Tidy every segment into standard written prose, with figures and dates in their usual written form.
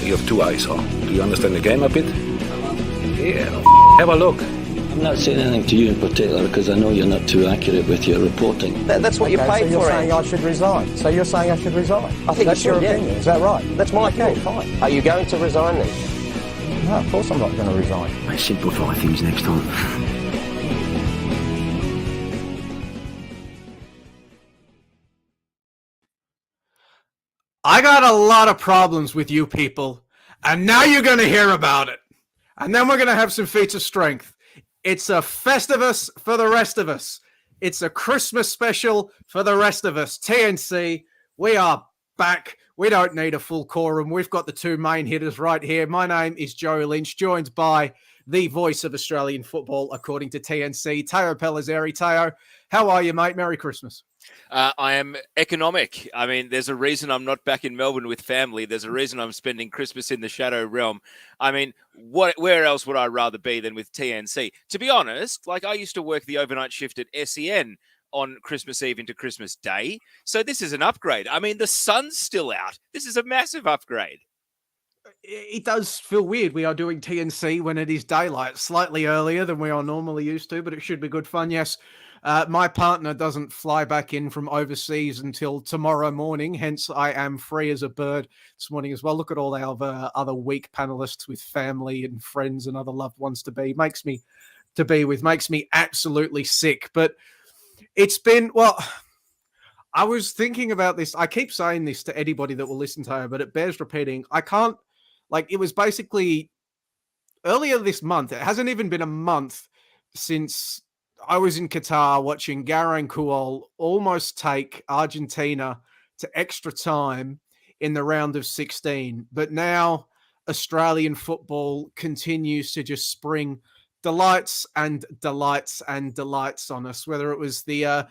You have two eyes, huh? Do you understand the game a bit? Yeah, have a look. I'm not saying anything to you in particular because I know you're not too accurate with your reporting. That's what you paid so you're for. Saying I should resign. So you're saying I should resign? I think that's you should, your opinion. Is that right? That's my opinion. Fine. Are you going to resign then? No, of course I'm not going to resign. I simplify things next time. I got a lot of problems with you people, and now you're going to hear about it. And then we're going to have some feats of strength. It's a Festivus for the rest of us. It's a Christmas special for the rest of us. TNC, we are back. We don't need a full quorum. We've got the two main hitters right here. My name is Joe Lynch, joined by the voice of Australian football, according to TNC, Teo Pellizzeri. Teo, how are you, mate? Merry Christmas. I am economic. I mean, there's a reason I'm not back in Melbourne with family. There's a reason I'm spending Christmas in the Shadow Realm. I mean, where else would I rather be than with TNC? To be honest, like I used to work the overnight shift at SEN on Christmas Eve into Christmas Day. So this is an upgrade. I mean, the sun's still out. This is a massive upgrade. It does feel weird. We are doing TNC when it is daylight, slightly earlier than we are normally used to, but it should be good fun. Yes. My partner doesn't fly back in from overseas until tomorrow morning. Hence, I am free as a bird this morning as well. Look at all our other week panelists with family and friends and other loved ones to be. Makes me absolutely sick. But it's been, well, I was thinking about this. I keep saying this to anybody that will listen to her, but it bears repeating. I can't, like, it was basically earlier this month. It hasn't even been a month since I was in Qatar watching Garain Kuol almost take Argentina to extra time in the round of 16. But now Australian football continues to just spring delights and delights and delights on us, whether it was the,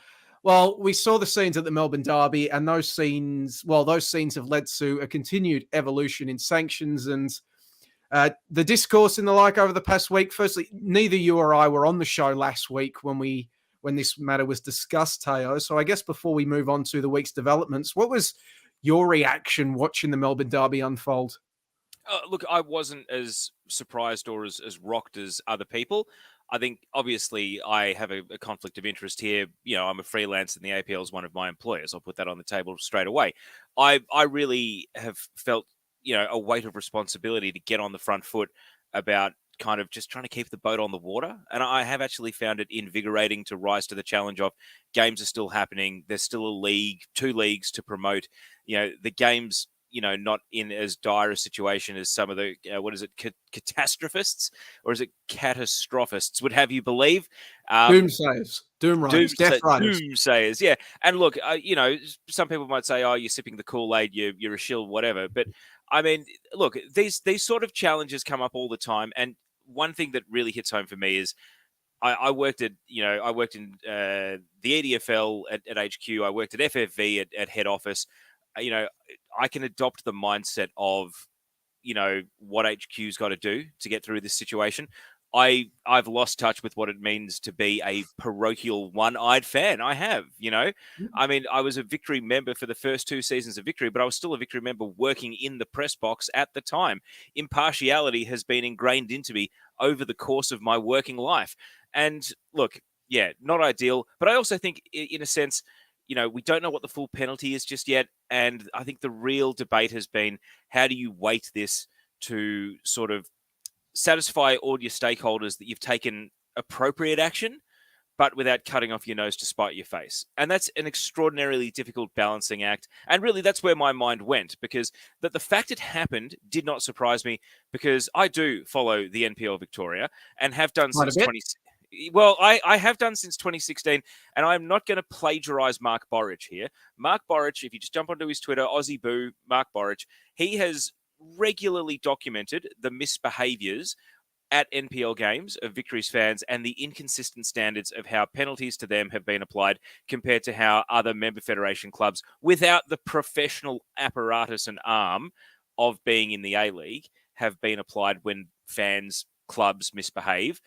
we saw the scenes at the Melbourne Derby, and those scenes have led to a continued evolution in sanctions and the discourse and the like over the past week. Firstly, neither you or I were on the show last week when this matter was discussed, Teo. So I guess before we move on to the week's developments, what was your reaction watching the Melbourne Derby unfold? Look, I wasn't as surprised or as rocked as other people. I think, obviously, I have a conflict of interest here. You know, I'm a freelance and the APL is one of my employers. I'll put that on the table straight away. I really have felt, you know, a weight of responsibility to get on the front foot about kind of just trying to keep the boat on the water. And I have actually found it invigorating to rise to the challenge of games are still happening. There's still a league, two leagues to promote. You know, the game's, you know, not in as dire a situation as some of the, catastrophists, or is it catastrophists would have you believe? Doomsayers, doomsayers, yeah. And look, you know, some people might say, oh, you're sipping the Kool-Aid, you're a shill, whatever. But I mean, look, these sort of challenges come up all the time. And one thing that really hits home for me is I worked in the EDFL at HQ. I worked at FFV at head office. You know, I can adopt the mindset of, you know, what HQ's got to do to get through this situation. I've lost touch with what it means to be a parochial one-eyed fan. I have, you know. I mean, I was a Victory member for the first 2 seasons of Victory, but I was still a Victory member working in the press box at the time. Impartiality has been ingrained into me over the course of my working life. And look, yeah, not ideal. But I also think, in a sense, you know, we don't know what the full penalty is just yet. And I think the real debate has been, how do you weight this to sort of satisfy all your stakeholders that you've taken appropriate action, but without cutting off your nose to spite your face? And that's an extraordinarily difficult balancing act. And really, that's where my mind went, because the fact it happened did not surprise me, because I do follow the NPL Victoria and have done since 2016. Well, I have done since 2016, and I'm not going to plagiarize Mark Borich here. Mark Borich, if you just jump onto his Twitter, Aussie Boo, Mark Borich, he has regularly documented the misbehaviours at NPL games of Victory's fans and the inconsistent standards of how penalties to them have been applied compared to how other member federation clubs, without the professional apparatus and arm of being in the A-League, have been applied when fans, clubs misbehave.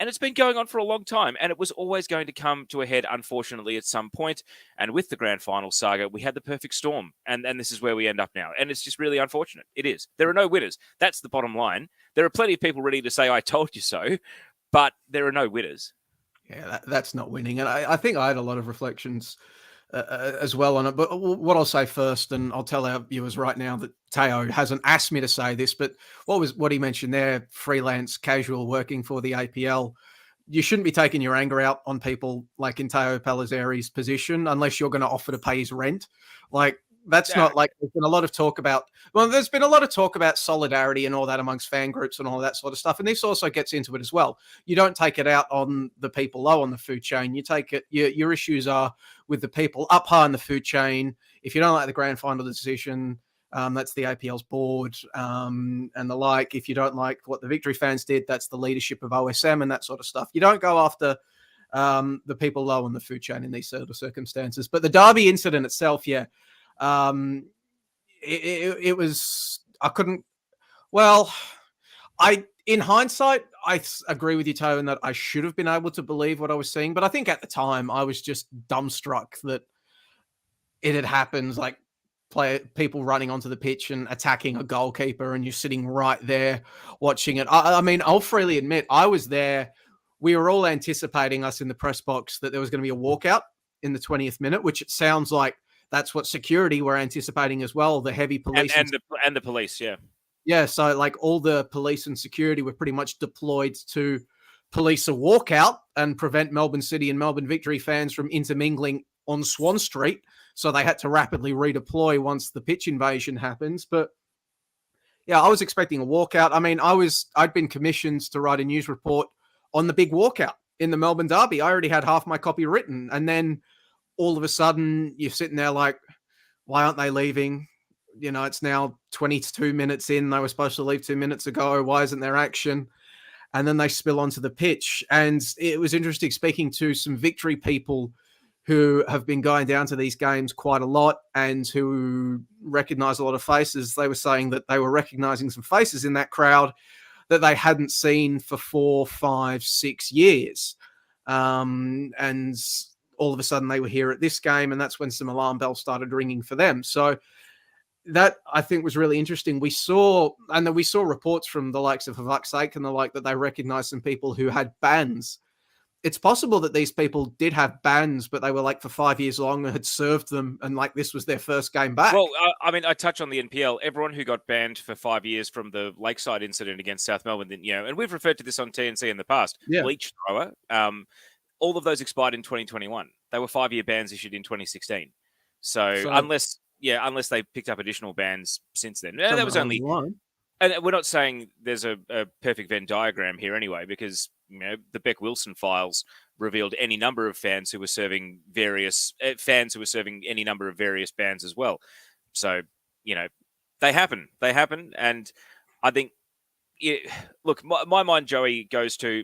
And it's been going on for a long time, and it was always going to come to a head, unfortunately, at some point. And with the grand final saga, we had the perfect storm, and this is where we end up now. And it's just really unfortunate. It is. There are no winners. That's the bottom line. There are plenty of people ready to say, I told you so, but there are no winners. Yeah, that's not winning. And I think I had a lot of reflections as well on it. But what I'll say first, and I'll tell our viewers right now that Teo hasn't asked me to say this, but what he mentioned there, freelance, casual, working for the APL, you shouldn't be taking your anger out on people like in Teo Palazzeri's position unless you're going to offer to pay his rent. Like, that's not like, there's been a lot of talk about, there's been a lot of talk about solidarity and all that amongst fan groups and all that sort of stuff. And this also gets into it as well. You don't take it out on the people low on the food chain. You take it, your issues are with the people up high on the food chain. If you don't like the grand final decision, that's the APL's board and the like. If you don't like what the Victory fans did, that's the leadership of OSM and that sort of stuff. You don't go after the people low on the food chain in these sort of circumstances. But the Derby incident itself, it was, in hindsight, I agree with you, Teo, in that I should have been able to believe what I was seeing. But I think at the time I was just dumbstruck that it had happened, like people running onto the pitch and attacking a goalkeeper and you're sitting right there watching it. I mean, I'll freely admit I was there. We were all anticipating, us in the press box, that there was going to be a walkout in the 20th minute, which it sounds like that's what security were anticipating as well. The heavy police and the police, yeah. Yeah, so like all the police and security were pretty much deployed to police a walkout and prevent Melbourne City and Melbourne Victory fans from intermingling on Swan Street. So they had to rapidly redeploy once the pitch invasion happens. But yeah, I was expecting a walkout. I mean, I'd been commissioned to write a news report on the big walkout in the Melbourne Derby. I already had half my copy written. And then all of a sudden you're sitting there like, why aren't they leaving? You know, it's now 22 minutes in. They were supposed to leave 2 minutes ago. Why isn't there action? And then they spill onto the pitch. And it was interesting speaking to some Victory people who have been going down to these games quite a lot and who recognize a lot of faces. They were saying that they were recognizing some faces in that crowd that they hadn't seen for 4, 5, 6 years. And all of a sudden they were here at this game, and that's when some alarm bells started ringing for them. So that, I think, was really interesting. We saw reports from the likes of Fuck's Sake and the like that they recognized some people who had bans. It's possible that these people did have bans, but they were like for 5 years long and had served them, and like this was their first game back. Well, I mean, I touch on the NPL. Everyone who got banned for 5 years from the Lakeside incident against South Melbourne, and we've referred to this on TNC in the past. Yeah. Bleach thrower. All of those expired in 2021. They were 5-year bans issued in 2016. So unless they picked up additional bans since then. That was only one. And we're not saying there's a perfect Venn diagram here anyway, because the Beck Wilson files revealed any number of fans who were serving any number of various bans as well. So, they happen. And I think, look, my mind, Joey, goes to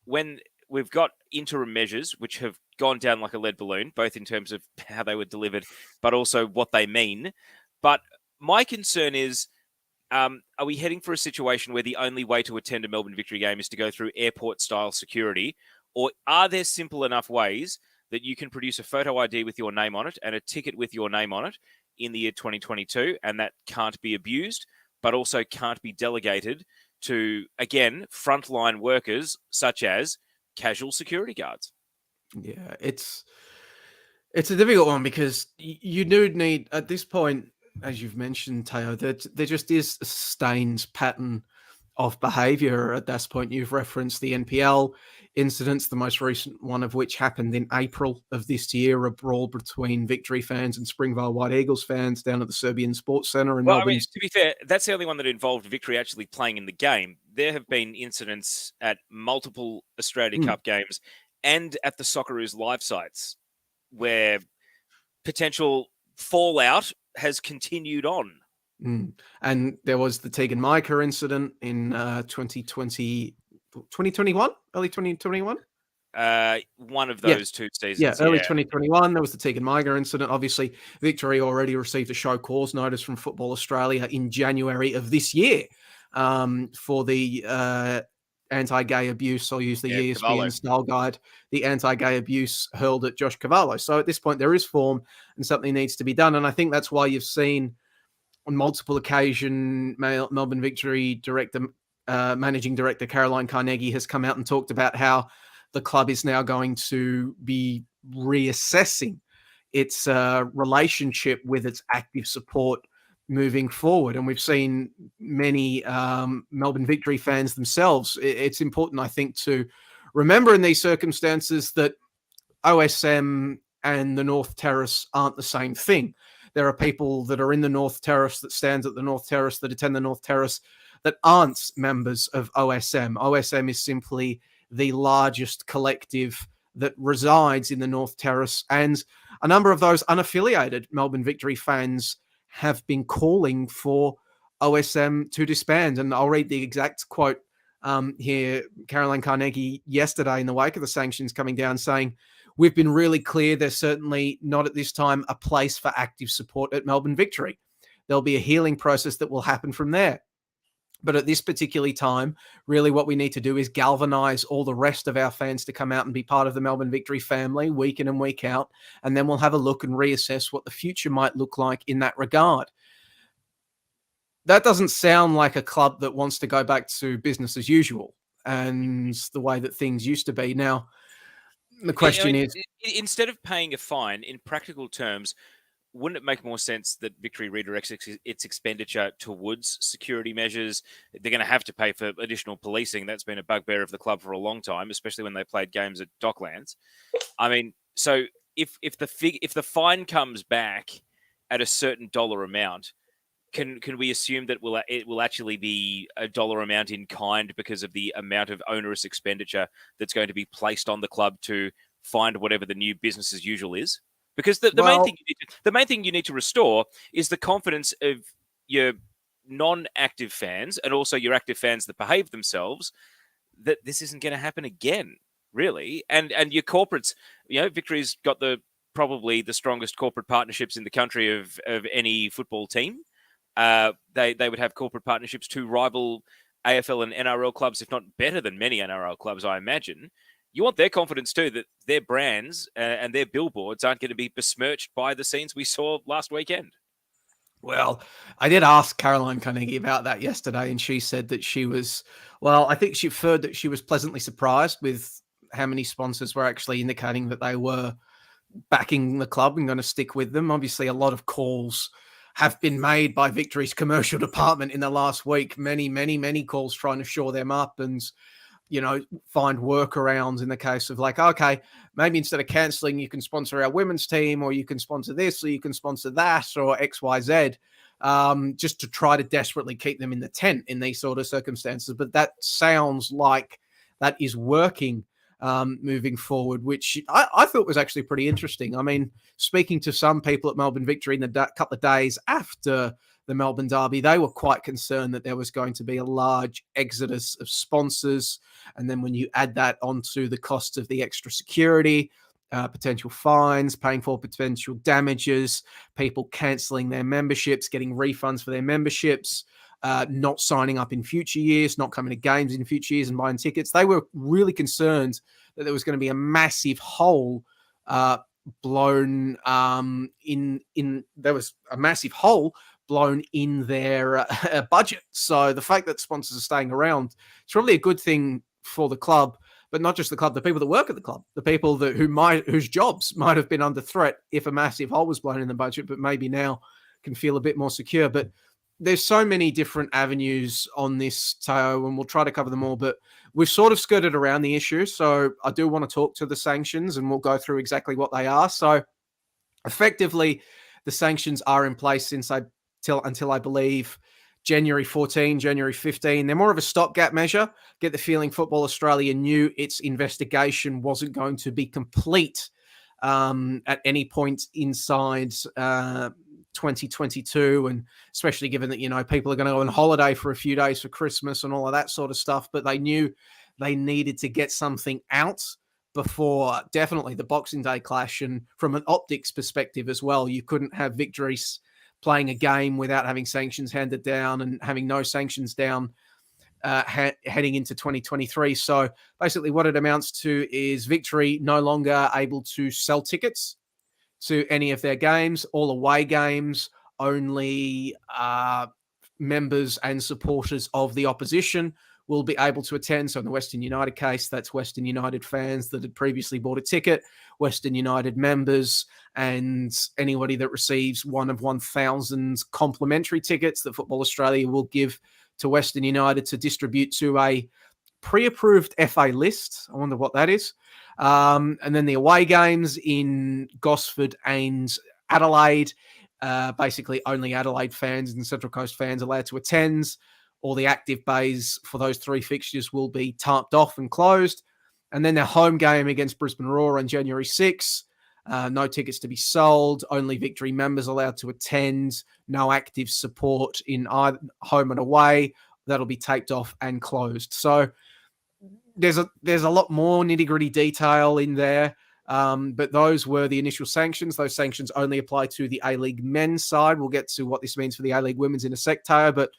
when we've got interim measures which have gone down like a lead balloon, both in terms of how they were delivered, but also what they mean. But my concern is, are we heading for a situation where the only way to attend a Melbourne Victory game is to go through airport-style security? Or are there simple enough ways that you can produce a photo ID with your name on it and a ticket with your name on it in the year 2022, and that can't be abused, but also can't be delegated to, again, frontline workers such as casual security guards? Yeah, it's a difficult one because you do need, at this point, as you've mentioned, Teo, there just is a sustained pattern of behaviour. At this point, you've referenced the NPL incidents, the most recent one of which happened in April of this year, a brawl between Victory fans and Springvale White Eagles fans down at the Serbian Sports Centre in Melbourne. I mean, to be fair, that's the only one that involved Victory actually playing in the game. There have been incidents at multiple Australia Cup games and at the Socceroos live sites where potential fallout has continued on. And there was the Tegan Micah incident in 2021, early 2021. One of those 2 seasons. Yeah, early 2021, there was the Tegan Micah incident. Obviously, Victory already received a show cause notice from Football Australia in January of this year for the anti-gay abuse. I'll use the ESPN Cavallo. style guide, the anti-gay abuse hurled at Josh Cavallo. So at this point, there is form and something needs to be done. And I think that's why you've seen on multiple occasions, Melbourne Victory managing director Caroline Carnegie has come out and talked about how the club is now going to be reassessing its relationship with its active support moving forward. And we've seen many Melbourne Victory fans themselves. It's important, I think, to remember in these circumstances that OSM and the North Terrace aren't the same thing. There are people that are in the North Terrace, that stand at the North Terrace, that attend the North Terrace, that aren't members of OSM. OSM is simply the largest collective that resides in the North Terrace, and a number of those unaffiliated Melbourne Victory fans have been calling for OSM to disband. And I'll read the exact quote here. Caroline Carnegie yesterday in the wake of the sanctions coming down saying, "We've been really clear there's certainly not at this time a place for active support at Melbourne Victory. There'll be a healing process that will happen from there. But at this particular time, really what we need to do is galvanize all the rest of our fans to come out and be part of the Melbourne Victory family week in and week out. And then we'll have a look and reassess what the future might look like in that regard." That doesn't sound like a club that wants to go back to business as usual and the way that things used to be. Now, the question is, instead of paying a fine, in practical terms, wouldn't it make more sense that Victory redirects its expenditure towards security measures? They're going to have to pay for additional policing. That's been a bugbear of the club for a long time, especially when they played games at Docklands. I mean, so if the fine comes back at a certain dollar amount, can we assume that it will actually be a dollar amount in kind because of the amount of onerous expenditure that's going to be placed on the club to find whatever the new business as usual is? Because the main thing you need to restore is the confidence of your non-active fans and also your active fans that behave themselves, that this isn't going to happen again, really. And your corporates, Victory's got probably the strongest corporate partnerships in the country of any football team. They would have corporate partnerships to rival AFL and NRL clubs, if not better than many NRL clubs, I imagine. You want their confidence too, that their brands and their billboards aren't going to be besmirched by the scenes we saw last weekend. Well, I did ask Caroline Carnegie about that yesterday, and she said that I think she inferred that she was pleasantly surprised with how many sponsors were actually indicating that they were backing the club and going to stick with them. Obviously, a lot of calls have been made by Victory's commercial department in the last week. Many, many, many calls trying to shore them up and find workarounds in the case of okay, maybe instead of cancelling, you can sponsor our women's team, or you can sponsor this, or you can sponsor that, or XYZ, just to try to desperately keep them in the tent in these sort of circumstances. But that sounds like that is working moving forward, which I thought was actually pretty interesting. I mean, speaking to some people at Melbourne Victory in the couple of days after the Melbourne Derby, they were quite concerned that there was going to be a large exodus of sponsors. And then when you add that onto the cost of the extra security, potential fines, paying for potential damages, people cancelling their memberships, getting refunds for their memberships, not signing up in future years, not coming to games in future years and buying tickets. They were really concerned that there was going to be a massive hole blown there was a massive hole blown in their budget. So the fact that sponsors are staying around, it's probably a good thing for the club, but not just the club, the people that work at the club, the people whose jobs might have been under threat if a massive hole was blown in the budget, but maybe now can feel a bit more secure. But there's so many different avenues on this, Tao, and we'll try to cover them all, but we've sort of skirted around the issue. So I do want to talk to the sanctions, and we'll go through exactly what they are. So effectively, the sanctions are in place until I believe January 14, January 15. They're more of a stopgap measure. Get the feeling Football Australia knew its investigation wasn't going to be complete at any point inside 2022, and especially given that people are going to go on holiday for a few days for Christmas and all of that sort of stuff. But they knew they needed to get something out before definitely the Boxing Day clash. And from an optics perspective as well, you couldn't have Victories playing a game without having sanctions handed down, and having no sanctions down heading into 2023. So basically what it amounts to is Victory no longer able to sell tickets to any of their games, all away games, only members and supporters of the opposition will be able to attend. So in the Western United case, that's Western United fans that had previously bought a ticket, Western United members, and anybody that receives one of 1,000 complimentary tickets that Football Australia will give to Western United to distribute to a pre-approved FA list. I wonder what that is. And then the away games in Gosford and Adelaide, basically only Adelaide fans and Central Coast fans allowed to attend. All the active bays for those three fixtures will be tarped off and closed. And then their home game against Brisbane Roar on January 6th. No tickets to be sold. Only Victory members allowed to attend. No active support in either home and away. That'll be taped off and closed. So there's a lot more nitty-gritty detail in there. But those were the initial sanctions. Those sanctions only apply to the A-League men's side. We'll get to what this means for the A-League women's in a sec, Tayo. But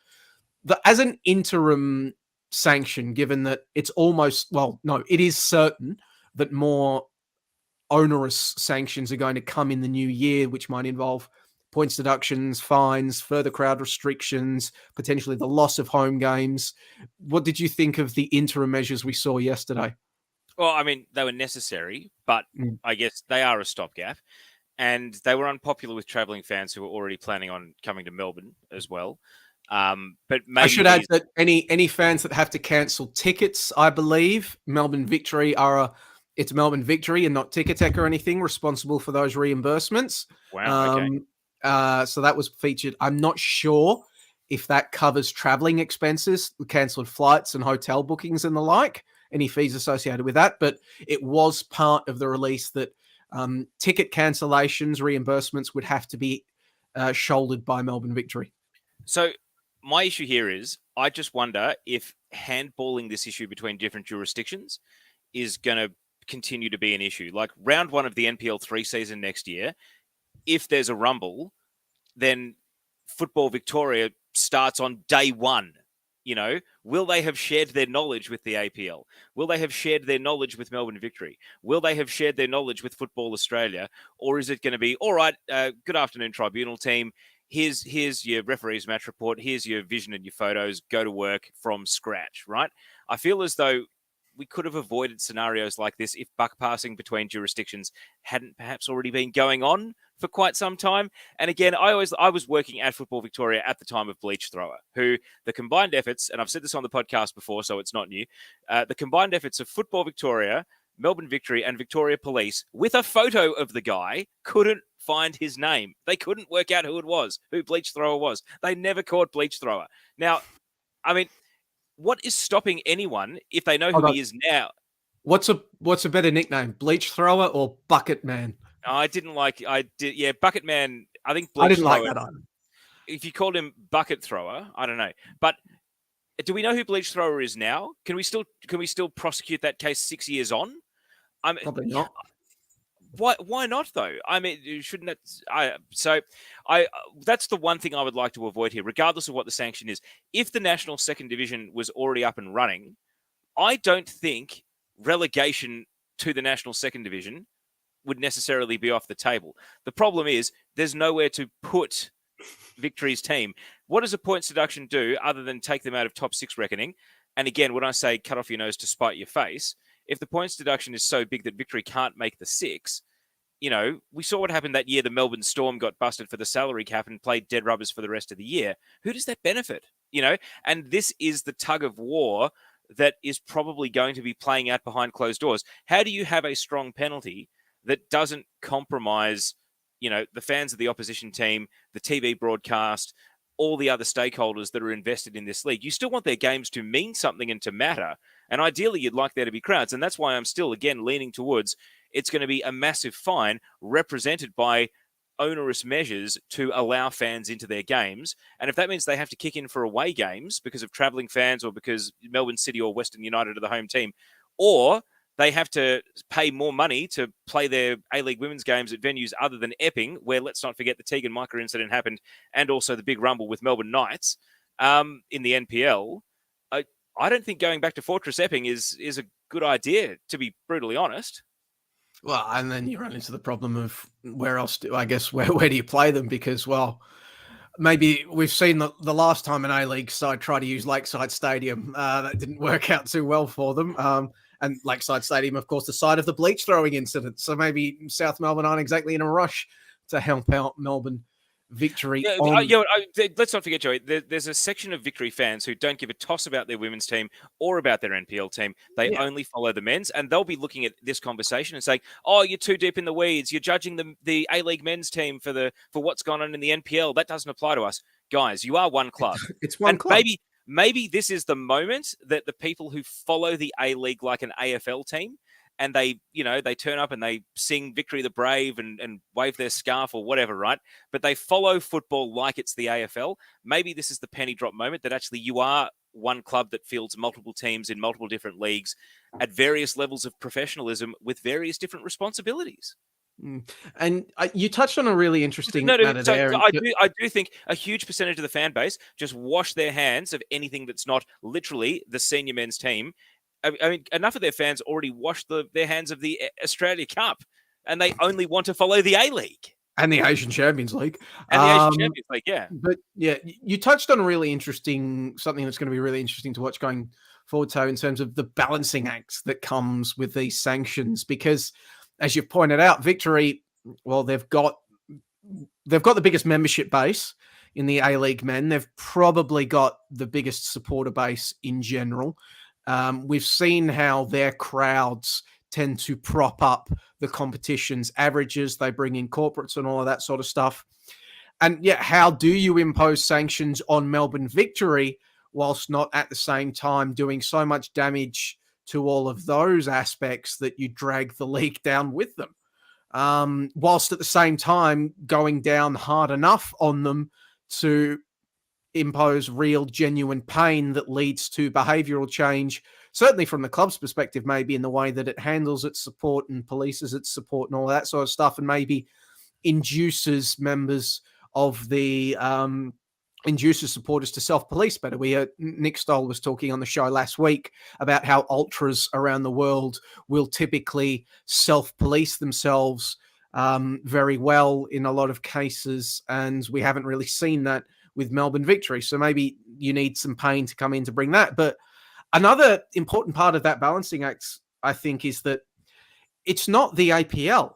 as an interim sanction, given that it's it is certain that more onerous sanctions are going to come in the new year, which might involve points deductions, fines, further crowd restrictions, potentially the loss of home games. What did you think of the interim measures we saw yesterday? Well, I mean, they were necessary, but I guess they are a stopgap. And they were unpopular with travelling fans who were already planning on coming to Melbourne as well. But maybe I should add that any fans that have to cancel tickets, I believe, Melbourne Victory it's Melbourne Victory and not Ticketek or anything responsible for those reimbursements. Wow, okay. So that was featured. I'm not sure if that covers traveling expenses, cancelled flights and hotel bookings and the like, any fees associated with that. But it was part of the release that ticket cancellations, reimbursements would have to be shouldered by Melbourne Victory. So my issue here is I just wonder if handballing this issue between different jurisdictions is going to continue to be an issue. Like round one of the NPL 3 season next year, if there's a rumble, then Football Victoria starts on day one. You know, will they have shared their knowledge with the APL? Will they have shared their knowledge with Melbourne Victory? Will they have shared their knowledge with Football Australia? Or is it going to be, all right, good afternoon, tribunal team. Here's your referee's match report. Here's your vision and your photos. Go to work from scratch, right? I feel as though we could have avoided scenarios like this if buck passing between jurisdictions hadn't perhaps already been going on for quite some time. And again, I was working at Football Victoria at the time of Bleach Thrower, who the combined efforts, and I've said this on the podcast before, so it's not new, the combined efforts of Football Victoria, Melbourne Victory, and Victoria Police, with a photo of the guy, couldn't find his name. They couldn't work out who it was, who Bleach Thrower was. They never caught Bleach Thrower. Now, I mean, what is stopping anyone if they know who he is now? What's a better nickname, Bleach Thrower or Bucket Man? Bucket Man. I think Bleach I didn't Thrower, like that either. If you called him Bucket Thrower, I don't know. But do we know who Bleach Thrower is now? Can we still prosecute that case 6 years on? Probably not. Why not though? I mean, shouldn't that? That's the one thing I would like to avoid here, regardless of what the sanction is. If the National Second Division was already up and running, I don't think relegation to the National Second Division would necessarily be off the table. The problem is there's nowhere to put Victory's team. What does a points deduction do other than take them out of top six reckoning? And again, when I say cut off your nose to spite your face, if the points deduction is so big that Victory can't make the six, you know, we saw what happened that year. The Melbourne Storm got busted for the salary cap and played dead rubbers for the rest of the year. Who does that benefit? You know, and this is the tug of war that is probably going to be playing out behind closed doors. How do you have a strong penalty that doesn't compromise, you know, the fans of the opposition team, the TV broadcast, all the other stakeholders that are invested in this league? You still want their games to mean something and to matter. And ideally, you'd like there to be crowds. And that's why I'm still, again, leaning towards it's going to be a massive fine represented by onerous measures to allow fans into their games. And if that means they have to kick in for away games because of travelling fans or because Melbourne City or Western United are the home team, or they have to pay more money to play their A-League women's games at venues other than Epping, where, let's not forget, the Tegan Micah incident happened, and also the big rumble with Melbourne Knights in the NPL, I don't think going back to Fortress Epping is a good idea, to be brutally honest. Well, and then you run into the problem of where else where do you play them? Because, well, maybe we've seen the last time an A-League side tried to use Lakeside Stadium. That didn't work out too well for them. And Lakeside Stadium, of course, the site of the bleach throwing incident. So maybe South Melbourne aren't exactly in a rush to help out Melbourne Victory. Let's not forget, Joey, there's a section of Victory fans who don't give a toss about their women's team or about their NPL team. They only follow the men's, and they'll be looking at this conversation and saying, "Oh, you're too deep in the weeds. You're judging the A-League men's team for what's gone on in the NPL. That doesn't apply to us, guys. You are one club. It's one club. Maybe this is the moment that the people who follow the A-League like an AFL team, and they turn up and they sing Victory the Brave and wave their scarf or whatever, right? But they follow football like it's the AFL. Maybe this is the penny drop moment that actually you are one club that fields multiple teams in multiple different leagues at various levels of professionalism with various different responsibilities. And you touched on a really interesting matter there. So I do think a huge percentage of the fan base just wash their hands of anything that's not literally the senior men's team. I mean, enough of their fans already washed their hands of the Australia Cup, and they only want to follow the A-League. And the Asian Champions League. And the Asian Champions League, yeah. But, yeah, you touched on something that's going to be really interesting to watch going forward, Toe, in terms of the balancing act that comes with these sanctions. Because, as you've pointed out, Victory, well, they've got the biggest membership base in the A-League men. They've probably got the biggest supporter base in general. We've seen how their crowds tend to prop up the competition's averages. They bring in corporates and all of that sort of stuff. And yeah, how do you impose sanctions on Melbourne Victory whilst not at the same time doing so much damage to all of those aspects that you drag the league down with them? Whilst at the same time going down hard enough on them to impose real, genuine pain that leads to behavioural change, certainly from the club's perspective, maybe in the way that it handles its support and polices its support and all that sort of stuff, and maybe induces members of the induces supporters to self-police better. We heard Nick Stoll was talking on the show last week about how ultras around the world will typically self-police themselves very well in a lot of cases, and we haven't really seen that with Melbourne Victory. So maybe you need some pain to come in to bring that. But another important part of that balancing act, I think, is that it's not the APL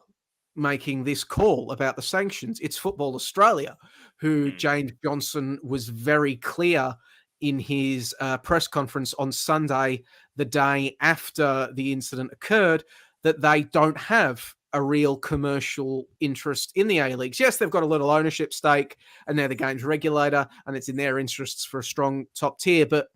making this call about the sanctions. It's Football Australia, who James Johnson was very clear in his press conference on Sunday, the day after the incident occurred, that they don't have a real commercial interest in the A-Leagues. Yes, they've got a little ownership stake and they're the game's regulator and it's in their interests for a strong top tier, but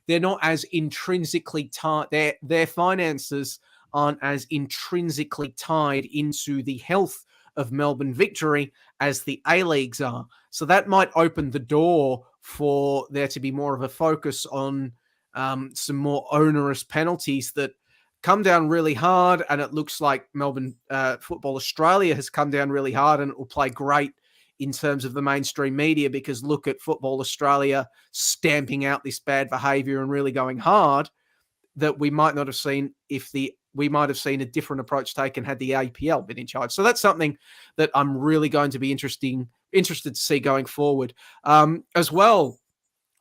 they're not as intrinsically tied. Their finances aren't as intrinsically tied into the health of Melbourne Victory as the A-Leagues are. So that might open the door for there to be more of a focus on some more onerous penalties that come down really hard, and it looks like Melbourne Football Australia has come down really hard, and it will play great in terms of the mainstream media, because look at Football Australia stamping out this bad behaviour and really going hard, that we might not have seen if we might have seen a different approach taken had the APL been in charge. So that's something that I'm really going to be interested to see going forward. As well,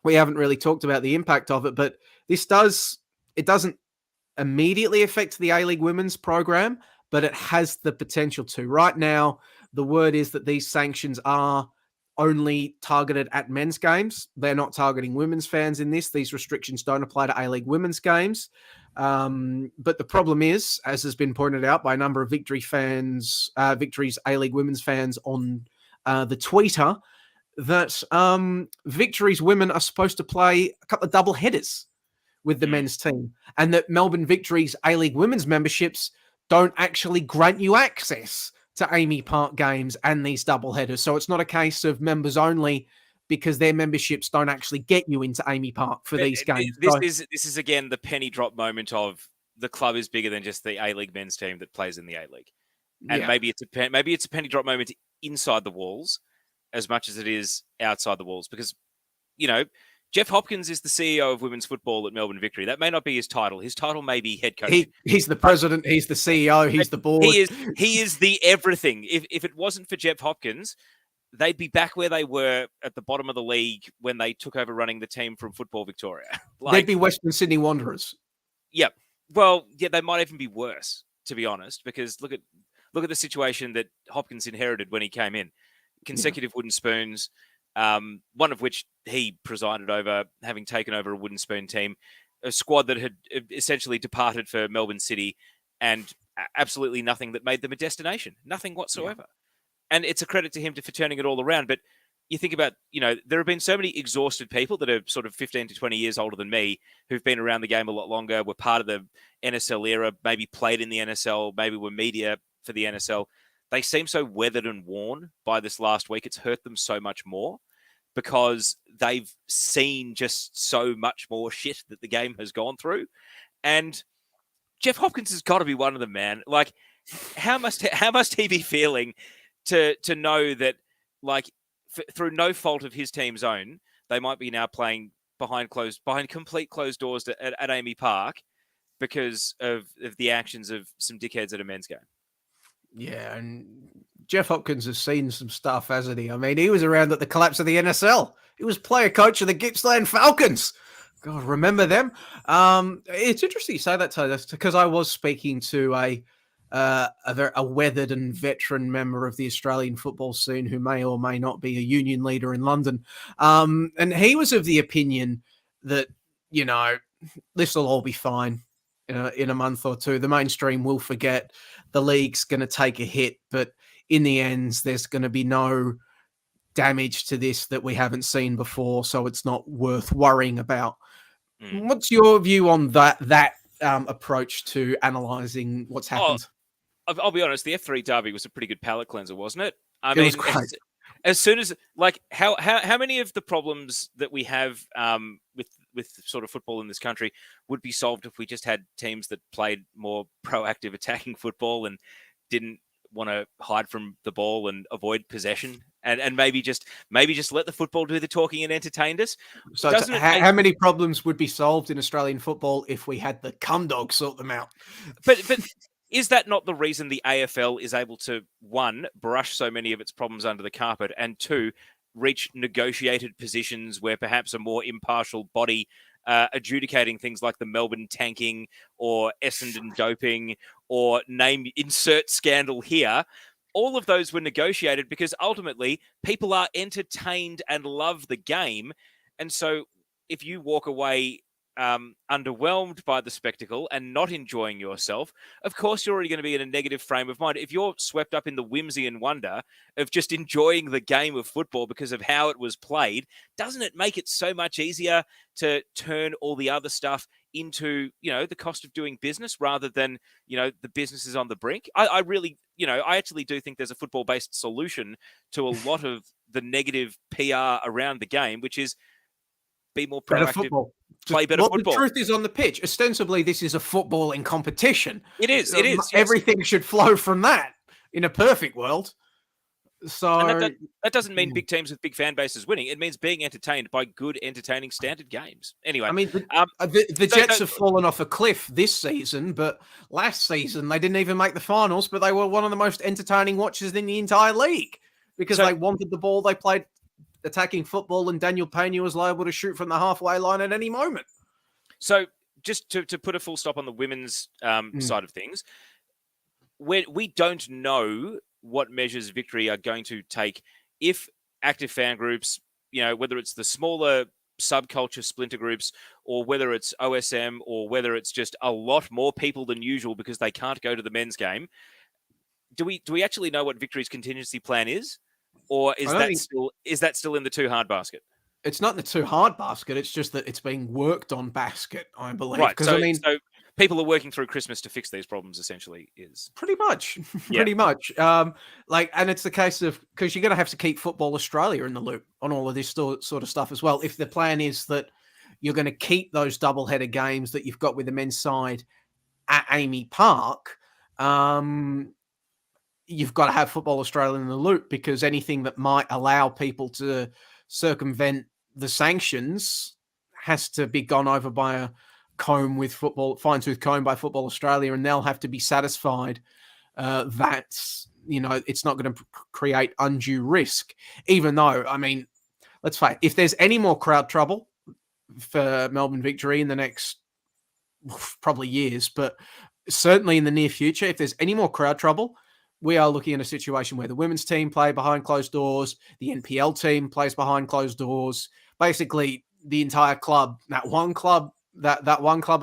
we haven't really talked about the impact of it, but it doesn't immediately affect the A-League women's program, but it has the potential to. Right now, the word is that these sanctions are only targeted at men's games. They're not targeting women's fans in this. These restrictions don't apply to A-League women's games. But the problem is, as has been pointed out by a number of Victory's A-League women's fans on the Twitter, that Victory's women are supposed to play a couple of double headers with the men's team, and that Melbourne Victory's A-League women's memberships don't actually grant you access to Amy Park games and these double headers. So it's not a case of members only, because their memberships don't actually get you into Amy Park for these games. This is again the penny drop moment of the club is bigger than just the A-League men's team that plays in the A-League, and maybe it's a penny drop moment inside the walls as much as it is outside the walls, because Jeff Hopkins is the CEO of women's football at Melbourne Victory. That may not be his title. His title may be head coach. He's the president. He's the CEO. He's the board. He is the everything. If it wasn't for Jeff Hopkins, they'd be back where they were at the bottom of the league when they took over running the team from Football Victoria. They'd be Western Sydney Wanderers. Yep. Well, yeah, they might even be worse, to be honest, because look at the situation that Hopkins inherited when he came in. Consecutive wooden spoons, one of which he presided over, having taken over a wooden spoon team, a squad that had essentially departed for Melbourne City, and absolutely nothing that made them a destination. Nothing whatsoever. Yeah. And it's a credit to him for turning it all around. But you think about, there have been so many exhausted people that are sort of 15 to 20 years older than me who've been around the game a lot longer, were part of the NSL era, maybe played in the NSL, maybe were media for the NSL. They seem so weathered and worn by this last week. It's hurt them so much more because they've seen just so much more shit that the game has gone through. And Jeff Hopkins has got to be one of them, man. Like, how must he be feeling to know that, like, through no fault of his team's own, they might be now playing behind complete closed doors at Amy Park because of the actions of some dickheads at a men's game. Yeah, and Jeff Hopkins has seen some stuff, hasn't he? I mean, he was around at the collapse of the NSL. He was player coach of the Gippsland Falcons. God, remember them? It's interesting you say that, Tony, because I was speaking to a weathered and veteran member of the Australian football scene who may or may not be a union leader in London. And he was of the opinion that, this will all be fine in a month or two. The mainstream will forget. The league's going to take a hit, but in the end, there's going to be no damage to this that we haven't seen before, so it's not worth worrying about. What's your view on that approach to analysing what's happened? I'll be honest, the F3 Derby was a pretty good palate cleanser, wasn't it? It was great. As soon as, like, how many of the problems that we have with sort of football in this country would be solved if we just had teams that played more proactive attacking football and didn't want to hide from the ball and avoid possession and maybe just let the football do the talking and entertain us? So how many problems would be solved in Australian football if we had the cum dog sort them out? But is that not the reason the AFL is able to, one, brush so many of its problems under the carpet, and two, reach negotiated positions where perhaps a more impartial body adjudicating things like the Melbourne tanking or Essendon doping or insert scandal here, all of those were negotiated because ultimately people are entertained and love the game. And so if you walk away underwhelmed by the spectacle and not enjoying yourself, of course you're already going to be in a negative frame of mind. If you're swept up in the whimsy and wonder of just enjoying the game of football because of how it was played, doesn't it make it so much easier to turn all the other stuff into, the cost of doing business rather than, the business is on the brink? I really, I actually do think there's a football-based solution to a lot of the negative PR around the game, which is be more proactive, play better football. The truth is on the pitch. Ostensibly, this is a footballing competition. It is. It is. Everything should flow from that in a perfect world. So and that doesn't mean big teams with big fan bases winning. It means being entertained by good, entertaining standard games. Anyway, I mean, the Jets have fallen off a cliff this season, but last season they didn't even make the finals, but they were one of the most entertaining watches in the entire league because they wanted the ball. They played attacking football, and Daniel Pena was liable to shoot from the halfway line at any moment. So just to put a full stop on the women's side of things, we don't know what measures Victory are going to take if active fan groups, whether it's the smaller subculture splinter groups or whether it's OSM or whether it's just a lot more people than usual because they can't go to the men's game. Do we actually know what Victory's contingency plan is? Or is that still in the too hard basket? It's not in the too hard basket. It's just that it's being worked on basket, I believe. Right. So people are working through Christmas to fix these problems, essentially, is pretty much. And it's the case of, because you're going to have to keep Football Australia in the loop on all of this sort of stuff as well. If the plan is that you're going to keep those double-header games that you've got with the men's side at Amy Park, you've got to have Football Australia in the loop, because anything that might allow people to circumvent the sanctions has to be gone over by a fine-tooth comb by Football Australia, and they'll have to be satisfied that it's not going to create undue risk. Even though, I mean, let's face it, if there's any more crowd trouble for Melbourne Victory in the next probably years, but certainly in the near future, if there's any more crowd trouble, we are looking at a situation where the women's team play behind closed doors, the NPL team plays behind closed doors. Basically, the entire club, that one club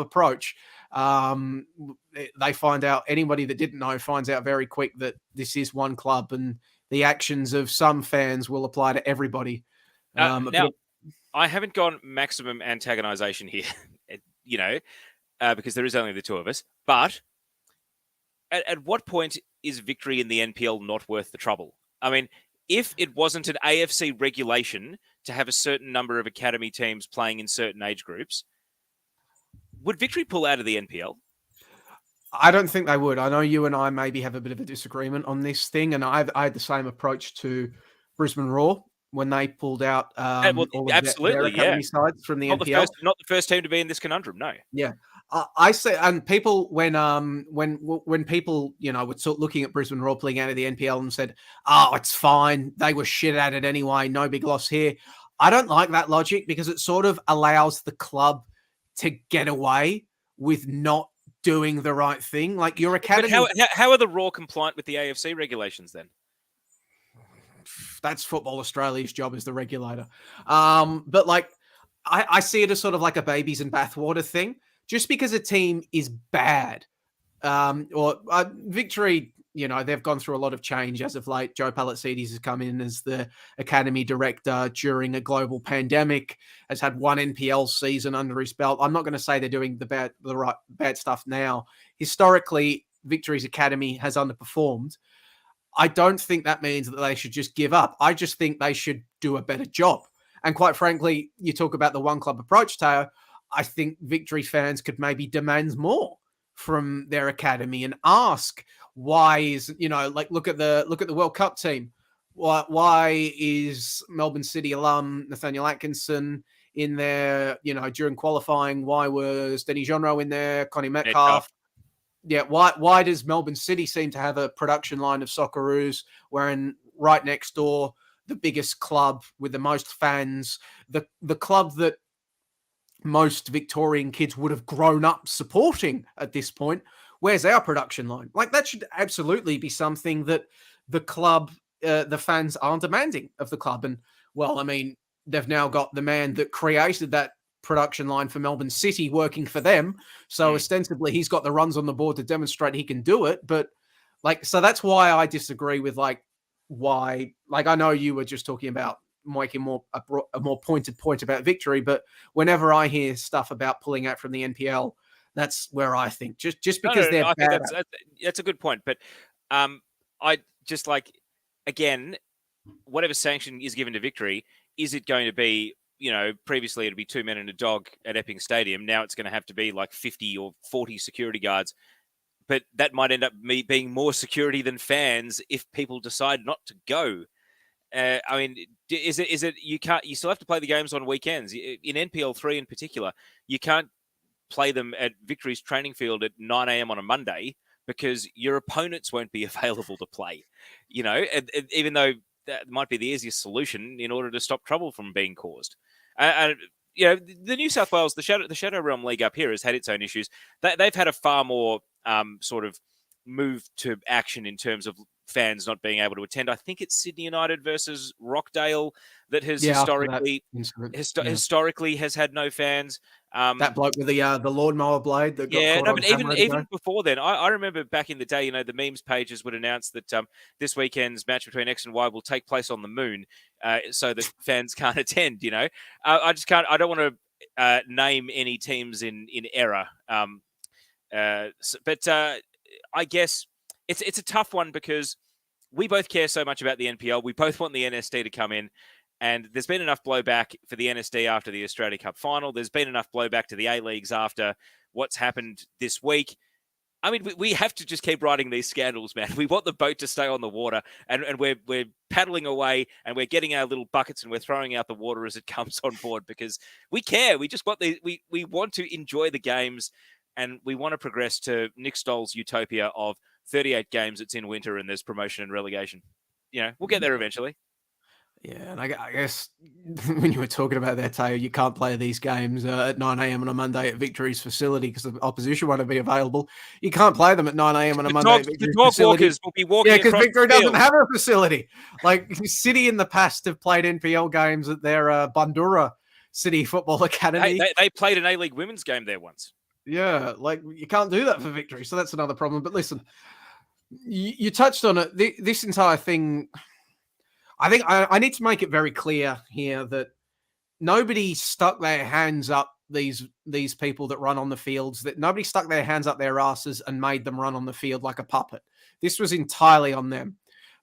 approach, they find out, anybody that didn't know finds out very quick that this is one club, and the actions of some fans will apply to everybody. Now, I haven't gone maximum antagonization here, because there is only the two of us. But at what point is victory in the NPL not worth the trouble? I mean, if it wasn't an AFC regulation to have a certain number of academy teams playing in certain age groups, would victory pull out of the NPL? I don't think they would. I know you and I maybe have a bit of a disagreement on this thing, and I had the same approach to Brisbane Roar when they pulled out all of their academy sides from the NPL. Not the first team to be in this conundrum, no. Yeah. I say, and people, when people, were sort of looking at Brisbane Roar pulling out of the NPL and said, "Oh, it's fine. They were shit at it anyway. No big loss here." I don't like that logic, because it sort of allows the club to get away with not doing the right thing. Like, your academy. But how are the Raw compliant with the AFC regulations then? That's Football Australia's job as the regulator. But like, I see it as sort of like a babies and bathwater thing. Just because a team is bad, Victory, they've gone through a lot of change as of late. Joe Palacides has come in as the academy director during a global pandemic, has had one NPL season under his belt. I'm not going to say they're doing the bad stuff now. Historically, Victory's academy has underperformed. I don't think that means that they should just give up. I just think they should do a better job. And quite frankly, you talk about the one club approach, Tao. I think Victory fans could maybe demand more from their academy and ask, why is, look at the World Cup team. Why is Melbourne City alum Nathaniel Atkinson in there, during qualifying? Why was Denny Jonro in there? Connie Metcalf? Yeah, why does Melbourne City seem to have a production line of Socceroos, wherein right next door, the biggest club with the most fans, the club that most Victorian kids would have grown up supporting at this point, where's our production line? Like, that should absolutely be something that the club, the fans are demanding of the club. And, well, I mean, they've now got the man that created that production line for Melbourne City working for them. So ostensibly he's got the runs on the board to demonstrate he can do it. But so that's why I disagree with why, I know you were just talking about making a more pointed point about victory, but whenever I hear stuff about pulling out from the NPL, that's where I think just because they're I bad. think that's a good point. But I just again, whatever sanction is given to victory, is it going to be, previously it'd be 2 men and a dog at Epping Stadium. Now it's going to have to be 50 or 40 security guards. But that might end up being more security than fans if people decide not to go. I mean, is it you still have to play the games on weekends. In NPL 3 in particular, you can't play them at Victory's training field at 9 a.m. on a Monday because your opponents won't be available to play. And even though that might be the easiest solution in order to stop trouble from being caused. The New South Wales, the Shadow Realm League up here has had its own issues. They've had a far more sort of move to action in terms of fans not being able to attend. I think it's Sydney United versus Rockdale that has historically has had no fans. That bloke with the lawnmower blade that got caught but even before then, I remember back in the day, the memes pages would announce that this weekend's match between X and Y will take place on the moon, so that fans can't attend. I just can't. I don't want to name any teams in error. But I guess it's a tough one because we both care so much about the NPL. We both want the NSD to come in. And there's been enough blowback for the NSD after the Australia Cup final. There's been enough blowback to the A-Leagues after what's happened this week. I mean, we have to just keep writing these scandals, man. We want the boat to stay on the water, and we're paddling away, and we're getting our little buckets, and we're throwing out the water as it comes on board because we care. We just want we want to enjoy the games, and we want to progress to Nick Stoll's utopia of 38 games. It's in winter, and there's promotion and relegation. We'll get there eventually. Yeah, and I guess when you were talking about that, Tayo, you can't play these games at 9 a.m. on a Monday at Victory's facility because the opposition won't be available. You can't play them at 9 a.m. on a Monday at Victory's the dog facility. walkers will be walking. Yeah, because Victory doesn't doesn't have a facility. Like City in the past have played NPL games at their Bandura City Football Academy. They played an A-League women's game there once. Yeah, like you can't do that for Victory, so that's another problem. But listen, you touched on it. This entire thing. I think I need to make it very clear here that nobody stuck their hands up these people that run on the fields, that nobody stuck their hands up their asses and made them run on the field like a puppet. This was entirely on them.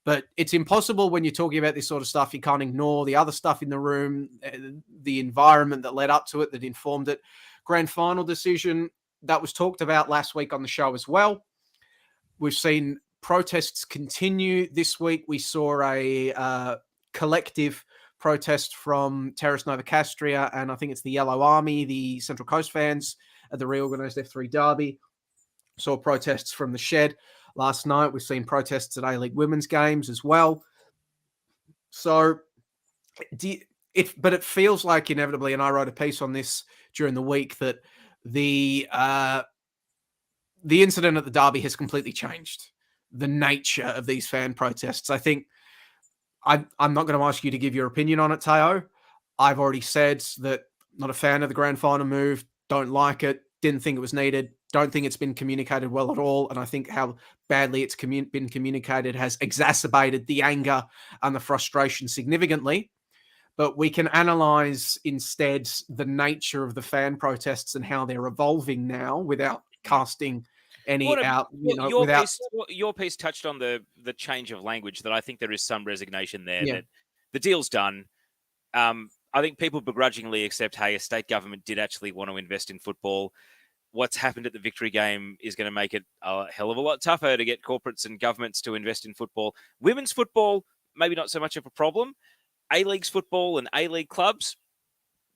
But it's impossible when you're talking about this sort of stuff. You can't ignore the other stuff in the room, the environment that led up to it, that informed it. Grand final decision that was talked about last week on the show as well. We've seen protests continue this week. We saw a collective protest from Terrace Nova Castria, and I think it's the Yellow Army, the Central Coast fans at the reorganised F3 Derby. Saw protests from the Shed last night. We've seen protests at A-League women's games as well. So, but it feels like inevitably, and I wrote a piece on this during the week, that the incident at the Derby has completely changed the nature of these fan protests. I think I'm not going to ask you to give your opinion on it, Tayo. I've already said that not a fan of the grand final move, don't like it, didn't think it was needed, don't think it's been communicated well at all, and I think how badly it's been communicated has exacerbated the anger and the frustration significantly. But we can analyse instead the nature of the fan protests and how they're evolving now without casting your piece touched on the change of language, that I think there is some resignation there, Yeah. that the deal's done. I think people begrudgingly accept, hey, a state government did actually want to invest in football. What's happened at the Victory game is going to make it a hell of a lot tougher to get corporates and governments to invest in football. Women's football, maybe not so much of a problem. A-League's football and A-League clubs,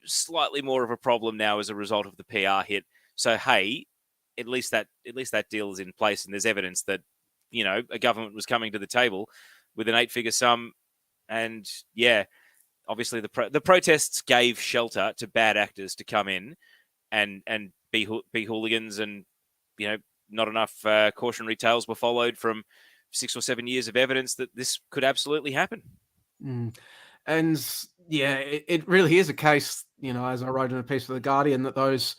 slightly more of a problem now as a result of the PR hit. So, hey, at least that deal is in place, and there's evidence that a government was coming to the table with an 8-figure sum, and obviously the protests gave shelter to bad actors to come in and be hooligans, and not enough cautionary tales were followed from 6 or 7 years of evidence that this could absolutely happen. And it really is a case, as I wrote in a piece for The Guardian, that those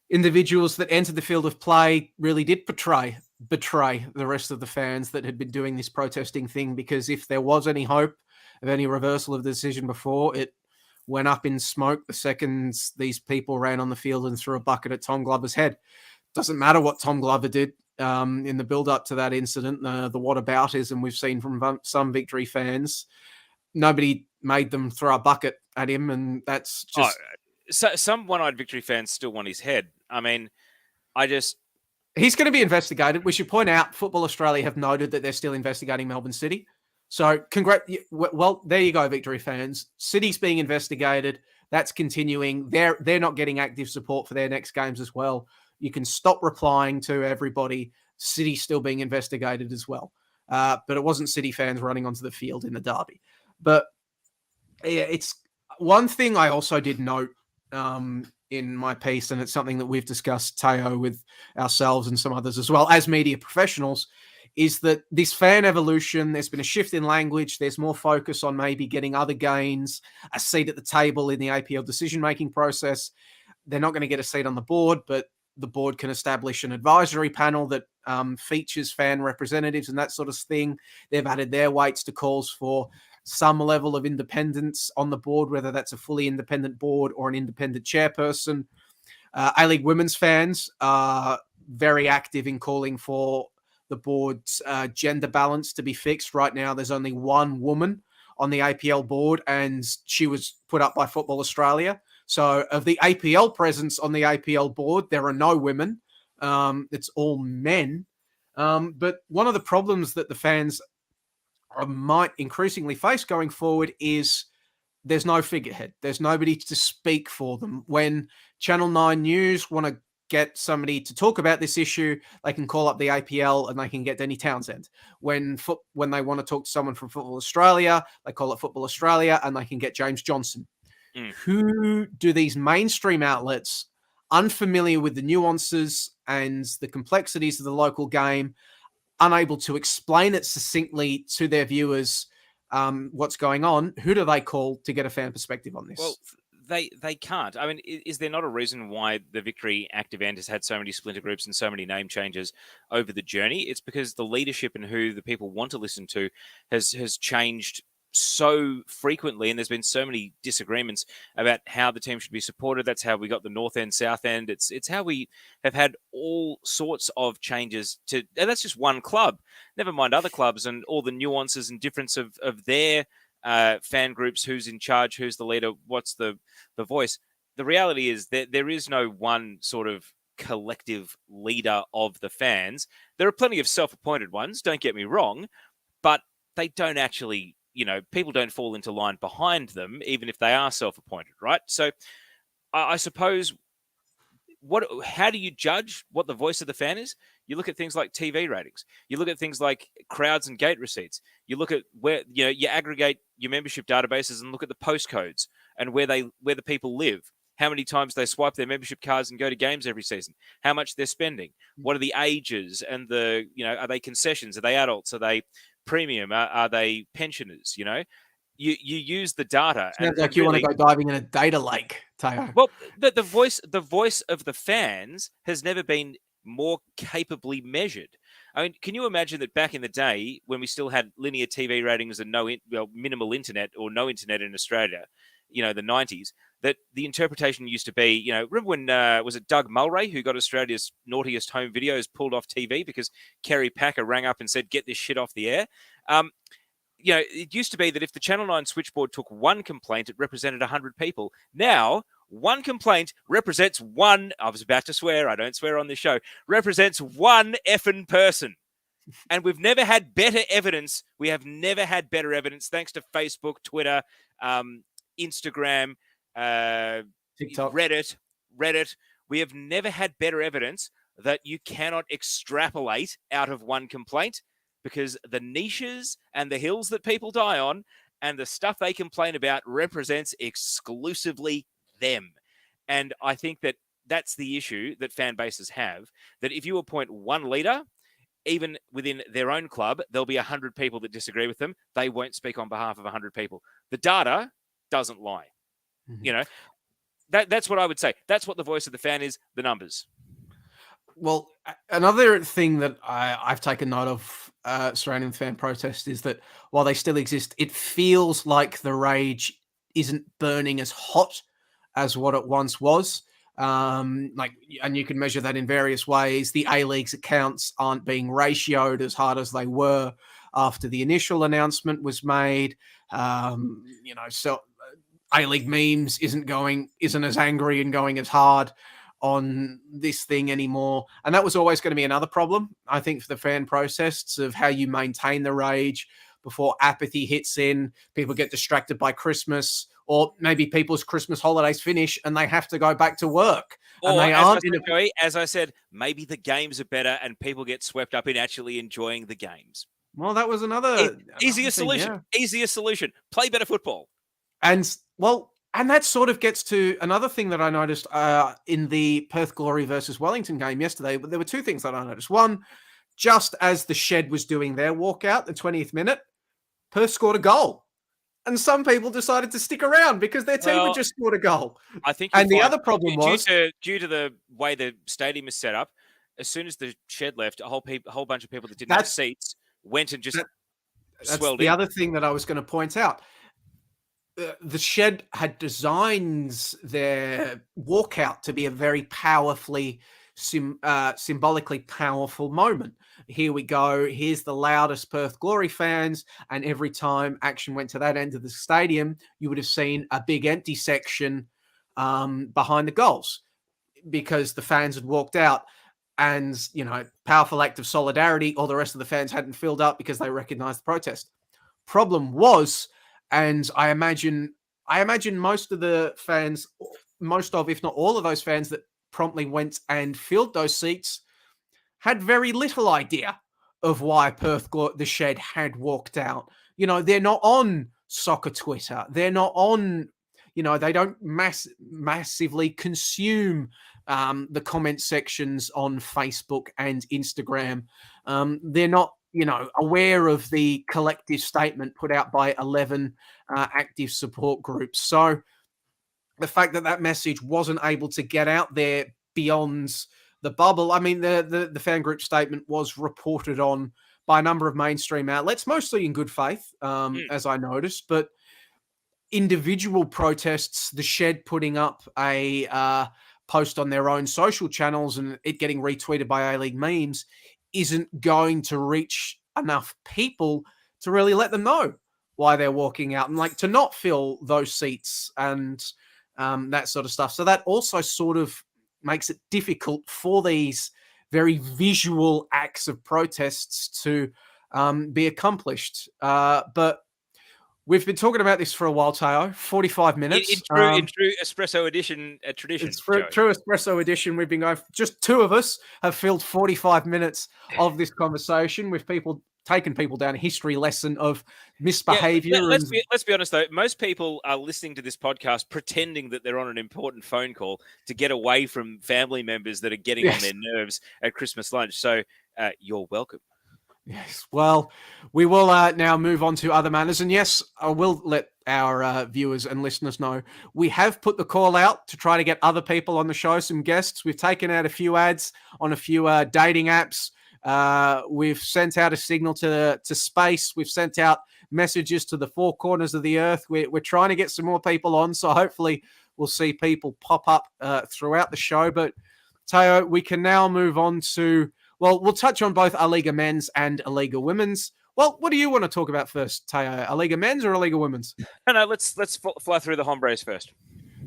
individuals that entered the field of play really did betray the rest of the fans that had been doing this protesting thing, because if there was any hope of any reversal of the decision before, it went up in smoke the second these people ran on the field and threw a bucket at Tom Glover's head. Doesn't matter what Tom Glover did in the build-up to that incident, the whataboutism we've seen from some Victory fans. Nobody made them throw a bucket at him, and that's just... So some one-eyed Victory fans still want his head. I mean, he's going to be investigated. We should point out Football Australia have noted that they're still investigating Melbourne City. So well, there you go, Victory fans. City's being investigated. That's continuing. They're not getting active support for their next games as well. You can stop replying to everybody. City's still being investigated as well. But it wasn't City fans running onto the field in the Derby. But it's one thing I also did note in my piece, and it's something that we've discussed, Tayo, with ourselves and some others as well as media professionals, is that this fan evolution, there's been a shift in language. There's more focus on maybe getting other gains, a seat at the table in the APL decision-making process. They're not going to get a seat on the board, but the board can establish an advisory panel that features fan representatives and that sort of thing. They've added their weights to calls for some level of independence on the board, whether that's a fully independent board or an independent chairperson. A-League women's fans are very active in calling for the board's gender balance to be fixed. Right now, there's only one woman on the APL board, and she was put up by Football Australia. So of the APL presence on the APL board, there are no women. It's all men. But one of the problems that the fans might increasingly face going forward is there's no figurehead. There's nobody to speak for them. When Channel 9 News want to get somebody to talk about this issue, they can call up the APL and they can get Denny Townsend. When they want to talk to someone from Football Australia, they call it Football Australia and they can get James Johnson. Who do these mainstream outlets, unfamiliar with the nuances and the complexities of the local game, unable to explain it succinctly to their viewers what's going on, who do they call to get a fan perspective on this? Well, they can't. I mean, is there not a reason why the Victory Active End has had so many splinter groups and so many name changes over the journey? It's because the leadership and who the people want to listen to has changed so frequently, and there's been so many disagreements about how the team should be supported. That's how we got the North End, South End. It's how we have had all sorts of changes and that's just one club. Never mind other clubs and all the nuances and difference of their fan groups, who's in charge, who's the leader, what's the voice. The reality is that there is no one sort of collective leader of the fans. There are plenty of self-appointed ones, don't get me wrong, but they don't actually, people don't fall into line behind them, even if they are self-appointed, right? So I suppose, how do you judge what the voice of the fan is? You look at things like TV ratings. You look at things like crowds and gate receipts. You look at where, you aggregate your membership databases and look at the postcodes and where the people live, how many times they swipe their membership cards and go to games every season, how much they're spending, what are the ages and are they concessions? Are they adults? Are they premium? Are they pensioners? You use the data. Sounds like you want to go diving in a data lake, Tayo. Well, the voice of the fans has never been more capably measured. I mean, can you imagine that back in the day when we still had linear TV ratings and minimal internet or no internet in Australia, the 90s, that the interpretation used to be, remember when, was it Doug Mulray who got Australia's naughtiest home videos pulled off TV because Kerry Packer rang up and said, get this shit off the air? It used to be that if the Channel 9 switchboard took one complaint, it represented 100 people. Now, one complaint represents one, I was about to swear, I don't swear on this show, represents one effing person. And we've never had better evidence. We have never had better evidence thanks to Facebook, Twitter, Instagram, TikTok, Reddit. We have never had better evidence that you cannot extrapolate out of one complaint, because the niches and the hills that people die on and the stuff they complain about represents exclusively them. And I think that that's the issue that fan bases have, that if you appoint one leader, even within their own club, there'll be 100 people that disagree with them. They won't speak on behalf of 100 people. The data doesn't lie. Mm-hmm. That's what I would say. That's what the voice of the fan is, the numbers. Well, another thing that I've taken note of surrounding the fan protest is that while they still exist, it feels like the rage isn't burning as hot as what it once was. And you can measure that in various ways. The A-League's accounts aren't being ratioed as hard as they were after the initial announcement was made. So A-League memes isn't as angry and going as hard on this thing anymore. And that was always going to be another problem, I think, for the fan protests, of how you maintain the rage before apathy hits in, people get distracted by Christmas, or maybe people's Christmas holidays finish and they have to go back to work. Or, and they as I said, maybe the games are better and people get swept up in actually enjoying the games. Well, that was another easier solution. Yeah. Easier solution. Play better football. And that sort of gets to another thing that I noticed in the Perth Glory versus Wellington game yesterday. There were two things that I noticed. One, just as the Shed was doing their walkout, the 20th minute, Perth scored a goal. And some people decided to stick around because their team had just scored a goal. I think, and the other problem was due to the way the stadium is set up. As soon as the Shed left, a whole bunch of people that didn't have seats went and just swelled in. The other thing that I was going to point out. The Shed had designed their walkout to be a very powerfully, symbolically powerful moment. Here we go. Here's the loudest Perth Glory fans. And every time action went to that end of the stadium, you would have seen a big empty section behind the goals because the fans had walked out. and, powerful act of solidarity. All the rest of the fans hadn't filled up because they recognized the protest. Problem was, and I imagine most of the fans, if not all of those fans that promptly went and filled those seats had very little idea of why the Shed had walked out. They're not on soccer Twitter. They're not on, they don't massively consume the comment sections on Facebook and Instagram. They're not, aware of the collective statement put out by 11 active support groups. So the fact that message wasn't able to get out there beyond the bubble. I mean, the fan group statement was reported on by a number of mainstream outlets, mostly in good faith, as I noticed, but individual protests, the Shed putting up a post on their own social channels and it getting retweeted by A-League memes isn't going to reach enough people to really let them know why they're walking out and to not fill those seats and that sort of stuff. So that also sort of makes it difficult for these very visual acts of protests to be accomplished. But we've been talking about this for a while, Teo. 45 minutes. In true espresso edition tradition. It's true espresso edition. We've been going. Just two of us have filled 45 minutes of this conversation with people. Taken people down a history lesson of misbehavior. Yeah, let's be honest, though. Most people are listening to this podcast pretending that they're on an important phone call to get away from family members that are getting on their nerves at Christmas lunch. So you're welcome. Yes. Well, we will now move on to other matters. And yes, I will let our viewers and listeners know we have put the call out to try to get other people on the show, some guests. We've taken out a few ads on a few dating apps. We've sent out a signal to space. We've sent out messages to the four corners of the earth. We're trying to get some more people on, so hopefully we'll see people pop up throughout the show. But Teo, we can now move on to, we'll touch on both A Liga Men's and A Liga Women's. Well, what do you want to talk about first, Teo? A Liga Men's or A Liga Women's? No, let's fly through the hombres first.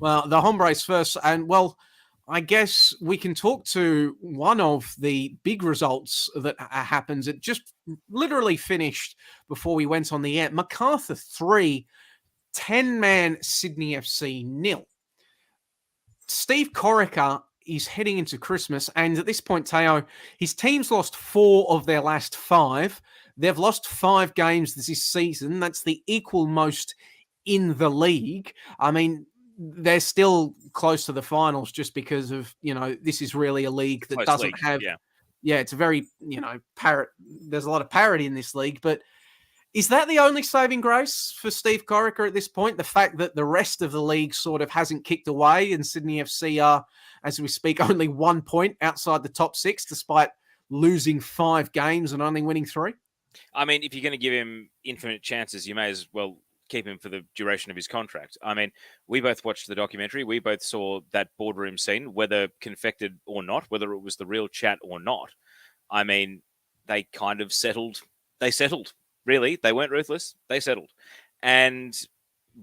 Well, the hombres first, and I guess we can talk to one of the big results that happens. It just literally finished before we went on the air. Macarthur 3, 10-man Sydney FC 0. Steve Corica is heading into Christmas, and at this point, Teo, his team's lost 4 of their last 5. They've lost 5 games this season. That's the equal most in the league. I mean, they're still close to the finals just because of, this is really a league that doesn't have, it's a very, there's a lot of parity in this league, but is that the only saving grace for Steve Corica at this point? The fact that the rest of the league sort of hasn't kicked away and Sydney FC are, as we speak, only 1 point outside the top 6, despite losing 5 games and only winning 3? I mean, if you're going to give him infinite chances, you may as well keep him for the duration of his contract. I mean, we both watched the documentary. We both saw that boardroom scene, whether confected or not, whether it was the real chat or not. I mean, they kind of settled. They settled, really. They weren't ruthless. They settled. And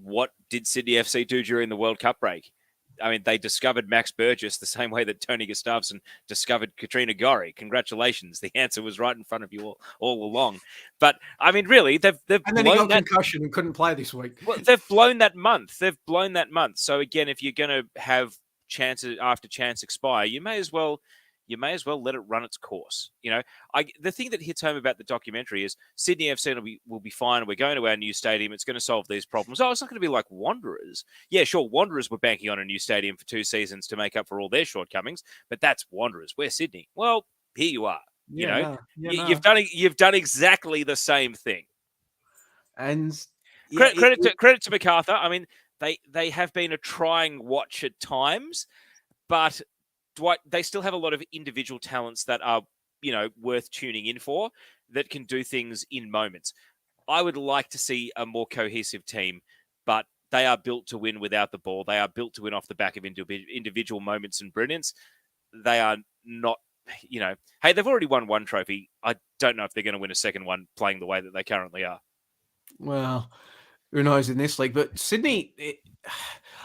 what did Sydney FC do during the World Cup break? I mean, they discovered Max Burgess the same way that Tony Gustafsson discovered Katrina Gorry. Congratulations. The answer was right in front of you all along. But, I mean, really, they've and then he got concussion and couldn't play this week. Well, they've blown that month. So, again, if you're going to have chances after chance expire, you may as well let it run its course. The thing that hits home about the documentary is Sydney FC will be fine. We're going to our new stadium. It's going to solve these problems. Oh, it's not going to be like Wanderers. Yeah, sure. Wanderers were banking on a new stadium for 2 seasons to make up for all their shortcomings, but that's Wanderers. We're Sydney. Well, here you are. You've done exactly the same thing. And credit to Macarthur. I mean, they have been a trying watch at times, but they still have a lot of individual talents that are, worth tuning in for, that can do things in moments. I would like to see a more cohesive team, but they are built to win without the ball. They are built to win off the back of individual moments and brilliance. They are not, hey, they've already won 1 trophy. I don't know if they're going to win a second one playing the way that they currently are. Well, who knows in this league? But Sydney,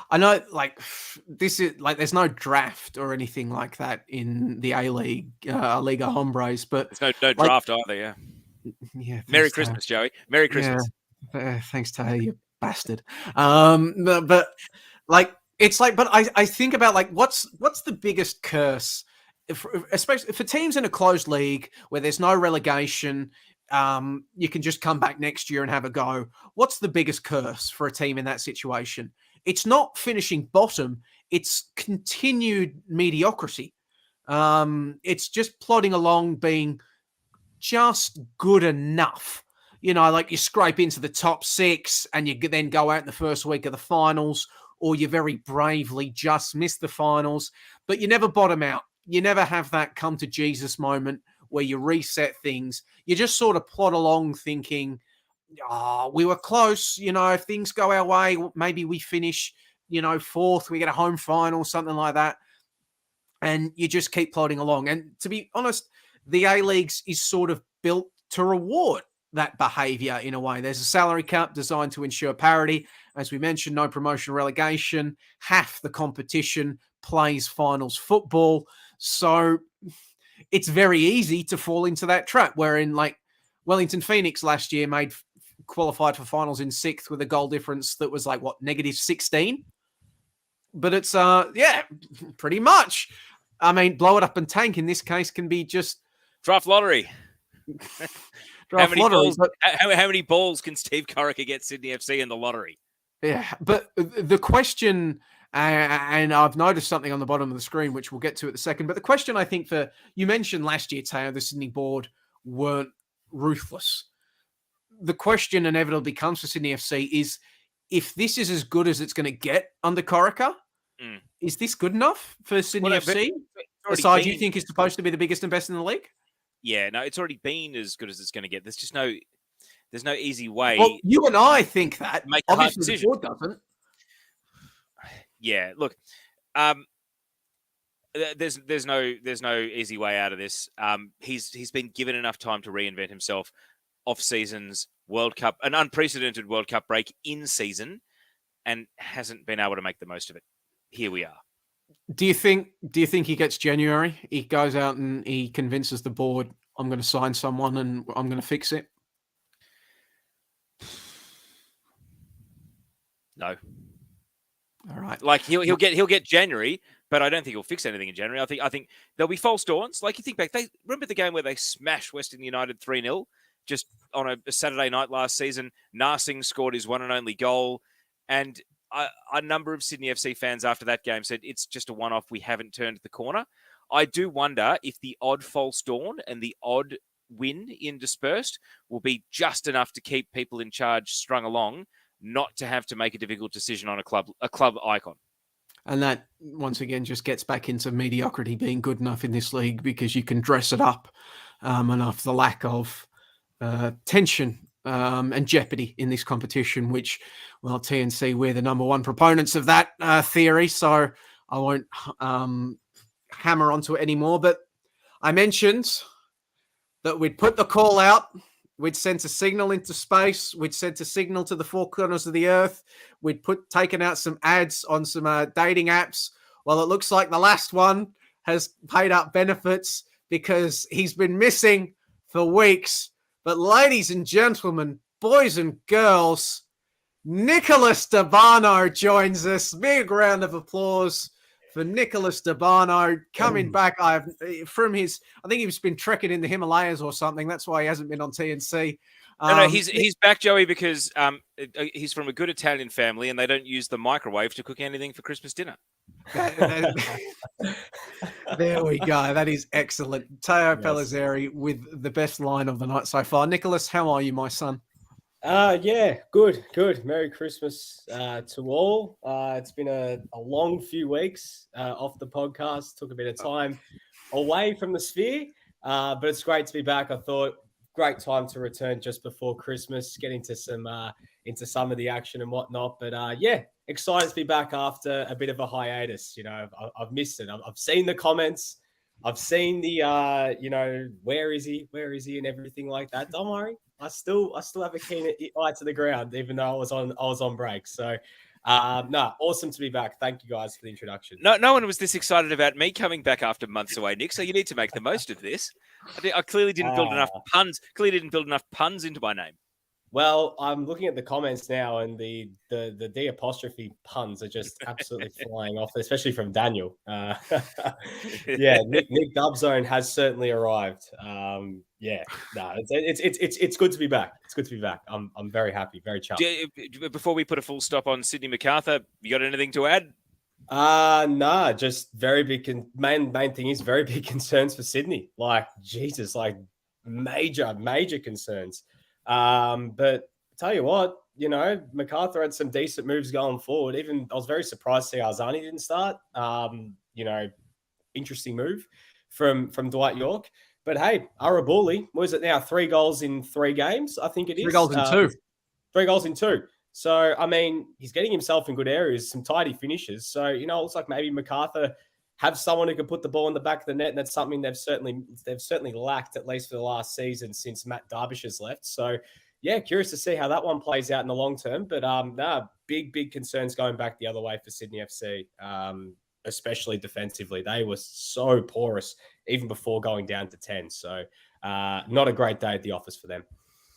I know, like, this is like there's no draft or anything like that in the A League, Liga Hombres, but There's no like, draft either. Yeah. yeah, Merry thanks, Tao. Christmas, Joey. Merry Christmas. Thanks, Tao, you bastard. But like, it's like, but I think about like, what's the biggest curse, especially for teams in a closed league where there's no relegation. You can just come back next year and have a go. What's the biggest curse for a team in that situation? It's not finishing bottom. It's continued mediocrity. It's just plodding along, being just good enough. You know, like you scrape into the top 6 and you then go out in the first week of the finals, or you very bravely just miss the finals, but you never bottom out. You never have that come to Jesus moment where you reset things. You just sort of plod along thinking, oh, we were close. You know, if things go our way, maybe we finish, 4th, we get a home final, something like that. And you just keep plodding along. And to be honest, the A-Leagues is sort of built to reward that behavior in a way. There's a salary cap designed to ensure parity. As we mentioned, no promotion relegation. Half the competition plays finals football. So it's very easy to fall into that trap, wherein like Wellington Phoenix last year qualified for finals in 6th with a goal difference that was like -16. But it's pretty much. I mean, blow it up and tank in this case can be just draft lottery. Draft lottery. How many balls can Steve Corica get Sydney FC in the lottery? Yeah, but the question, and I've noticed something on the bottom of the screen, which we'll get to at the second, but the question I think you mentioned last year, Tao, the Sydney board weren't ruthless. The question inevitably comes for Sydney FC is, if this is as good as it's going to get under Corica, is this good enough for Sydney FC? A side you think is supposed to be the biggest and best in the league? Yeah, no, it's already been as good as it's going to get. There's no easy way. Well, you and I think that. Make obviously the board doesn't. Yeah, look, there's no easy way out of this. He's been given enough time to reinvent himself. Off seasons, World Cup, an unprecedented World Cup break in season, and hasn't been able to make the most of it. Here we are. Do you think he gets January? He goes out and he convinces the board, I'm going to sign someone and I'm going to fix it? No. All right. Like he'll get January, but I don't think he'll fix anything in January. I think there'll be false dawns. Like you think back, they remember the game where they smashed Western United 3-0 just on a Saturday night last season. Narsing scored his one and only goal, and a number of Sydney FC fans after that game said it's just a one-off. We haven't turned the corner. I do wonder if the odd false dawn and the odd win in dispersed will be just enough to keep people in charge strung along, not to have to make a difficult decision on a club icon. And that, once again, just gets back into mediocrity being good enough in this league because you can dress it up enough. The lack of tension and jeopardy in this competition, which, well, TNC, we're the number one proponents of that theory, so I won't hammer onto it anymore. But I mentioned that we'd put the call out, we'd sent a signal into space, we'd sent a signal to the four corners of the earth, we'd taken out some ads on some dating apps. Well, it looks like the last one has paid up benefits because he's been missing for weeks. But ladies and gentlemen, boys and girls, Nicholas Dabano joins us. Big round of applause for Nicholas Dabano coming back. I think he's been trekking in the Himalayas or something. That's why he hasn't been on TNC. No, he's back, Joey, because he's from a good Italian family and they don't use the microwave to cook anything for Christmas dinner. There we go. That is excellent. Teo Pellizzeri with the best line of the night so far. Nicholas, how are you, my son? Yeah, good. Merry Christmas to all. It's been a long few weeks off the podcast. Took a bit of time away from the sphere, but it's great to be back. I thought great time to return just before Christmas, get into some of the action and whatnot. But yeah, excited to be back after a bit of a hiatus. You know, I've missed it. I've seen the comments. I've seen the where is he and everything like that. Don't worry. I still have a keen eye to the ground, even though I was on break. So No, awesome to be back. Thank you guys for the introduction. No one was this excited about me coming back after months away, Nick. So you need to make the most of this. I clearly didn't build enough puns. Clearly didn't build enough puns into my name. Well, I'm looking at the comments now, and the D apostrophe puns are just absolutely flying off, especially from Daniel. Yeah, Nick Dubzone has certainly arrived. It's good to be back. It's good to be back. I'm very happy, very chuffed. Before we put a full stop on Sydney Macarthur, you got anything to add? Nah, just very big. Main thing is very big concerns for Sydney. Like Jesus, like major concerns. But tell you what, Macarthur had some decent moves going forward. Even I was very surprised to see Arzani didn't start. Interesting move from Dwight York. But hey, Arabuli, what is it now? 3 goals in 3 games, I think it is. 3 goals in 2. 3 goals in 2. So, I mean, he's getting himself in good areas, some tidy finishes. So, it looks like maybe Macarthur have someone who can put the ball in the back of the net, and that's something they've certainly lacked, at least for the last season since Matt Darvish has left. So, yeah, curious to see how that one plays out in the long term. But big concerns going back the other way for Sydney FC, especially defensively. They were so porous even before going down to 10. So, not a great day at the office for them.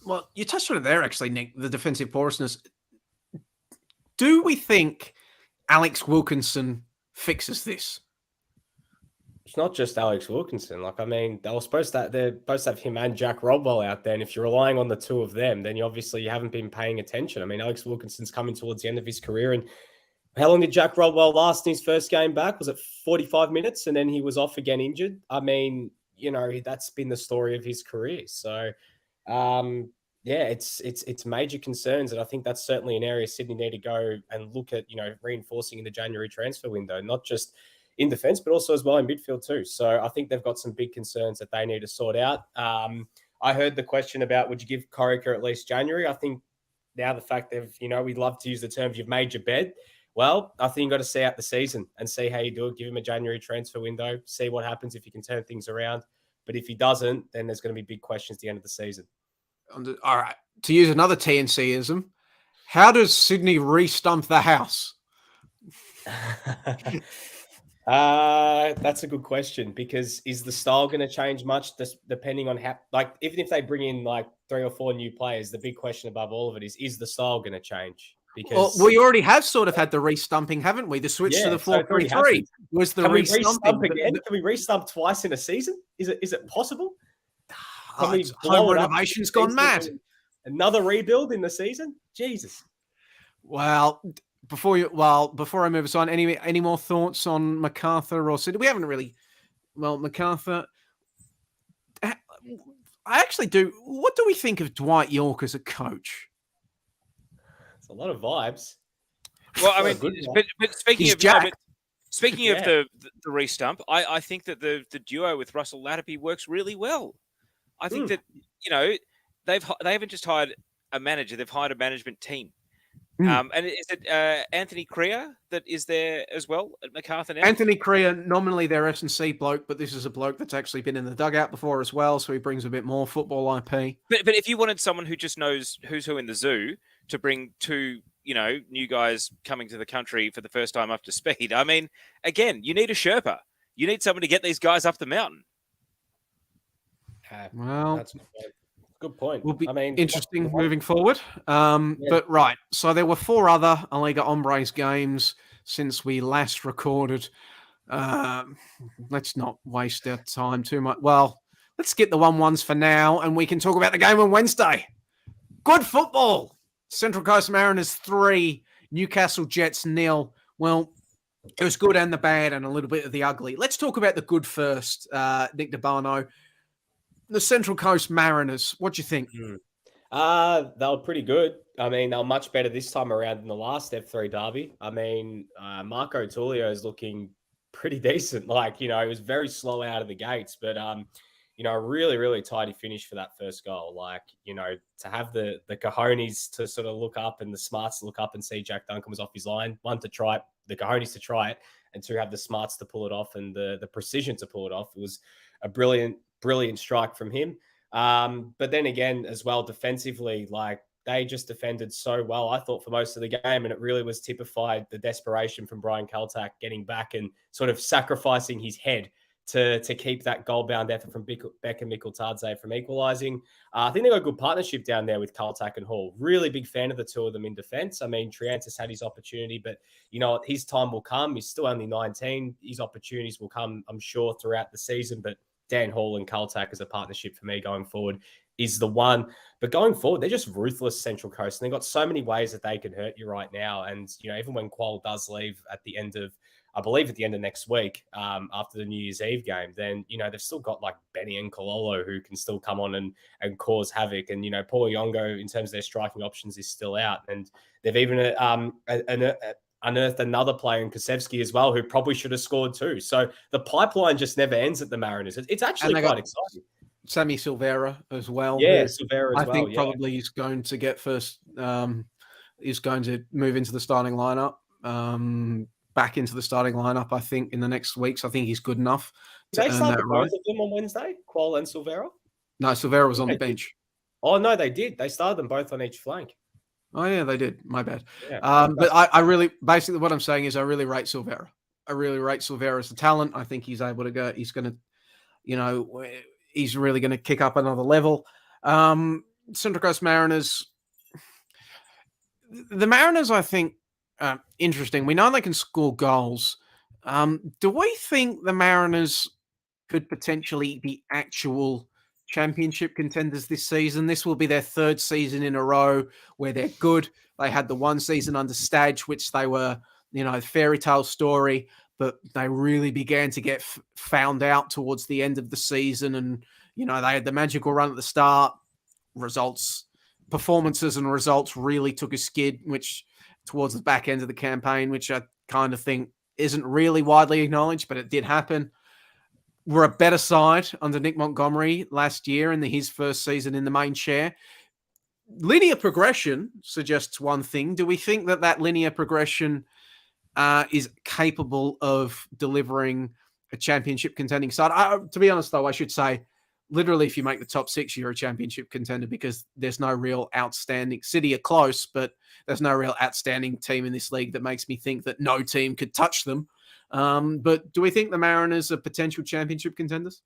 Well, you touched on it there, actually, Nick, the defensive porousness. Do we think Alex Wilkinson fixes this? It's not just Alex Wilkinson. They're supposed to have him and Jack Rodwell out there. And if you're relying on the two of them, then you haven't been paying attention. I mean, Alex Wilkinson's coming towards the end of his career. And how long did Jack Rodwell last in his first game back? Was it 45 minutes? And then he was off again injured. I mean, that's been the story of his career. So, it's major concerns. And I think that's certainly an area Sydney need to go and look at, reinforcing in the January transfer window, not just in defense, but also as well in midfield too. So I think they've got some big concerns that they need to sort out. I heard the question about, would you give Corica at least January? I think now the fact they've, we'd love to use the term, you've made your bed. Well, I think you've got to see out the season and see how you do it. Give him a January transfer window, see what happens if he can turn things around. But if he doesn't, then there's going to be big questions at the end of the season. All right. To use another TNC-ism, how does Sydney re-stump the house? That's a good question, because is the style going to change much depending on how, even if they bring in 3 or 4 new players, the big question above all of it is the style going to change? Because we already have sort of had the re-stumping, haven't we? The switch to the 4-3-3 was the re-stumping. Can we re-stump twice in a season? Is it possible? Home renovation's gone mad. Another rebuild in the season? Jesus. Well, before I move us on, any more thoughts on Macarthur or Sydney? We haven't really. Well, Macarthur, I actually do. What do we think of Dwight York as a coach? It's a lot of vibes. Well, I mean, but speaking of the re-stump, I think that the duo with Russell Latterby works really well. I think that they haven't just hired a manager; they've hired a management team. And is it Anthony Crea that is there as well at Macarthur now? Anthony Crea, nominally their S&C bloke, but this is a bloke that's actually been in the dugout before as well, so he brings a bit more football IP. But if you wanted someone who just knows who's who in the zoo to bring 2, new guys coming to the country for the first time up to speed, I mean, again, you need a Sherpa. You need someone to get these guys up the mountain. Well, that's good point. Will be interesting moving forward. But right, so there were 4 other Liga Hombres games since we last recorded. Let's not waste our time too much. Well, let's get the 1-1s for now, and we can talk about the game on Wednesday. Good football. Central Coast Mariners 3, Newcastle Jets 0. Well, it was good and the bad and a little bit of the ugly. Let's talk about the good first, Nick DeBarno. The Central Coast Mariners, what do you think? They were pretty good. I mean, they were much better this time around than the last F3 derby. I mean, Marco Tullio is looking pretty decent. He was very slow out of the gates, but, really, really tidy finish for that first goal. To have the cojones to sort of look up and the smarts to look up and see Jack Duncan was off his line. 1, to try it, the cojones to try it, and 2, have the smarts to pull it off and the precision to pull it off. It was a brilliant strike from him. But then again, as well, defensively, they just defended so well, I thought, for most of the game. And it really was typified the desperation from Brian Kaltak getting back and sort of sacrificing his head to keep that goal-bound effort from Becca Mikkeltadze from equalising. I think they got a good partnership down there with Kaltak and Hall. Really big fan of the two of them in defence. I mean, Triantis had his opportunity, but you know what? His time will come. He's still only 19. His opportunities will come, I'm sure, throughout the season. But Dan Hall and Kaltak as a partnership for me going forward is the one. But going forward, they're just ruthless, Central Coast. And they've got so many ways that they can hurt you right now. And, you know, even when Qual does leave at the end of, I believe at the end of next week, after the New Year's Eve game, then, you know, they've still got like Benny and Kololo who can still come on and cause havoc. And, you know, Paul Yongo, in terms of their striking options, is still out. And they've even unearthed another player in Kosevsky as well, who probably should have scored too. So the pipeline just never ends at the Mariners. It's actually quite exciting. Sammy Silvera as well. Yeah, Silvera as well. I think probably he's going to get first. He's going to move into the starting lineup. Back into the starting lineup, I think, in the next weeks. I think he's good enough. Did they start both of them on Wednesday, Qual and Silvera? No, Silvera was on the bench. Oh, no, they did. They started them both on each flank. Oh, yeah, they did. My bad. Yeah. But I really, basically what I'm saying is I really rate Silvera. I really rate Silvera as a talent. I think he's able to go, he's going to, you know, he's really going to kick up another level. Central Coast Mariners, the Mariners, I think, interesting. We know they can score goals. Do we think the Mariners could potentially be actual championship contenders this season? This will be their third season in a row where they're good. They had the one season under Stadge, which they were, you know, fairy tale story, but they really began to get found out towards the end of the season. And, you know, they had the magical run at the start. Performances and results really took a skid, which towards the back end of the campaign, which I kind of think isn't really widely acknowledged, but it did happen. We're a better side under Nick Montgomery last year in his first season in the main chair. Linear progression suggests one thing. Do we think that linear progression is capable of delivering a championship contending side? To be honest, though, I should say, literally, if you make the top six, you're a championship contender because there's no real outstanding. City are close, but there's no real outstanding team in this league that makes me think that no team could touch them. But do we think the Mariners are potential championship contenders?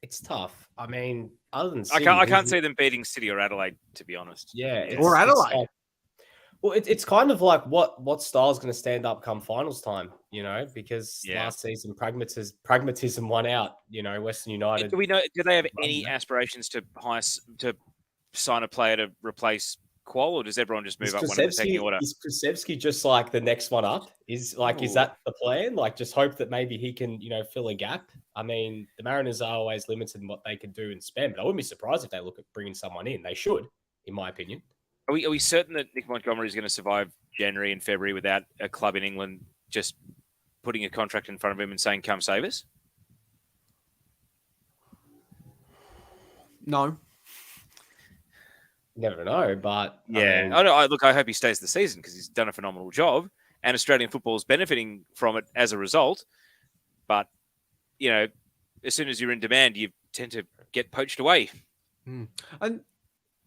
It's tough. I mean, other than City, I can't see them beating City or Adelaide, to be honest. Yeah, or Adelaide. Well, it's kind of like what style is going to stand up come finals time, you know, because last season pragmatism won out, you know, Western United. Do they have any aspirations to sign a player to replace Qual, or does everyone just move up one in the second order? Is Kosevsky just like the next one up? Is that the plan? Like, just hope that maybe he can, you know, fill a gap. I mean, the Mariners are always limited in what they can do and spend, but I wouldn't be surprised if they look at bringing someone in. They should, in my opinion. Are we certain that Nick Montgomery is going to survive January and February without a club in England just putting a contract in front of him and saying, come save us? No. Never know, but... Yeah. I hope he stays the season because he's done a phenomenal job and Australian football is benefiting from it as a result. But, you know, as soon as you're in demand, you tend to get poached away. And...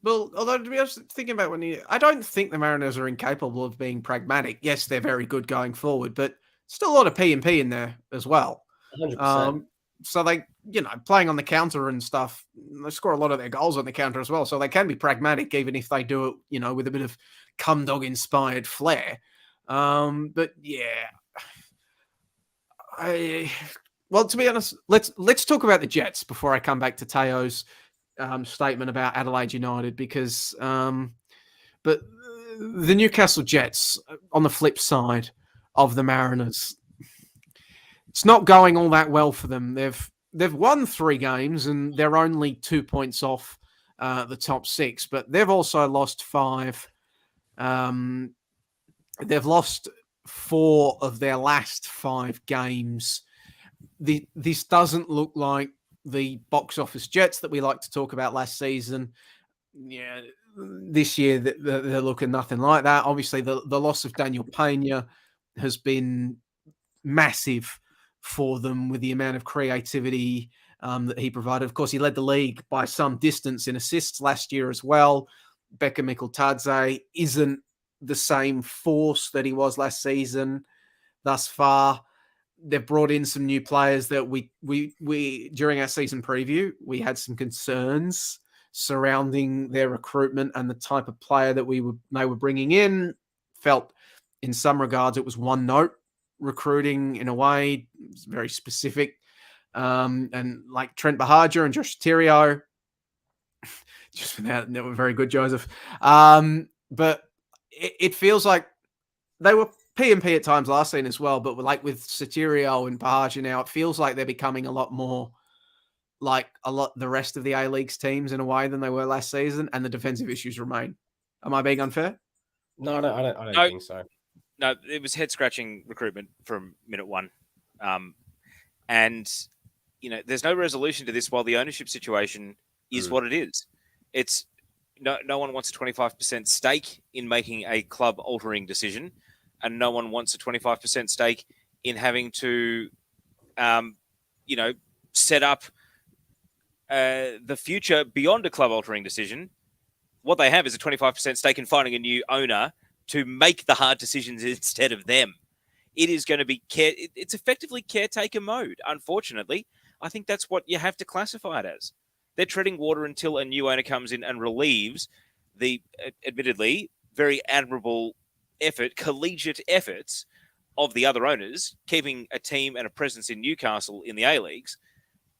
Well, although to be honest, thinking about I don't think the Mariners are incapable of being pragmatic. Yes, they're very good going forward, but still a lot of P&P in there as well. 100%. So they, you know, playing on the counter and stuff, they score a lot of their goals on the counter as well. So they can be pragmatic, even if they do it, you know, with a bit of cum dog inspired flair. But yeah, well, to be honest, let's talk about the Jets before I come back to Teo's statement about Adelaide United, because but the Newcastle Jets, on the flip side of the Mariners, it's not going all that well for them. They've won 3 games and they're only 2 points off the top 6, but they've also lost 5. They've lost 4 of their last 5 games. This doesn't look like the box office Jets that we like to talk about last season. Yeah, this year they're looking nothing like that. Obviously, the loss of Daniel Pena has been massive for them with the amount of creativity that he provided. Of course, he led the league by some distance in assists last year as well. Becca Mikultadze isn't the same force that he was last season thus far. They've brought in some new players that we during our season preview, we had some concerns surrounding their recruitment and the type of player that they were bringing in. Felt in some regards it was one note recruiting in a way. It was very specific. And like Trent Bahaja and Josh Terrio, just without, they were very good, Joseph. But it feels like they were P&P at times last season as well, but like with Sotirio and Bahaja now, it feels like they're becoming a lot more like the rest of the A-League's teams in a way than they were last season, and the defensive issues remain. Am I being unfair? No, I don't think so. No, it was head-scratching recruitment from minute one. And, there's no resolution to this while the ownership situation is what it is. It's no one wants a 25% stake in making a club-altering decision, and no one wants a 25% stake in having to, set up the future beyond a club-altering decision. What they have is a 25% stake in finding a new owner to make the hard decisions instead of them. It is going to be it's effectively caretaker mode. Unfortunately, I think that's what you have to classify it as. They're treading water until a new owner comes in and relieves the, admittedly, very admirable collegiate efforts of the other owners, keeping a team and a presence in Newcastle in the A-Leagues.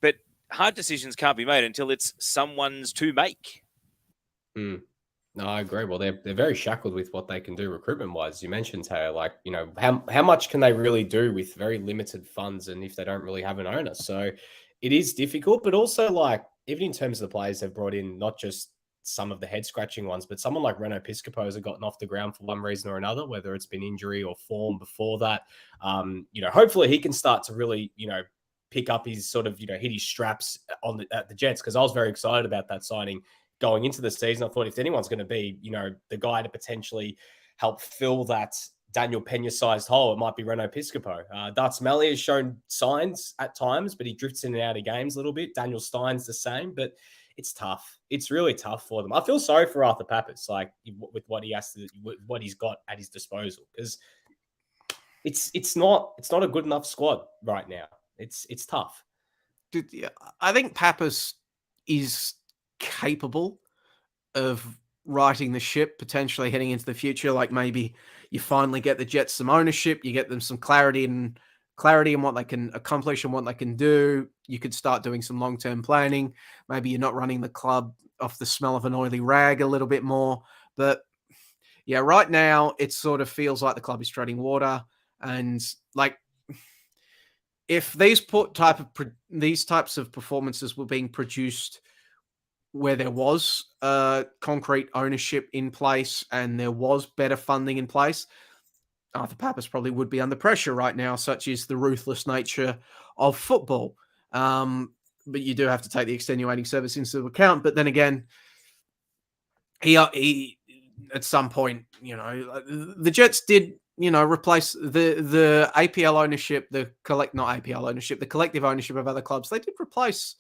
But hard decisions can't be made until it's someone's to make. No, I agree. Well, they're very shackled with what they can do recruitment-wise. You mentioned, Taylor, like, how much can they really do with very limited funds and if they don't really have an owner? So it is difficult, but also, like, even in terms of the players they've brought in, not just some of the head-scratching ones, but someone like Reno Piscopo has gotten off the ground for one reason or another, whether it's been injury or form before that. Hopefully he can start to really, pick up his sort of, hit his straps at the Jets, because I was very excited about that signing going into the season. I thought if anyone's going to be, the guy to potentially help fill that Daniel Pena-sized hole, it might be Reno Piscopo. Darts Melly has shown signs at times, but he drifts in and out of games a little bit. Daniel Stein's the same, but it's tough. It's really tough for them. I feel sorry for Arthur Pappas, like with what he's got at his disposal, because it's not a good enough squad right now. It's tough. Dude, yeah, I think Pappas is capable of righting the ship, potentially heading into the future. Like maybe you finally get the Jets some ownership, you get them some clarity in what they can accomplish and what they can do. You could start doing some long-term planning. Maybe you're not running the club off the smell of an oily rag a little bit more. But yeah, right now it sort of feels like the club is treading water. And like, if these types of performances were being produced where there was concrete ownership in place and there was better funding in place, Arthur Pappas probably would be under pressure right now, such is the ruthless nature of football. But you do have to take the extenuating service into account. But then again, he at some point, the Jets did, replace the APL ownership, the collective ownership of other clubs. They did replace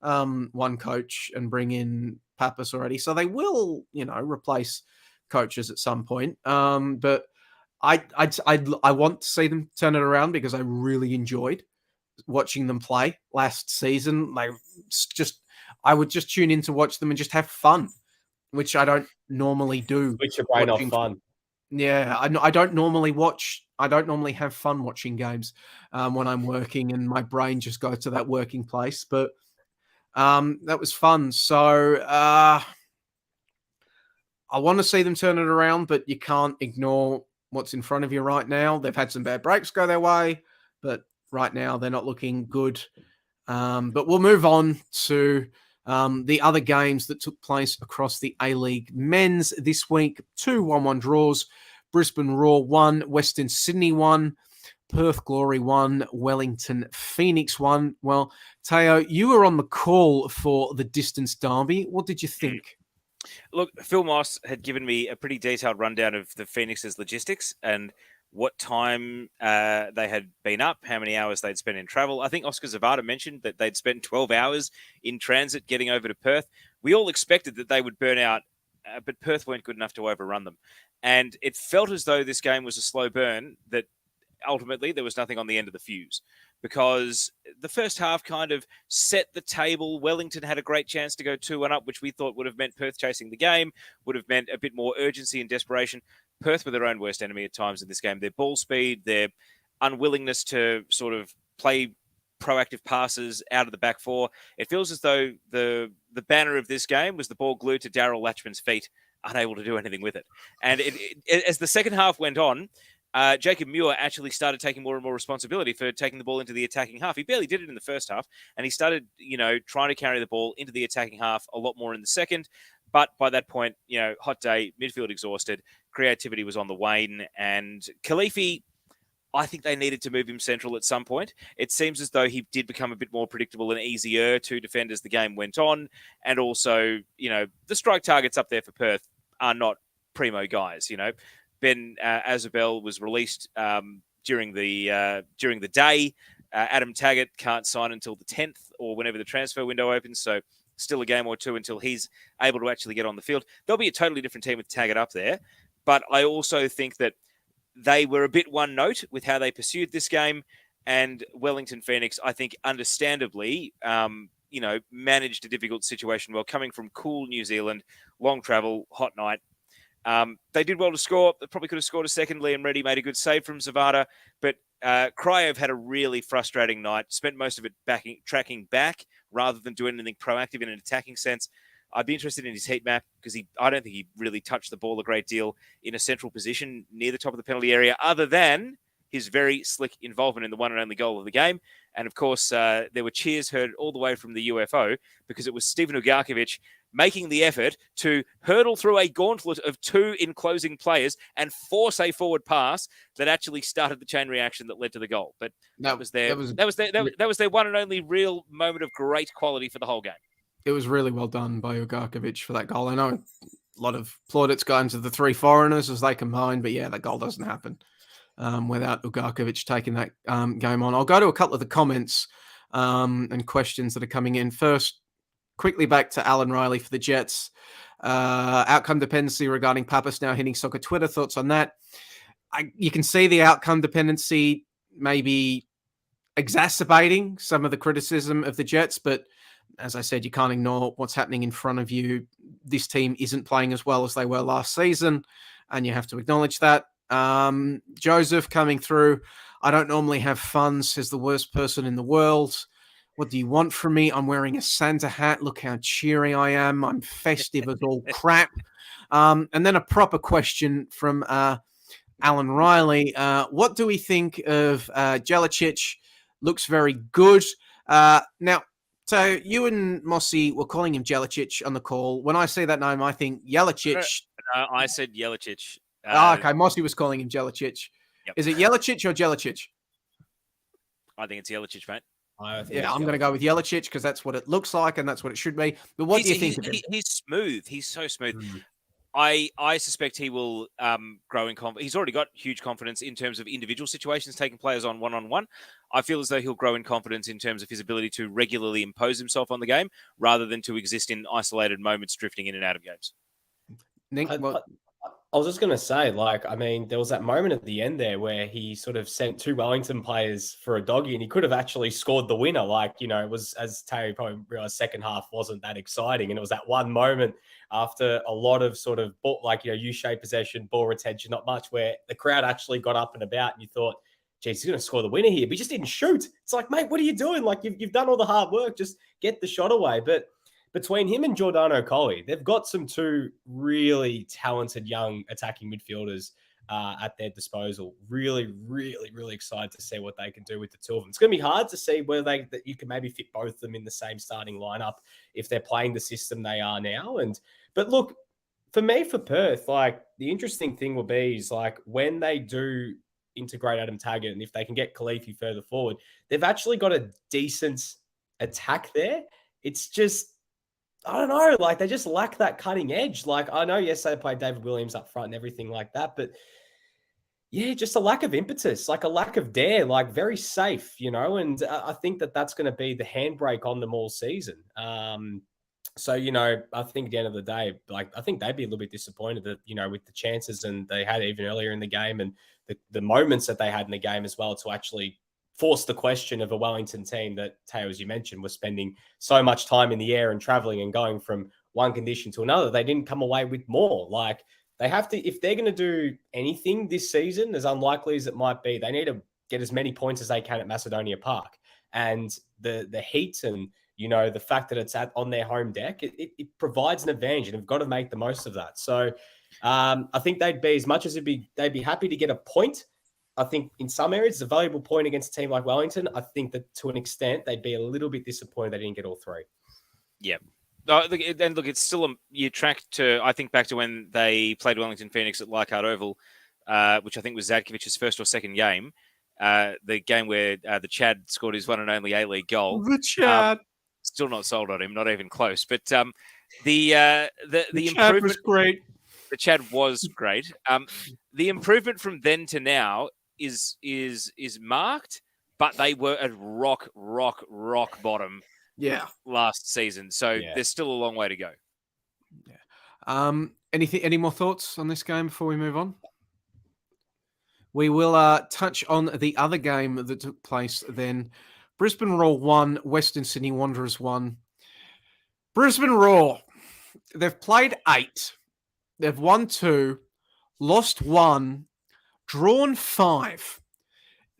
one coach and bring in Pappas already. So they will, replace coaches at some point. But I want to see them turn it around, because I really enjoyed watching them play last season. I would just tune in to watch them and just have fun, which I don't normally do. Switch your brain off fun. Yeah, I don't normally have fun watching games when I'm working, and my brain just goes to that working place. But that was fun. So I want to see them turn it around, but you can't ignore what's in front of you right now. They've had some bad breaks go their way, but right now they're not looking good. But we'll move on to the other games that took place across the A-League men's this week. 2 1-1 draws. Brisbane Roar 1, Western Sydney 1, Perth Glory 1, Wellington Phoenix 1. Well, Teo, you were on the call for the distance derby. What did you think? Look, Phil Moss had given me a pretty detailed rundown of the Phoenix's logistics, and what time they had been up, how many hours they'd spent in travel. I think Oscar Zavada mentioned that they'd spent 12 hours in transit getting over to Perth. We all expected that they would burn out, but Perth weren't good enough to overrun them. And it felt as though this game was a slow burn, that ultimately there was nothing on the end of the fuse, because the first half kind of set the table. Wellington had a great chance to go 2-1 up, which we thought would have meant Perth chasing the game, would have meant a bit more urgency and desperation. Perth were their own worst enemy at times in this game. Their ball speed, their unwillingness to sort of play proactive passes out of the back four. It feels as though the banner of this game was the ball glued to Daryl Latchman's feet, unable to do anything with it. And as the second half went on, Jacob Muir actually started taking more and more responsibility for taking the ball into the attacking half. He barely did it in the first half, and he started, trying to carry the ball into the attacking half a lot more in the second. But by that point, hot day, midfield exhausted, creativity was on the wane, and Khalifi, I think they needed to move him central at some point. It seems as though he did become a bit more predictable and easier to defend as the game went on. And also, the strike targets up there for Perth are not primo guys. Ben Azabel was released during the day. Adam Taggart can't sign until the 10th or whenever the transfer window opens. So still a game or two until he's able to actually get on the field. There'll be a totally different team with Taggart up there. But I also think that they were a bit one note with how they pursued this game. And Wellington Phoenix, I think, understandably, managed a difficult situation well, coming from cool New Zealand, long travel, hot night. They did well to score. They probably could have scored a second. Liam Reddy made a good save from Zavada. But Kryev had a really frustrating night, spent most of it tracking back rather than doing anything proactive in an attacking sense. I'd be interested in his heat map because I don't think he really touched the ball a great deal in a central position near the top of the penalty area, other than his very slick involvement in the one and only goal of the game. And of course, there were cheers heard all the way from the UFO because it was Steven Ugarkovic making the effort to hurdle through a gauntlet of two enclosing players and force a forward pass that actually started the chain reaction that led to the goal. But that was their one and only real moment of great quality for the whole game. It was really well done by Ugarkovic for that goal. I know a lot of plaudits going to the three foreigners as they combine, but yeah, that goal doesn't happen without Ugarkovic taking that game on. I'll go to a couple of the comments and questions that are coming in. First, quickly back to Alan Riley for the Jets. Outcome dependency regarding Pappas now hitting soccer Twitter. Thoughts on that? You can see the outcome dependency maybe exacerbating some of the criticism of the Jets, but as I said, you can't ignore what's happening in front of you. This team isn't playing as well as they were last season, and you have to acknowledge that. Joseph coming through. I don't normally have fun, says the worst person in the world. What do you want from me? I'm wearing a Santa hat. Look how cheery I am. I'm festive as all crap. And then a proper question from Alan Riley. What do we think of Jelicic? Looks very good. Now, so you and Mossy were calling him Jelicic on the call. When I say that name, I think Jelicic. No, I said Jelicic. Okay, Mossy was calling him Jelicic. Yep. Is it Jelicic or Jelicic? I think it's Jelicic, mate. Yeah, I'm going to go with Jelicic because that's what it looks like and that's what it should be. But what do you think of him? He's smooth. He's so smooth. I suspect he will grow in confidence. He's already got huge confidence in terms of individual situations, taking players on one-on-one. I feel as though he'll grow in confidence in terms of his ability to regularly impose himself on the game rather than to exist in isolated moments drifting in and out of games. Nick, I was just going to say, there was that moment at the end there where he sort of sent two Wellington players for a doggy and he could have actually scored the winner. It was, as Terry probably realized, second half wasn't that exciting. And it was that one moment after a lot of sort of, U-shaped possession, ball retention, not much, where the crowd actually got up and about and you thought, geez, he's going to score the winner here. But he just didn't shoot. It's like, mate, what are you doing? You've done all the hard work. Just get the shot away. But between him and Giordano Colli, they've got some two really talented young attacking midfielders at their disposal. Really, really, really excited to see what they can do with the two of them. It's going to be hard to see whether that you can maybe fit both of them in the same starting lineup if they're playing the system they are now. But look, for me, for Perth, the interesting thing will be is when they do integrate Adam Taggart and if they can get Khalifi further forward, they've actually got a decent attack there. It's just, I don't know, they just lack that cutting edge. I know, yes, they played David Williams up front and everything like that, but Yeah, just a lack of impetus, like a lack of dare, like very safe, and I think that's going to be the handbrake on them all season. So, I think at the end of the day, like, I think they'd be a little bit disappointed that, with the chances and they had even earlier in the game and the moments that they had in the game as well to actually force the question of a Wellington team that, Teo, as you mentioned, was spending so much time in the air and traveling and going from one condition to another. They didn't come away with more. Like, they have to, if they're going to do anything this season, as unlikely as it might be, they need to get as many points as they can at Macedonia Park. And the heat and, the fact that it's on their home deck, it provides an advantage, and they've got to make the most of that. So I think they'd be, as much as they'd be happy to get a point. I think in some areas it's a valuable point against a team like Wellington. I think that to an extent they'd be a little bit disappointed they didn't get all three. Yeah. And look, it's still you track to, I think, back to when they played Wellington Phoenix at Leichhardt Oval, which I think was Zadkovic's first or second game. The game where the Chad scored his one and only A-League goal. The Chad. Still not sold on him, not even close. But the Chad improvement was great. The Chad was great. The improvement from then to now is marked, but they were at rock bottom. Yeah, last season. So there's still a long way to go. Yeah. Any more thoughts on this game before we move on? We will touch on the other game that took place then. Brisbane Roar 1, Western Sydney Wanderers 1. Brisbane Roar, they've played 8. They've won 2, lost 1, drawn 5.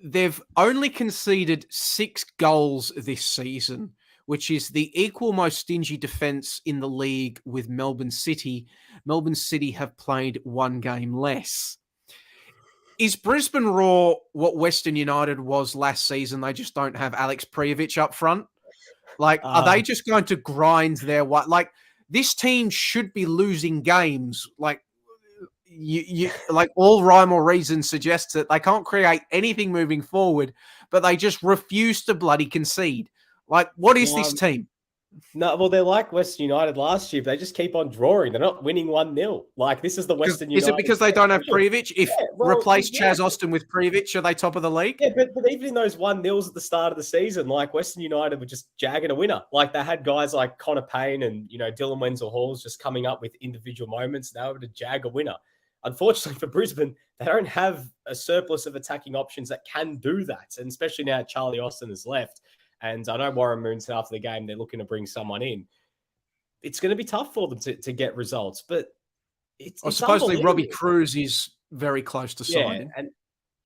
They've only conceded 6 goals this season, which is the equal most stingy defence in the league with Melbourne City. Melbourne City have played 1 game less. Is Brisbane Roar what Western United was last season? They just don't have Alex Prijovic up front? Like, are they just going to grind their way? Like, this team should be losing games. Like, like all rhyme or reason suggests that they can't create anything moving forward, but they just refuse to bloody concede. Like, what is this team? No, well, they're like Western United last year, but they just keep on drawing. They're not winning 1-0. Like, this is the Western United. Is it because they don't have Prijovic? If replace Chaz Austin with Prijovic, are they top of the league? Yeah, but even in those 1-0s at the start of the season, like, Western United were just jagging a winner. Like, they had guys like Connor Payne and, Dylan Wenzel-Halls just coming up with individual moments. They were able to jag a winner. Unfortunately for Brisbane, they don't have a surplus of attacking options that can do that. And especially now Charlie Austin has left. And I know Warren Moon said after the game they're looking to bring someone in. It's going to be tough for them to get results, but it's supposedly Robbie Cruz is very close to signing. Yeah, and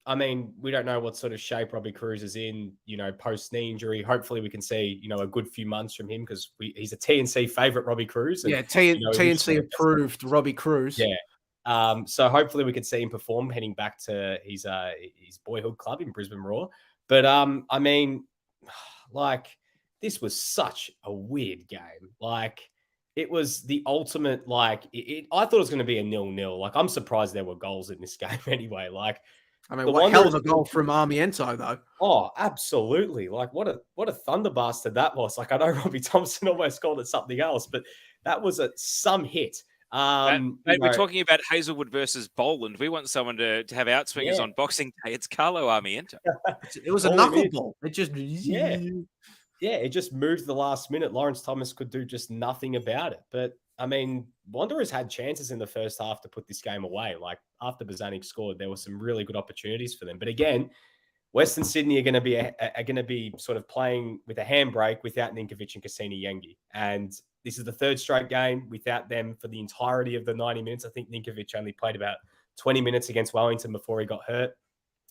I mean, we don't know what sort of shape Robbie Cruz is in, post knee injury. Hopefully we can see, a good few months from him because he's a TNC favourite, Robbie Cruz. And, TNC approved Robbie Cruz. Yeah. So hopefully we could see him perform heading back to his boyhood club in Brisbane Roar. But I mean, like, this was such a weird game. Like, it was the ultimate, like, I thought it was going to be a 0-0. Like, I'm surprised there were goals in this game anyway. Like, I mean, what hell of a goal from Armiento, though. Oh, absolutely. Like, what a thunder bastard that was. Like, I know Robbie Thompson almost called it something else, but that was some hit. We're talking about Hazelwood versus Boland. We want someone to have outswingers on Boxing Day. It's Carlo Armiento. It was a knuckleball. It just it just moved the last minute. Lawrence Thomas could do just nothing about it. But I mean, Wanderers had chances in the first half to put this game away. Like, after Bozanic scored, there were some really good opportunities for them. But again, Western Sydney are going to be sort of playing with a handbrake without Ninkovic and Cassini Yengi. And this is the 3rd straight game without them for the entirety of the 90 minutes. I think Ninkovic only played about 20 minutes against Wellington before he got hurt.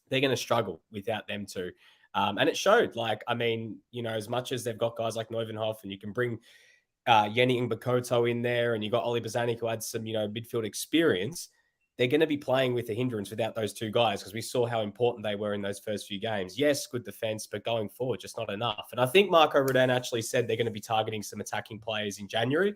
They're going to struggle without them too. And it showed. Like, I mean, as much as they've got guys like Neuvenhoff and you can bring Yenny Ngbakoto in there and you got Oli Bozanic who had some, midfield experience, they're going to be playing with a hindrance without those two guys because we saw how important they were in those first few games. Yes, good defense, but going forward, just not enough. And I think Marco Rudan actually said they're going to be targeting some attacking players in January.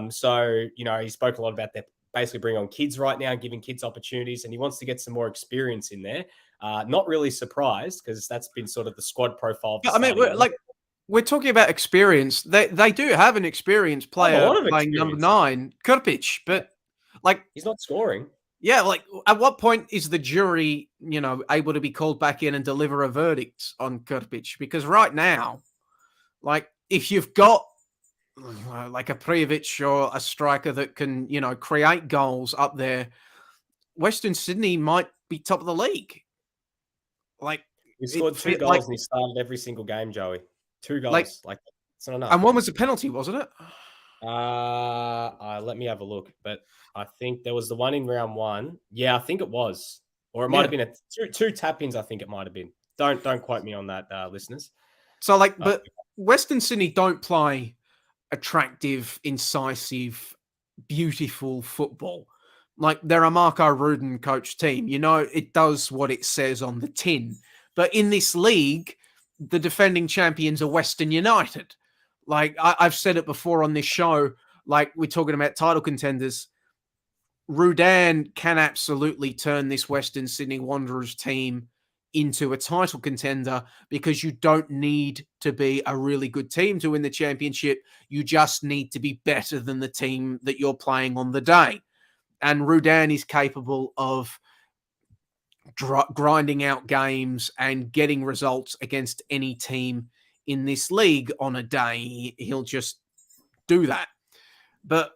So, he spoke a lot about that, basically bringing on kids right now, giving kids opportunities, and he wants to get some more experience in there. Not really surprised because that's been sort of the squad profile. I mean, we're talking about experience. They do have an experienced player playing number 9, Krpic, but like, he's not scoring. Yeah, like at what point is the jury, able to be called back in and deliver a verdict on Krpic? Because right now, like if you've got like a Prijovic or a striker that can, create goals up there, Western Sydney might be top of the league. Like He scored 2 goals and he started every single game, Joey. 2 goals. Like it's not enough. And one was a penalty, wasn't it? Let me have a look. But I think there was the one in round 1. Yeah, I think it was. Or it might have been two tap-ins, I think it might have been. Don't quote me on that, listeners. So but Western Sydney don't play attractive, incisive, beautiful football. Like they're a Marco Ruden coach team. It does what it says on the tin. But in this league, the defending champions are Western United. Like I've said it before on this show, like we're talking about title contenders. Ruden can absolutely turn this Western Sydney Wanderers team into a title contender because you don't need to be a really good team to win the championship. You just need to be better than the team that you're playing on the day. And Ruden is capable of grinding out games and getting results against any team in this league on a day. He'll just do that. But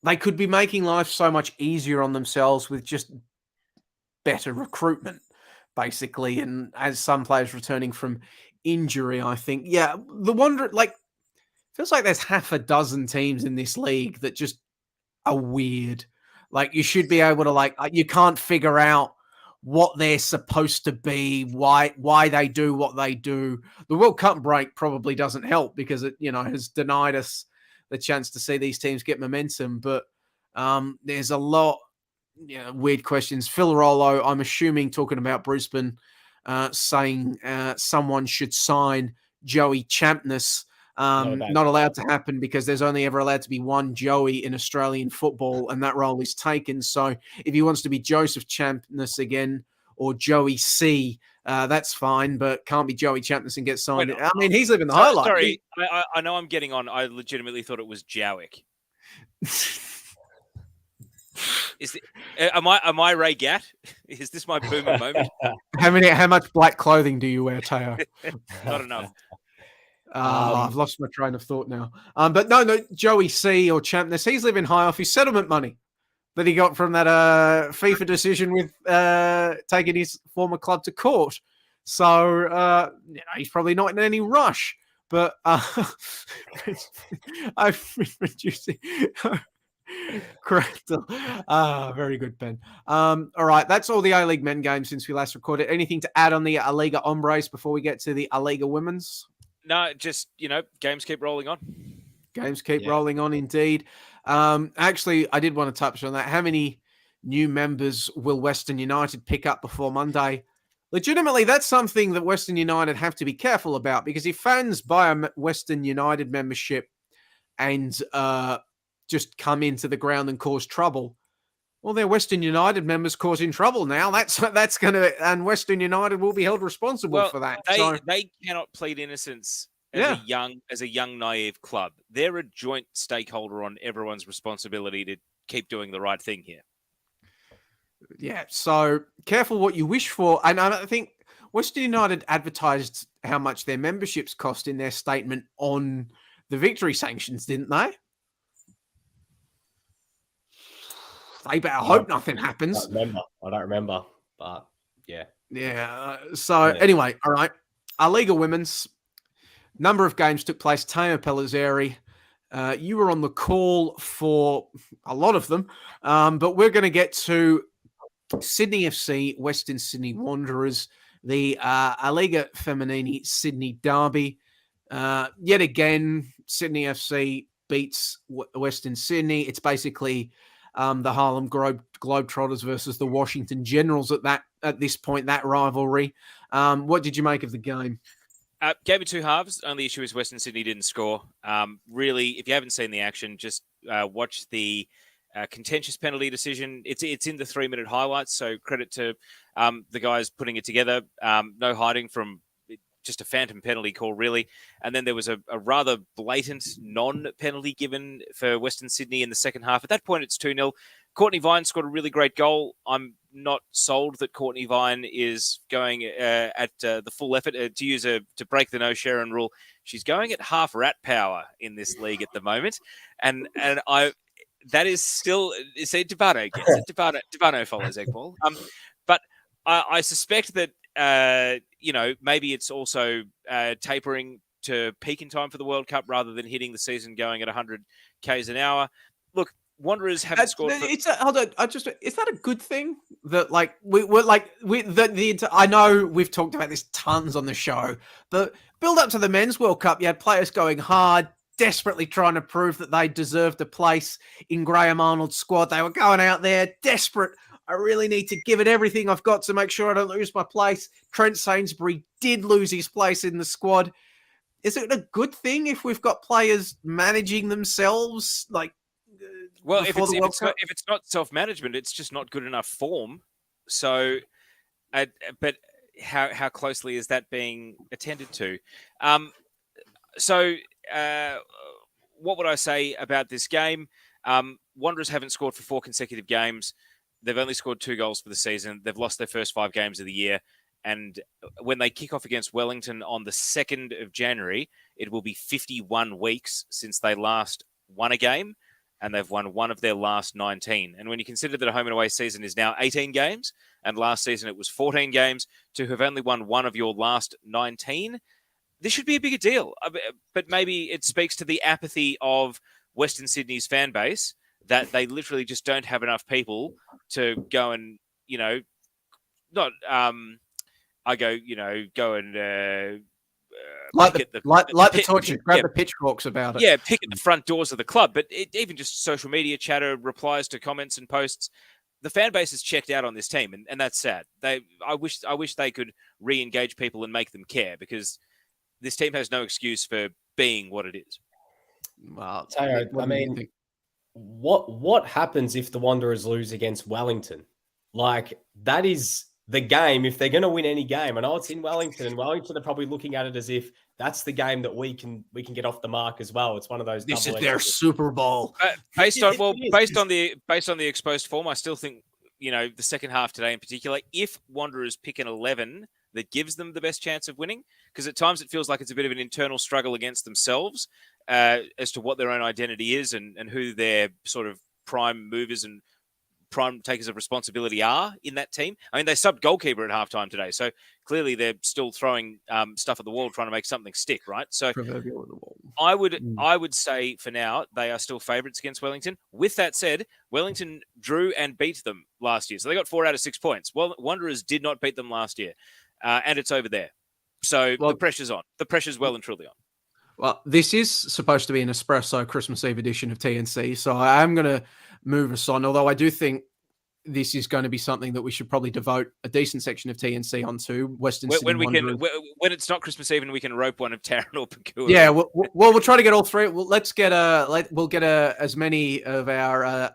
they could be making life so much easier on themselves with just better recruitment, basically. And as some players returning from injury, I think, the Wanderers, feels like there's half a dozen teams in this league that just are weird. Like you should be able to you can't figure out what they're supposed to be, why they do what they do. The World Cup break probably doesn't help because it, has denied us the chance to see these teams get momentum. But there's a lot, weird questions. Phil Rollo, I'm assuming, talking about Brisbane, saying someone should sign Joey Champness. Not allowed to happen because there's only ever allowed to be one Joey in Australian football, and that role is taken. So if he wants to be Joseph Champness again or Joey C, that's fine, but can't be Joey Champness and get signed. I mean, he's living the highlight. Sorry, I know I'm getting on. I legitimately thought it was Jowick. Am I Ray Gatt? Is this my boomer moment? How much black clothing do you wear, Teo? Not enough. I've lost my train of thought now. But no, Joey C or Champness, he's living high off his settlement money that he got from that FIFA decision with taking his former club to court. So he's probably not in any rush. But I've been reducing. Correct. Very good, Ben. All right, that's all the A-League men games since we last recorded. Anything to add on the A-Liga hombres before we get to the A-Liga women's? No, just, games keep rolling on. Games keep rolling on, indeed. Actually, I did want to touch on that. How many new members will Western United pick up before Monday? Legitimately, that's something that Western United have to be careful about, because if fans buy a Western United membership and just come into the ground and cause trouble, well, they're Western United members causing trouble now. That's going to, and Western United will be held responsible for that. They cannot plead innocence as a young naive club. They're a joint stakeholder on everyone's responsibility to keep doing the right thing here. Yeah, so careful what you wish for. And I think Western United advertised how much their memberships cost in their statement on the victory sanctions, didn't they? They better hope nothing happens. I don't remember, but yeah. Yeah. Anyway, all right. Our Liga Women's number of games took place. Teo Pellizzeri, you were on the call for a lot of them, but we're going to get to Sydney FC, Western Sydney Wanderers, the A Liga Femminini Sydney Derby. Yet again, Sydney FC beats Western Sydney. It's basically the Harlem Globetrotters versus the Washington Generals at this point, that rivalry. What did you make of the game? Game of two halves. Only issue is Western Sydney didn't score. Really, if you haven't seen the action, just watch the contentious penalty decision. It's in the 3-minute highlights, so credit to the guys putting it together. No hiding from just a phantom penalty call, really. And then there was a rather blatant non-penalty given for Western Sydney in the second half. At that point, it's 2-0. Courtney Vine scored a really great goal. I'm not sold that Courtney Vine is going at the full effort. To break the no Sharon rule, she's going at half rat power in this league at the moment, and that is still Debano gets it. Debano follows Egball. But I suspect that maybe it's also tapering to peak in time for the World Cup rather than hitting the season going at 100 k's an hour. Look, Wanderers haven't scored. Hold on. Is that a good thing? That I know we've talked about this tons on the show, but build up to the Men's World Cup, you had players going hard, desperately trying to prove that they deserved a place in Graham Arnold's squad. They were going out there desperate. I really need to give it everything I've got to make sure I don't lose my place. Trent Sainsbury did lose his place in the squad. Is it a good thing if we've got players managing themselves? Well, if it's not self-management, it's just not good enough form. So, but how closely is that being attended to? What would I say about this game? Wanderers haven't scored for 4 consecutive games. They've only scored 2 goals for the season. They've lost their first 5 games of the year. And when they kick off against Wellington on the 2nd of January, it will be 51 weeks since they last won a game, and they've won one of their last 19. And when you consider that a home and away season is now 18 games, and last season it was 14 games, to have only won one of your last 19, this should be a bigger deal. But maybe it speaks to the apathy of Western Sydney's fan base, that they literally just don't have enough people to go and, light the torch, grab the pitchforks about it. Yeah, pick at the front doors of the club. But even just social media chatter, replies to comments and posts, the fan base has checked out on this team, and that's sad. I wish they could re-engage people and make them care, because this team has no excuse for being what it is. Well, Tayo, what happens if the Wanderers lose against Wellington? That is the game. If they're going to win any game, I know it's in Wellington, and Wellington are probably looking at it as if that's the game that we can get off the mark as well. It's one of those. This is their Super Bowl. Based on the exposed form, I still think the second half today in particular, if Wanderers pick an 11 that gives them the best chance of winning, because at times it feels like it's a bit of an internal struggle against themselves as to what their own identity is and who their sort of prime movers and prime takers of responsibility are in that team. I mean, they subbed goalkeeper at halftime today, so clearly they're still throwing stuff at the wall, trying to make something stick, right? So I would say for now they are still favourites against Wellington. With that said, Wellington drew and beat them last year, so they got 4 out of 6 points. Well, Wanderers did not beat them last year, and it's over there. So the pressure's on. The pressure's well and truly on. Well, this is supposed to be an espresso Christmas Eve edition of TNC, so I am going to move us on, although I do think this is going to be something that we should probably devote a decent section of TNC onto. Western Sydney Wanderers. When it's not Christmas Eve and we can rope one of Taryn or Pakua. Yeah, we'll try to get all 3. Let's get as many of our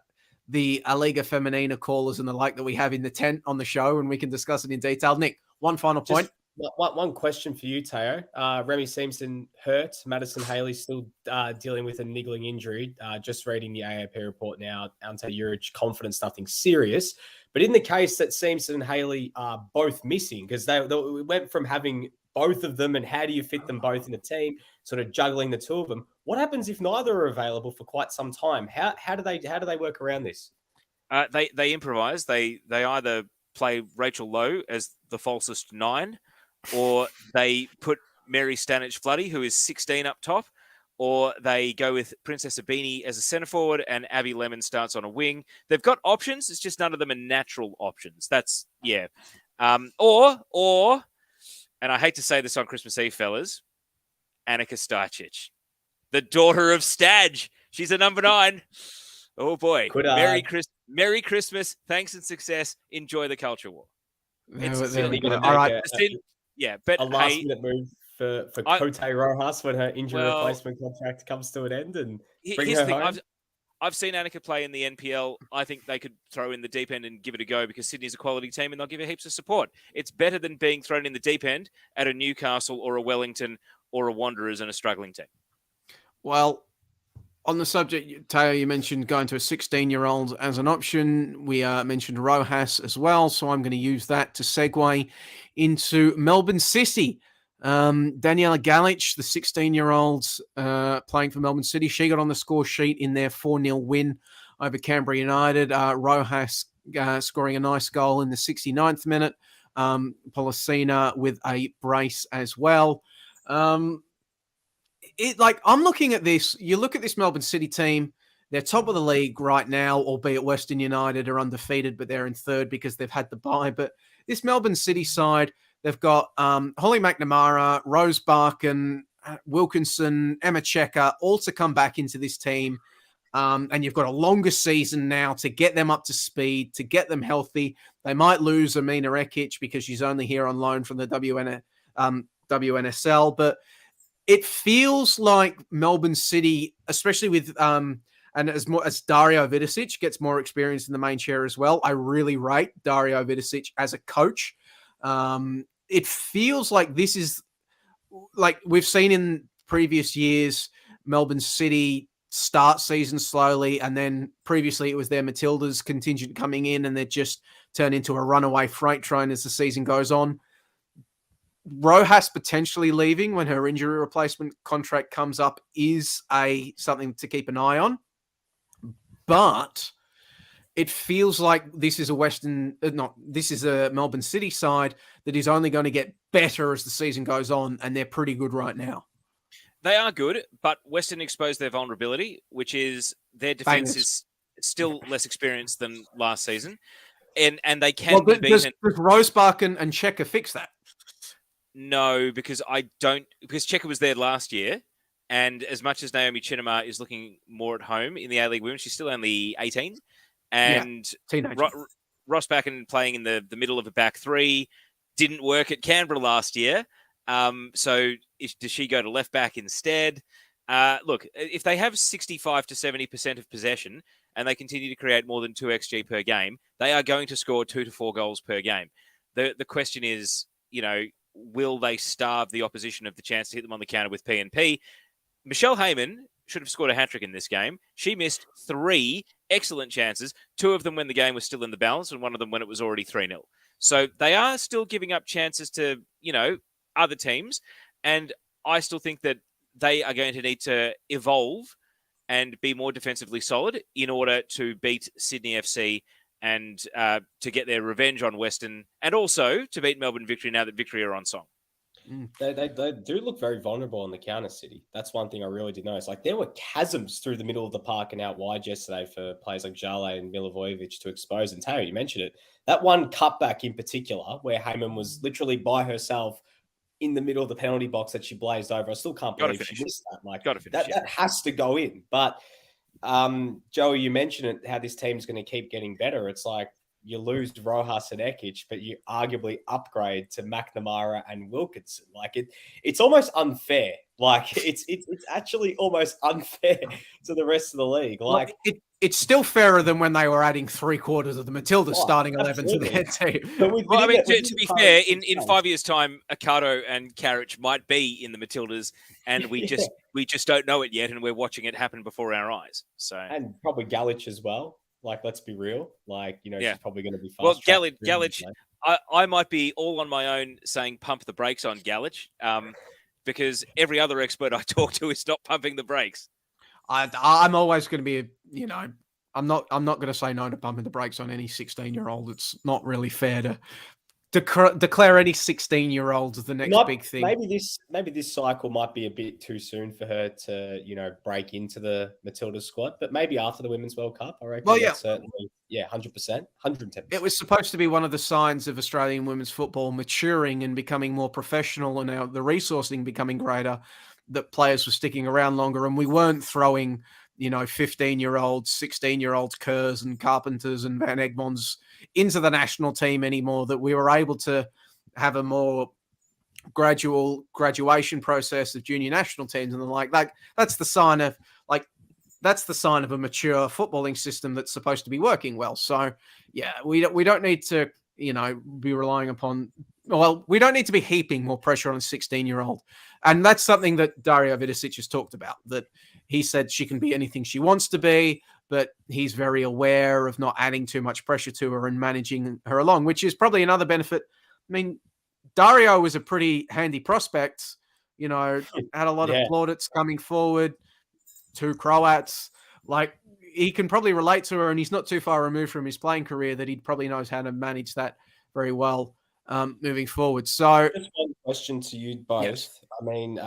the A Liga Femenina callers and the like that we have in the tent on the show, and we can discuss it in detail. Nick, one final point. One question for you, Tayo. Remy Simpson hurt. Madison Haley still dealing with a niggling injury. Just reading the AAP report now, Ante Juric, confidence, nothing serious. But in the case that Simpson and Haley are both missing, because they went from having both of them, and how do you fit them both in the team, sort of juggling the 2 of them? What happens if neither are available for quite some time? How do they work around this? They improvise. They either play Rachel Lowe as the falsest 9, or they put Mary Stanich-Floody, who is 16, up top, or they go with Princess Abini as a centre forward and Abby Lemon starts on a wing. They've got options. It's just none of them are natural options. That's, yeah. Or, and I hate to say this on Christmas Eve, fellas, Annika Starcic, the daughter of Stadge. She's a number 9. Oh, boy. Merry Christmas. Thanks and success. Enjoy the culture war. All right. Yeah, but a last-minute move for Cote Rojas when her injury replacement contract comes to an end, and bring her home. I've seen Annika play in the NPL. I think they could throw in the deep end and give it a go, because Sydney's a quality team and they'll give her heaps of support. It's better than being thrown in the deep end at a Newcastle or a Wellington or a Wanderers and a struggling team. Well, On the subject, Tayo, you mentioned going to a 16-year-old as an option. We mentioned Rojas as well, so I'm going to use that to segue into Melbourne City. Daniela Galic, the 16-year-old playing for Melbourne City, she got on the score sheet in their 4-0 win over Canberra United. Rojas scoring a nice goal in the 69th minute. Policina with a brace as well. I'm looking at this. You look at this Melbourne City team. They're top of the league right now, albeit Western United are undefeated, but they're in third because they've had the bye. But this Melbourne City side, they've got Holly McNamara, Rose Barkin, Wilkinson, Emma Checker, all to come back into this team. And you've got a longer season now to get them up to speed, to get them healthy. They might lose Amina Rekic because she's only here on loan from the WNSL, but it feels like Melbourne City, especially with and as Dario Vidicic gets more experience in the main chair as well. I really rate Dario Vidicic as a coach. It feels like this is like we've seen in previous years, Melbourne City start season slowly, and then previously it was their Matildas contingent coming in, and they just turn into a runaway freight train as the season goes on. Rojas potentially leaving when her injury replacement contract comes up is something to keep an eye on. But it feels like this is a Melbourne City side that is only going to get better as the season goes on, and they're pretty good right now. They are good, but Western exposed their vulnerability, which is their defense is still less experienced than last season, and they can be beaten. Does Rosebuck and Checker fix that? No, because Checker was there last year, and as much as Naomi Chinema is looking more at home in the A-League Women, she's still only 18, and Ross Backen playing in the middle of a back three didn't work at Canberra last year. So does she go to left back instead? Look, if they have 65 to 70% of possession and they continue to create more than 2 XG per game, they are going to score 2 to 4 goals per game. The question is, will they starve the opposition of the chance to hit them on the counter with P&P? Michelle Heyman should have scored a hat-trick in this game. She missed 3 excellent chances, 2 of them when the game was still in the balance and 1 of them when it was already 3-0. So they are still giving up chances to, other teams. And I still think that they are going to need to evolve and be more defensively solid in order to beat Sydney FC and to get their revenge on Western, and also to beat Melbourne Victory now that Victory are on song. They do look very vulnerable on the counter, City. That's one thing I really did notice. Like, there were chasms through the middle of the park and out wide yesterday for players like Jale and Milivojevic to expose. And Taylor, you mentioned it. That one cutback in particular, where Heyman was literally by herself in the middle of the penalty box that she blazed over. I still can't believe she missed that. Like, that has to go in. But Joey, you mentioned it, how this team's going to keep getting better. It's like you lose Rojas and Ekic, but you arguably upgrade to McNamara and Wilkinson. Like it's almost unfair. Like it's actually almost unfair to the rest of the league. Like it's still fairer than when they were adding 3/4 of the Matildas starting 11 to their team. To be fair, in 5 years' time, Accardo and Carriage might be in the Matildas, and we just don't know it yet, and we're watching it happen before our eyes. So and probably Galic as well. Like, let's be real. Like, she's probably going to be fast. Well, Galic, I might be all on my own saying pump the brakes on Galic, because every other expert I talk to is not pumping the brakes. I'm always going to be, I'm not going to say no to pumping the brakes on any 16-year-old. It's not really fair to declare any 16-year-old the next big thing. Maybe this cycle might be a bit too soon for her to, break into the Matilda squad, but maybe after the Women's World Cup, I reckon. Well, yeah. Certainly, 100%, 110%. It was supposed to be one of the signs of Australian women's football maturing and becoming more professional, and now the resourcing becoming greater, that players were sticking around longer, and we weren't throwing 15-year-olds, 16-year-olds, Kerrs and Carpenters and Van Egmonds into the national team anymore, that we were able to have a more gradual graduation process of junior national teams and the like. That's the sign of a mature footballing system that's supposed to be working well. So yeah, we don't need to, be relying upon well, we don't need to be heaping more pressure on a 16-year-old. And that's something that Daria Vidicic has talked about, that he said she can be anything she wants to be, but he's very aware of not adding too much pressure to her and managing her along, which is probably another benefit. I mean, Dario was a pretty handy prospect, had a lot of plaudits coming forward, 2 Croats. Like, he can probably relate to her, and he's not too far removed from his playing career, that he probably knows how to manage that very well moving forward. So, just one question to you both. Yes. I mean,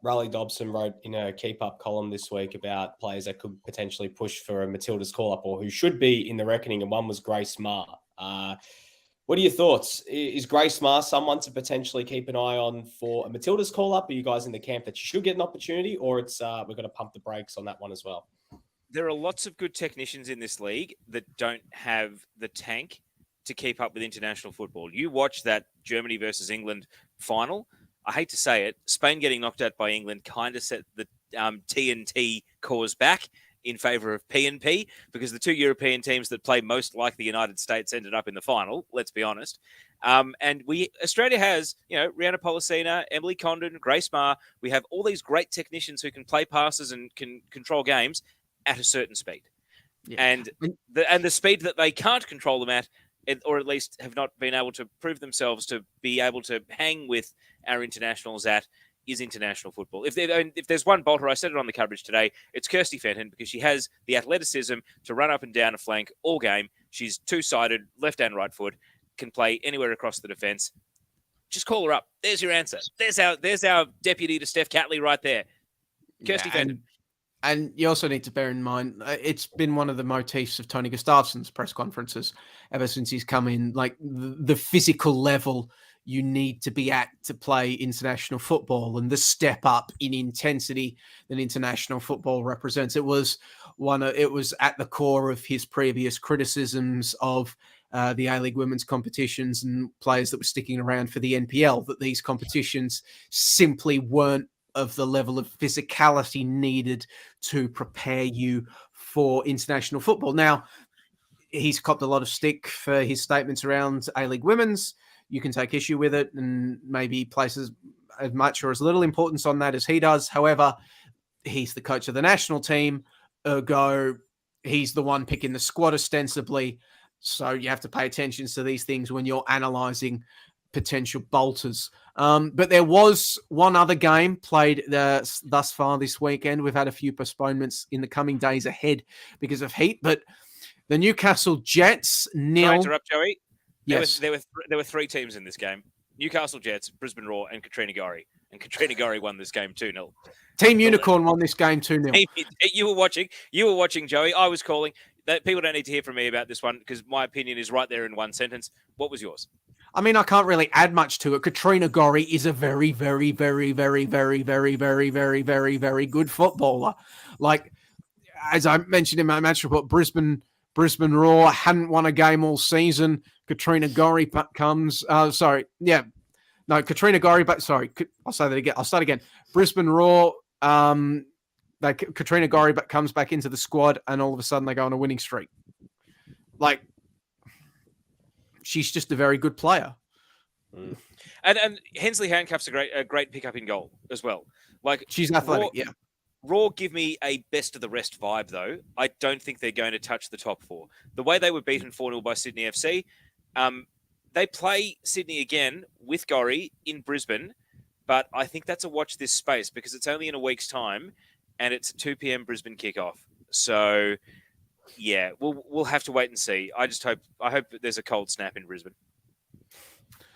Riley Dobson wrote in a Keep Up column this week about players that could potentially push for a Matildas call-up, or who should be in the reckoning, and one was Grace Maher. What are your thoughts? Is Grace Maher someone to potentially keep an eye on for a Matildas call-up? Are you guys in the camp that she should get an opportunity, or it's we're going to pump the brakes on that one as well? There are lots of good technicians in this league that don't have the tank to keep up with international football. You watch that Germany versus England final. I hate to say it, Spain getting knocked out by England kind of set the TNT cause back in favour of P&P, because the 2 European teams that play most like the United States ended up in the final, let's be honest. And Australia has, Rihanna Policina, Emily Condon, Grace Maher. We have all these great technicians who can play passes and can control games at a certain speed. Yeah. And the speed that they can't control them at, or at least have not been able to prove themselves to be able to hang with our internationals at, is international football. If there's one bolter, I said it on the coverage today, it's Kirsty Fenton, because she has the athleticism to run up and down a flank all game. She's two-sided, left and right foot, can play anywhere across the defence. Just call her up. There's your answer. There's our deputy to Steph Catley right there. Kirsty Fenton. And you also need to bear in mind, it's been one of the motifs of Tony Gustafsson's press conferences ever since he's come in, like the physical level you need to be at to play international football, and the step up in intensity that international football represents. It was at the core of his previous criticisms of the A-League women's competitions and players that were sticking around for the NPL, that these competitions simply weren't of the level of physicality needed to prepare you for international football. Now, he's copped a lot of stick for his statements around A-League women's. You can take issue with it and maybe places as much or as little importance on that as he does. However, he's the coach of the national team, ergo he's the one picking the squad ostensibly. So you have to pay attention to these things when you're analysing potential bolters. But there was one other game played thus far this weekend. We've had a few postponements in the coming days ahead because of heat, but the Newcastle Jets nil. Can I interrupt, Joey? Yes. There were 3 teams in this game: Newcastle Jets, Brisbane Roar, and Katrina Gorry. And Katrina Gorry won this game 2-0. Team Unicorn won this game 2-0. You were watching, Joey. I was calling. That people don't need to hear from me about this one, because my opinion is right there in one sentence. What was yours? I mean, I can't really add much to it. Katrina Gorry is a very, very, very, very, very, very, very, very, very, very good footballer. Like, as I mentioned in my match report, Brisbane Roar hadn't won a game all season. Katrina Gorry comes. Katrina Gorry. But sorry, I'll say that again. I'll start again. Brisbane Roar. Katrina Gorry comes back into the squad, and all of a sudden they go on a winning streak. Like, she's just a very good player. And Hensley Handcuff's a great pickup in goal as well. Like, she's athletic, yeah. Raw give me a best of the rest vibe, though. I don't think they're going to touch the top 4. The way they were beaten 4-0 by Sydney FC, they play Sydney again with Gorry in Brisbane, but I think that's a watch this space, because it's only in a week's time and it's a 2 p.m. Brisbane kickoff. So, yeah, we'll have to wait and see. I hope that there's a cold snap in Brisbane.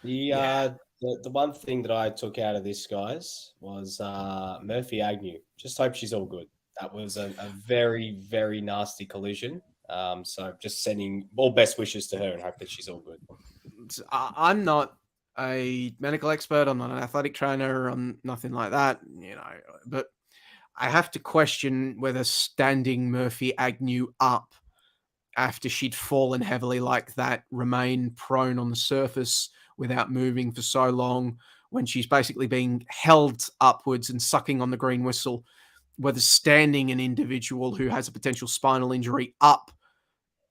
The one thing that I took out of this, guys, was Murphy Agnew. Just hope she's all good. That was a very, very nasty collision. So just sending all best wishes to her and hope that she's all good. I'm not a medical expert. I'm not an athletic trainer. I'm nothing like that, but I have to question whether standing Murphy Agnew up after she'd fallen heavily like that, remain prone on the surface without moving for so long, when she's basically being held upwards and sucking on the green whistle, whether standing an individual who has a potential spinal injury up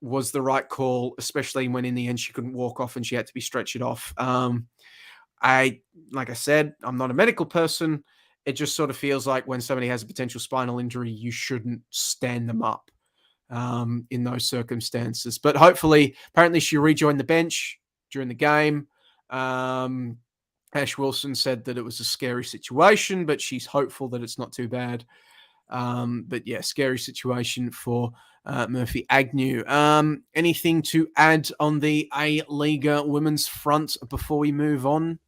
was the right call, especially when in the end she couldn't walk off and she had to be stretchered off. like I said, I'm not a medical person. It just sort of feels like when somebody has a potential spinal injury, you shouldn't stand them up in those circumstances. But hopefully, apparently she rejoined the bench during the game. Ash Wilson said that it was a scary situation, but she's hopeful that it's not too bad. But yeah, scary situation for Murphy Agnew. Anything to add on the A-League women's front before we move on?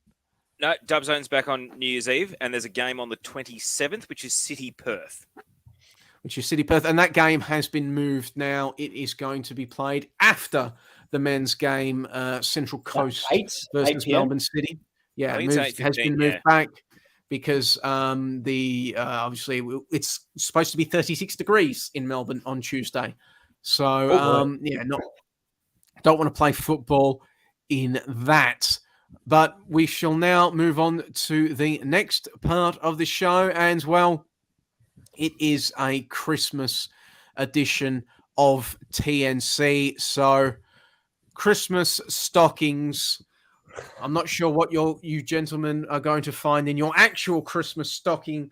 No, Dub Zone's back on New Year's Eve, and there's a game on the 27th, which is City Perth. And that game has been moved now. It is going to be played after the men's game, Central Coast versus Melbourne City. Yeah, has been moved back because obviously it's supposed to be 36 degrees in Melbourne on Tuesday. So don't want to play football in that. But we shall now move on to the next part of the show, and well, it is a Christmas edition of TNC. So Christmas stockings. I'm not sure what you gentlemen are going to find in your actual Christmas stocking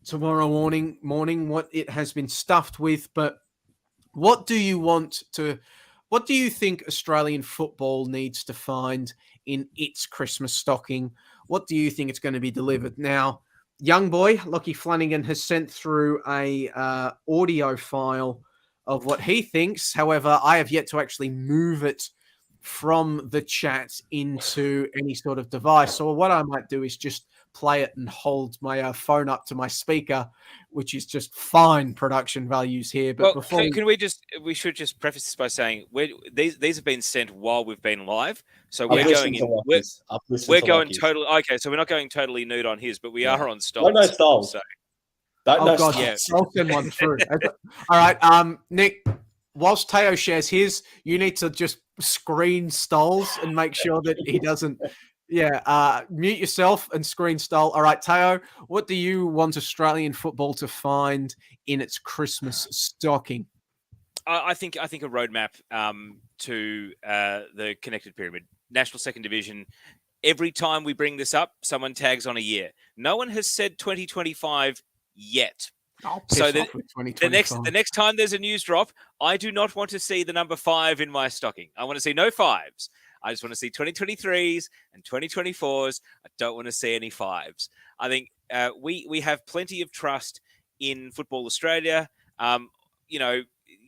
tomorrow morning, what it has been stuffed with, but what do you think Australian football needs to find in its Christmas stocking? What do you think it's going to be delivered? Now, young boy, Lockie Flanagan, has sent through a audio file of what he thinks. However, I have yet to actually move it from the chat into any sort of device. So what I might do is just play it and hold my phone up to my speaker, which is just fine production values here. But we should just preface this by saying these have been sent while we've been live, so we're going totally okay. So we're not going totally nude on his, but we are on stalls. No stalls. So. God, yeah. I'll send one through. All right, Nick. Whilst Teo shares his, you need to just screen stalls and make sure that he doesn't. Yeah, mute yourself and screen stall. All right, Teo, what do you want Australian football to find in its Christmas stocking? I think a roadmap to the connected pyramid, National Second Division. Every time we bring this up, someone tags on a year. No one has said 2025 yet. So the next time there's a news drop, I do not want to see the number 5 in my stocking. I want to see no 5s. I just want to see 2023s and 2024s. I don't want to see any 5s. I think we have plenty of trust in Football Australia.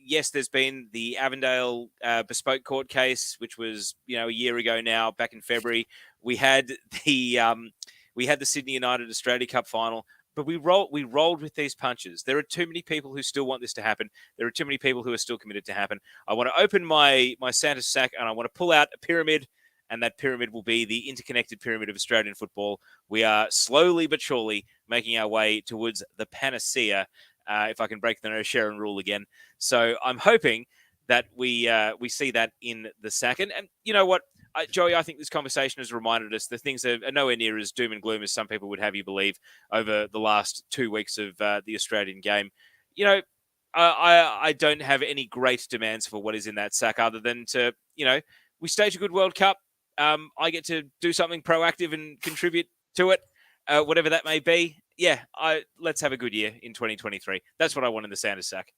Yes, there's been the Avondale bespoke court case, which was a year ago now, back in February. We had the Sydney United Australia Cup final. But we rolled with these punches. There are too many people who still want this to happen. There are too many people who are still committed to happen. I want to open my Santa sack and I want to pull out a pyramid, and that pyramid will be the interconnected pyramid of Australian football. We are slowly but surely making our way towards the panacea, if I can break the no Sharon rule again. So I'm hoping that we see that in the sack. And you know what? Joey, I think this conversation has reminded us that things are nowhere near as doom and gloom as some people would have you believe over the last 2 weeks of the Australian game. I don't have any great demands for what is in that sack other than to, we stage a good World Cup. I get to do something proactive and contribute to it, whatever that may be. Yeah, let's have a good year in 2023. That's what I want in the Santa sack.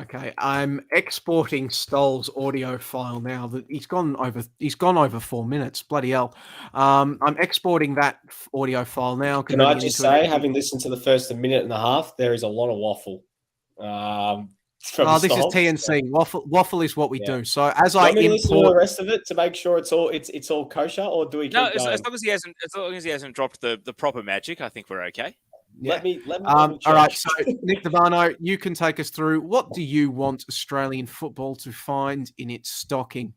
Okay, I'm exporting Stoll's audio file now. That he's gone over 4 minutes. Bloody hell! I'm exporting that audio file now. Can I just say, having listened to the first minute and a half, there is a lot of waffle. This is TNC. Waffle is what we do. So as I import the rest of it to make sure it's all kosher, or do we? No, as long as he hasn't dropped the proper magic, I think we're okay. Yeah. Let me all right, so Nick Devano, you can take us through. What do you want Australian football to find in its stocking?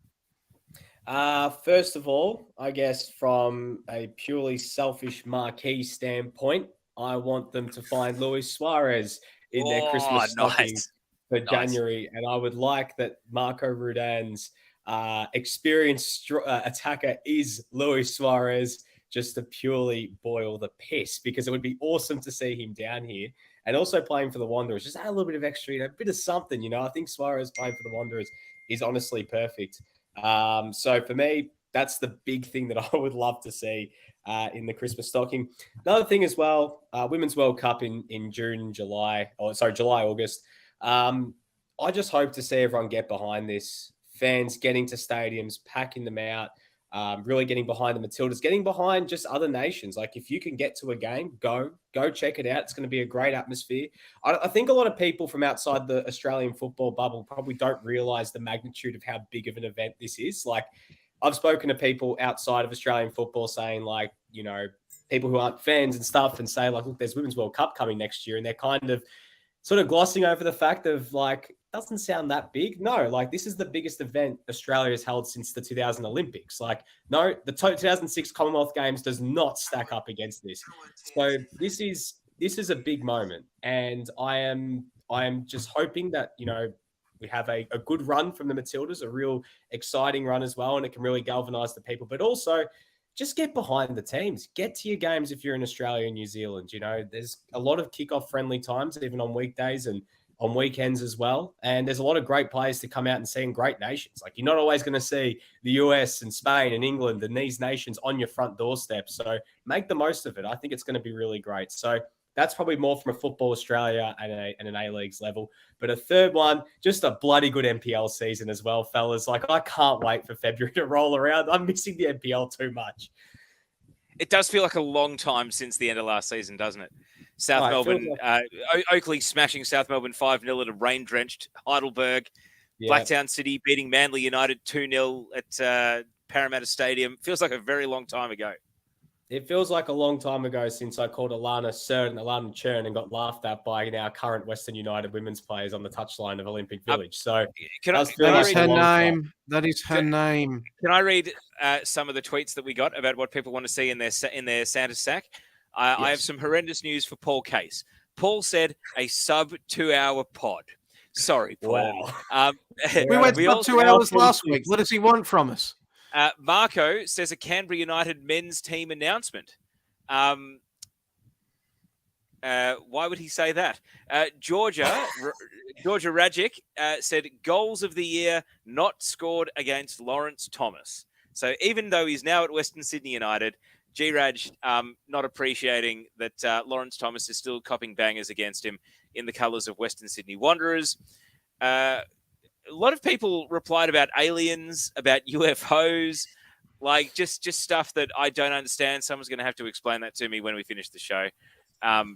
First of all, I guess from a purely selfish marquee standpoint, I want them to find Luis Suarez in their Christmas stocking for January. And I would like that Marco Rudan's experienced attacker is Luis Suarez, just to purely boil the piss, because it would be awesome to see him down here and also playing for the Wanderers. Just add a little bit of extra, a bit of something, I think Suarez playing for the Wanderers is honestly perfect. So for me, that's the big thing that I would love to see in the Christmas stocking. Another thing as well, Women's World Cup in July, August. I just hope to see everyone get behind this. Fans getting to stadiums, packing them out, really getting behind the Matildas, getting behind just other nations. Like if you can get to a game, go check it out. It's going to be a great atmosphere. I think a lot of people from outside the Australian football bubble probably don't realize the magnitude of how big of an event this is. Like I've spoken to people outside of Australian football saying like, you know, people who aren't fans and stuff and say like, look, there's Women's World Cup coming next year. And they're kind of sort of glossing over the fact of like, doesn't sound that big. No, like this is the biggest event Australia has held since the 2000 Olympics. Like, no, the 2006 Commonwealth Games does not stack up against this. So this is a big moment, and I am just hoping that, you know, we have a good run from the Matildas, a real exciting run as well, and it can really galvanise the people. But also, just get behind the teams. Get to your games if you're in Australia and New Zealand. You know, there's a lot of kickoff friendly times, even on weekdays and on weekends as well. And there's a lot of great players to come out and see in great nations. Like you're not always going to see the US and Spain and England and these nations on your front doorstep. So make the most of it. I think it's going to be really great. So that's probably more from a Football Australia and an A-Leagues level. But a third one, just a bloody good NPL season as well, fellas. Like I can't wait for February to roll around. I'm missing the NPL too much. It does feel like a long time since the end of last season, doesn't it? Melbourne, Oakley smashing South Melbourne 5-0 at a rain-drenched Heidelberg. Yeah. Blacktown City beating Manly United 2-0 at Parramatta Stadium. Feels like a very long time ago. It feels like a long time ago since I called Alana Cern and Alana Churn and got laughed at by our current Western United women's players on the touchline of Olympic Village. So that is her name. That is her name. Can I read some of the tweets that we got about what people want to see in their Santa sack? Yes. I have some horrendous news for Paul Case. Paul said a sub 2-hour pod. Sorry, Paul. Wow. We went sub 2 hours last week. What does he want from us? Marco says a Canberra United men's team announcement. Why would he say that? Georgia Rajic said goals of the year not scored against Lawrence Thomas. So even though he's now at Western Sydney United, G-Raj not appreciating that Lawrence Thomas is still copping bangers against him in the colours of Western Sydney Wanderers. A lot of people replied about aliens, about UFOs, like just stuff that I don't understand. Someone's going to have to explain that to me when we finish the show,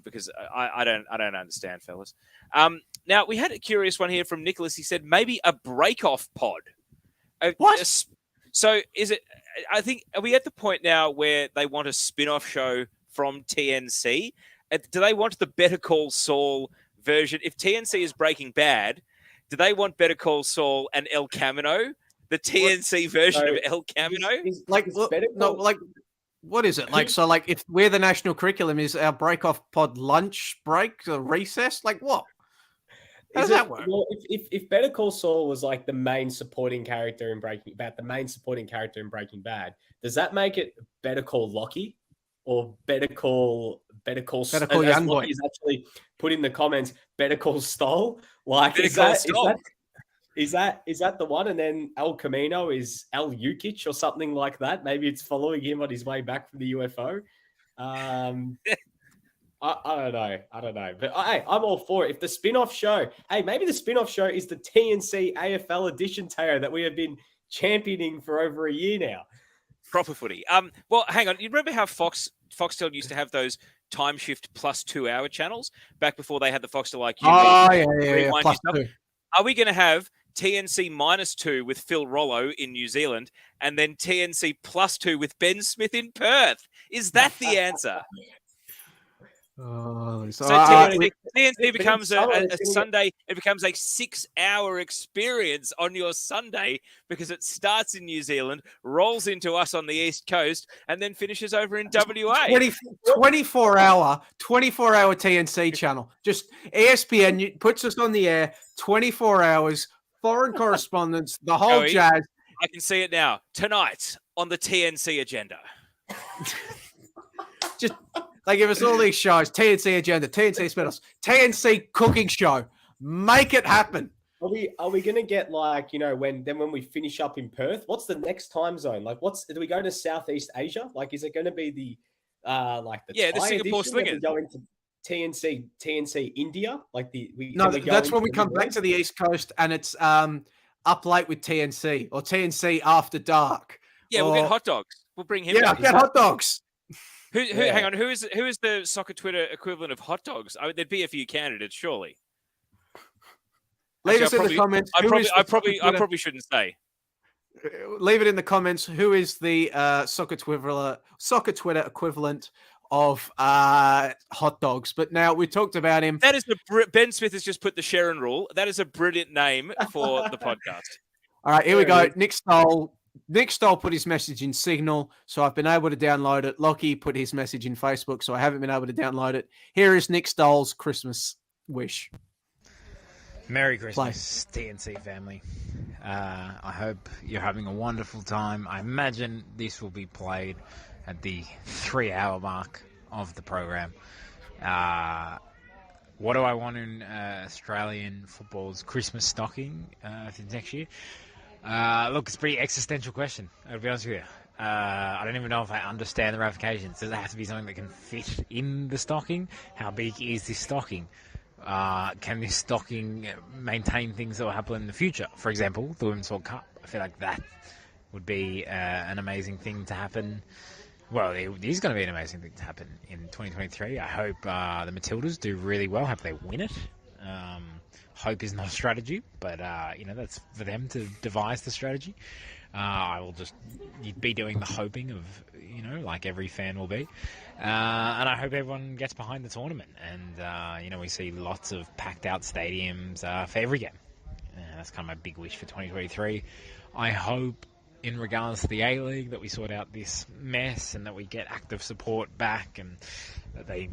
because I don't understand, fellas. Now we had a curious one here from Nicholas. He said maybe a break-off pod. What? So is it? I think are we at the point now where they want a spin-off show from TNC? Do they want the Better Call Saul version? If TNC is Breaking Bad, do they want Better Call Saul and El Camino, the TNC version of El Camino? What is it? Like, if we're the national curriculum, is our break-off pod lunch break or recess? Like what? How does that work? Well, if Better Call Saul was like the main supporting character in Breaking Bad, does that make it Better Call Lockie or Better Call Young Boy? He's actually put in the comments Better Call Stoll. Like is that the one? And then El Camino is El Jukic or something like that. Maybe it's following him on his way back from the UFO. I don't know. But hey, I'm all for it. If the spin-off show, maybe the spin-off show is the TNC AFL edition, Teo, that we have been championing for over a year now. Proper footy. Well, hang on. You remember how Foxtel used to have those time shift plus 2 hour channels back before they had the Foxtel IQ? Yeah. Plus 2. Are we going to have TNC -2 with Phil Rollo in New Zealand and then TNC +2 with Ben Smith in Perth? Is that the answer? So TNC becomes a Sunday. It becomes a 6 hour experience on your Sunday because it starts in New Zealand, rolls into us on the East Coast, and then finishes over in WA. 24 hour TNC channel. Just ESPN puts us on the air 24 hours, foreign correspondence, the whole jazz. I can see it now. Tonight on the TNC agenda. Just they give us all these shows, TNC agenda, TNC spin-offs, TNC cooking show. Make it happen. Are we gonna get like, when we finish up in Perth, what's the next time zone? Like do we go to Southeast Asia? Like is it gonna be the the Thai Singapore edition, then Slingers. we go into TNC India? Like that's when we come back to the East Coast and it's up late with TNC or TNC after dark. Yeah, we'll get hot dogs. We'll bring him. Yeah, get hot dogs. Hang on, who is the soccer Twitter equivalent of hot dogs? There'd be a few candidates, surely. Leave us in the comments. I probably shouldn't say. Leave it in the comments. Who is the soccer Twitter equivalent of hot dogs? But now we talked about him. That is Ben Smith has just put the Sharon rule. That is a brilliant name for the podcast. All right, here we go. Nick Stoll put his message in Signal, so I've been able to download it. Lockie put his message in Facebook, so I haven't been able to download it. Here is Nick Stoll's Christmas wish. Merry Christmas, TNC family. I hope you're having a wonderful time. I imagine this will be played at the 3-hour mark of the program. What do I want in Australian football's Christmas stocking for next year? Look, it's a pretty existential question, I'll be honest with you. I don't even know if I understand the ramifications. Does it have to be something that can fit in the stocking? How big is this stocking? Can this stocking maintain things that will happen in the future? For example, the Women's World Cup. I feel like that would be an amazing thing to happen. Well, it is going to be an amazing thing to happen in 2023. I hope the Matildas do really well. Hope they win it. Hope is not a strategy, but that's for them to devise the strategy. I will just be doing the hoping of, like every fan will be. And I hope everyone gets behind the tournament. And, we see lots of packed out stadiums for every game. That's kind of my big wish for 2023. I hope, in regards to the A-League, that we sort out this mess and that we get active support back and that they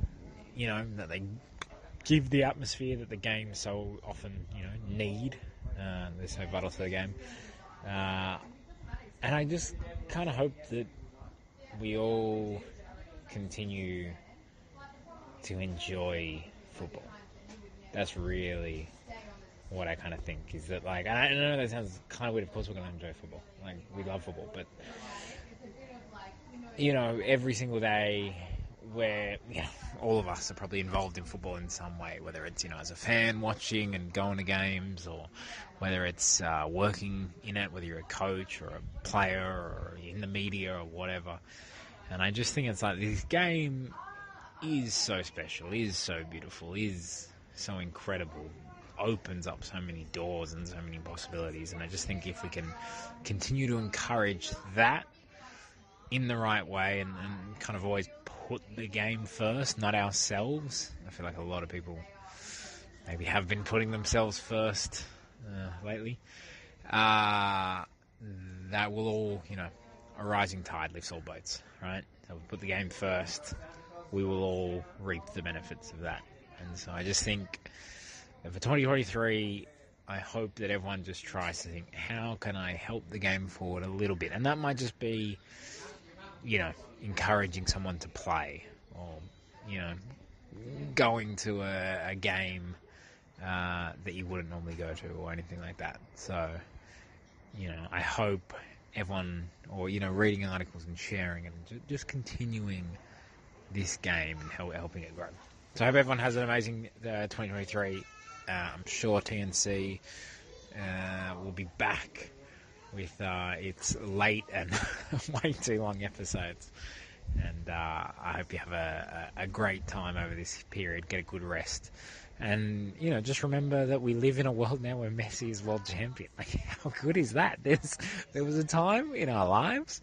give the atmosphere that the game so often, need. They're so vital to the game. And I just kind of hope that we all continue to enjoy football. That's really what I kind of think is that, like, I know that sounds kind of weird. Of course we're going to enjoy football. Like, we love football. But, every single day where, all of us are probably involved in football in some way, whether it's, as a fan watching and going to games, or whether it's working in it, whether you're a coach or a player or in the media or whatever. And I just think it's like this game is so special, is so beautiful, is so incredible, opens up so many doors and so many possibilities. And I just think if we can continue to encourage that in the right way and kind of always put the game first, not ourselves. I feel like a lot of people maybe have been putting themselves first lately. That will all, a rising tide lifts all boats, right? So we put the game first, we will all reap the benefits of that. And so I just think that for 2023, I hope that everyone just tries to think, how can I help the game forward a little bit? And that might just be, encouraging someone to play, or, going to a game that you wouldn't normally go to, or anything like that. So, I hope everyone, or, reading articles and sharing and just continuing this game and helping it grow. So I hope everyone has an amazing 2023. I'm sure TNC will be back with its late and way too long episodes. And I hope you have a great time over this period, get a good rest. And, just remember that we live in a world now where Messi is world champion. Like, how good is that? There was a time in our lives,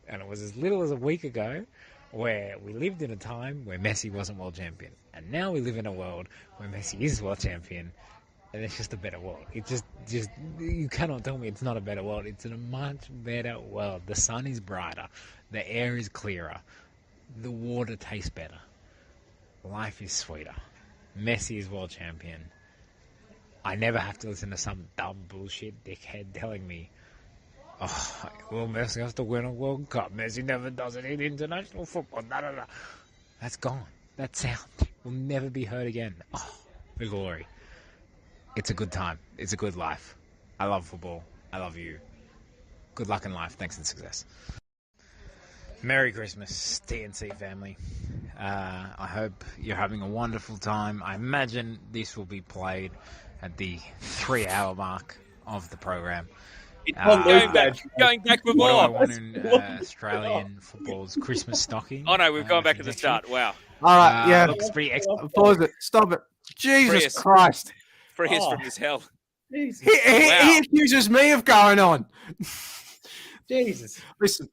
and it was as little as a week ago, where we lived in a time where Messi wasn't world champion. And now we live in a world where Messi is world champion, and it's just a better world. It just you cannot tell me it's not a better world. It's a much better world. The sun is brighter. The air is clearer. The water tastes better. Life is sweeter. Messi is world champion. I never have to listen to some dumb bullshit dickhead telling me, oh, well, Messi has to win a World Cup. Messi never does it in international football. Da, da, da. That's gone. That sound will never be heard again. Oh, the glory. it's a good time. It's a good life. I love football. I love you. Good luck in life. Thanks and success. Merry Christmas, TNC family. I hope you're having a wonderful time. I imagine this will be played at the 3-hour mark of the program. Going back What do before. I want in Australian football's Christmas stocking? Oh no, we've gone back to the next year? start. Wow. All right, yeah. Look, it's pretty Pause it. Stop it. Jesus us. Christ. Free us from this hell. Jesus. He accuses me of going on. Jesus. Listen,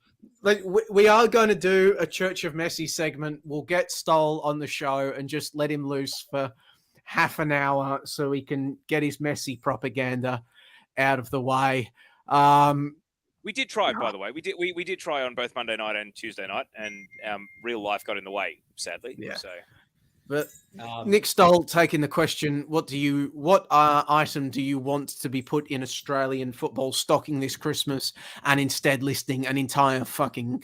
we are going to do a Church of Messi segment. We'll get Stoll on the show and just let him loose for half an hour so he can get his Messi propaganda out of the way. We did try, by the way. We did try on both Monday night and Tuesday night, and real life got in the way, sadly. Yeah. So, but Nick Stoll taking the question: what item do you want to be put in Australian football stocking this Christmas, and instead listing an entire fucking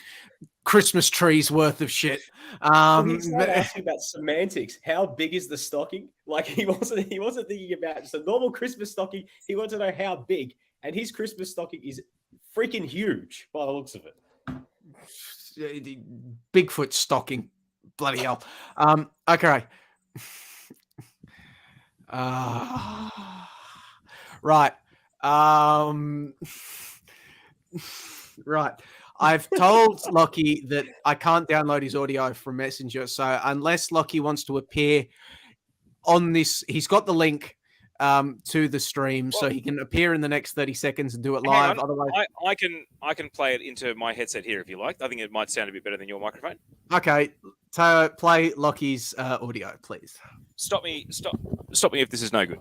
Christmas tree's worth of shit? He's not asking about semantics. How big is the stocking? Like he wasn't thinking about just a normal Christmas stocking. He wanted to know how big, and his Christmas stocking is freaking huge by the looks of it. Bigfoot stocking. Bloody hell. Okay. Right. Right. I've told Lockie that I can't download his audio from Messenger. So unless Lockie wants to appear on this, he's got the link to the stream, so he can appear in the next 30 seconds and do it live. Otherwise, I can play it into my headset here if you like. I think it might sound a bit better than your microphone. Okay, play Lockie's audio, please. Stop me if this is no good.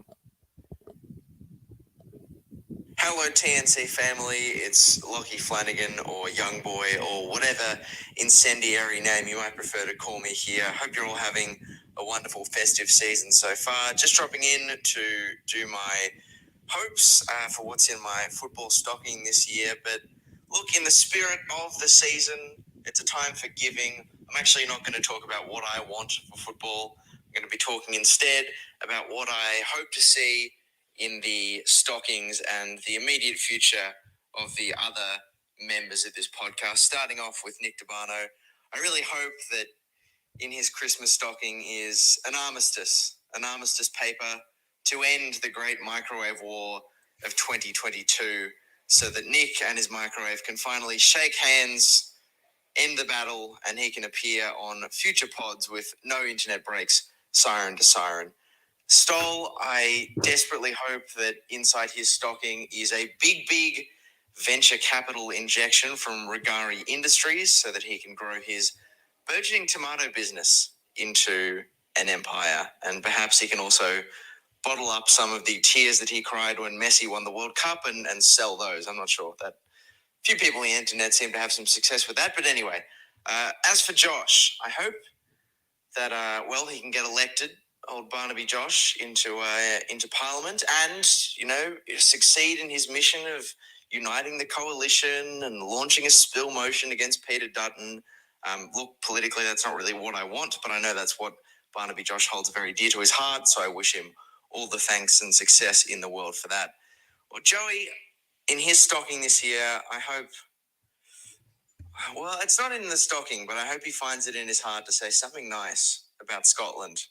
Hello TNC family, it's Lockie Flanagan or Young Boy or whatever incendiary name you might prefer to call me here. Hope you're all having a wonderful festive season so far. Just dropping in to do my hopes for what's in my football stocking this year. But look, in the spirit of the season, it's a time for giving. I'm actually not going to talk about what I want for football. I'm going to be talking instead about what I hope to see in the stockings and the immediate future of the other members of this podcast, starting off with Nick DeBarno. I really hope that in his Christmas stocking is an armistice paper to end the great microwave war of 2022 so that Nick and his microwave can finally shake hands, end the battle, and he can appear on future pods with no internet breaks, siren to siren. Stoll, I desperately hope that inside his stocking is a big venture capital injection from Regari Industries so that he can grow his burgeoning tomato business into an empire. And perhaps he can also bottle up some of the tears that he cried when Messi won the World Cup and sell those. I'm not sure. That few people on the internet seem to have some success with that. But anyway, as for Josh, I hope that, he can get elected, old Barnaby Josh, into Parliament and, succeed in his mission of uniting the coalition and launching a spill motion against Peter Dutton. Look, politically, that's not really what I want, but I know that's what Barnaby Josh holds very dear to his heart, so I wish him all the thanks and success in the world for that. Well, Joey, in his stocking this year, I hope... Well, it's not in the stocking, but I hope he finds it in his heart to say something nice about Scotland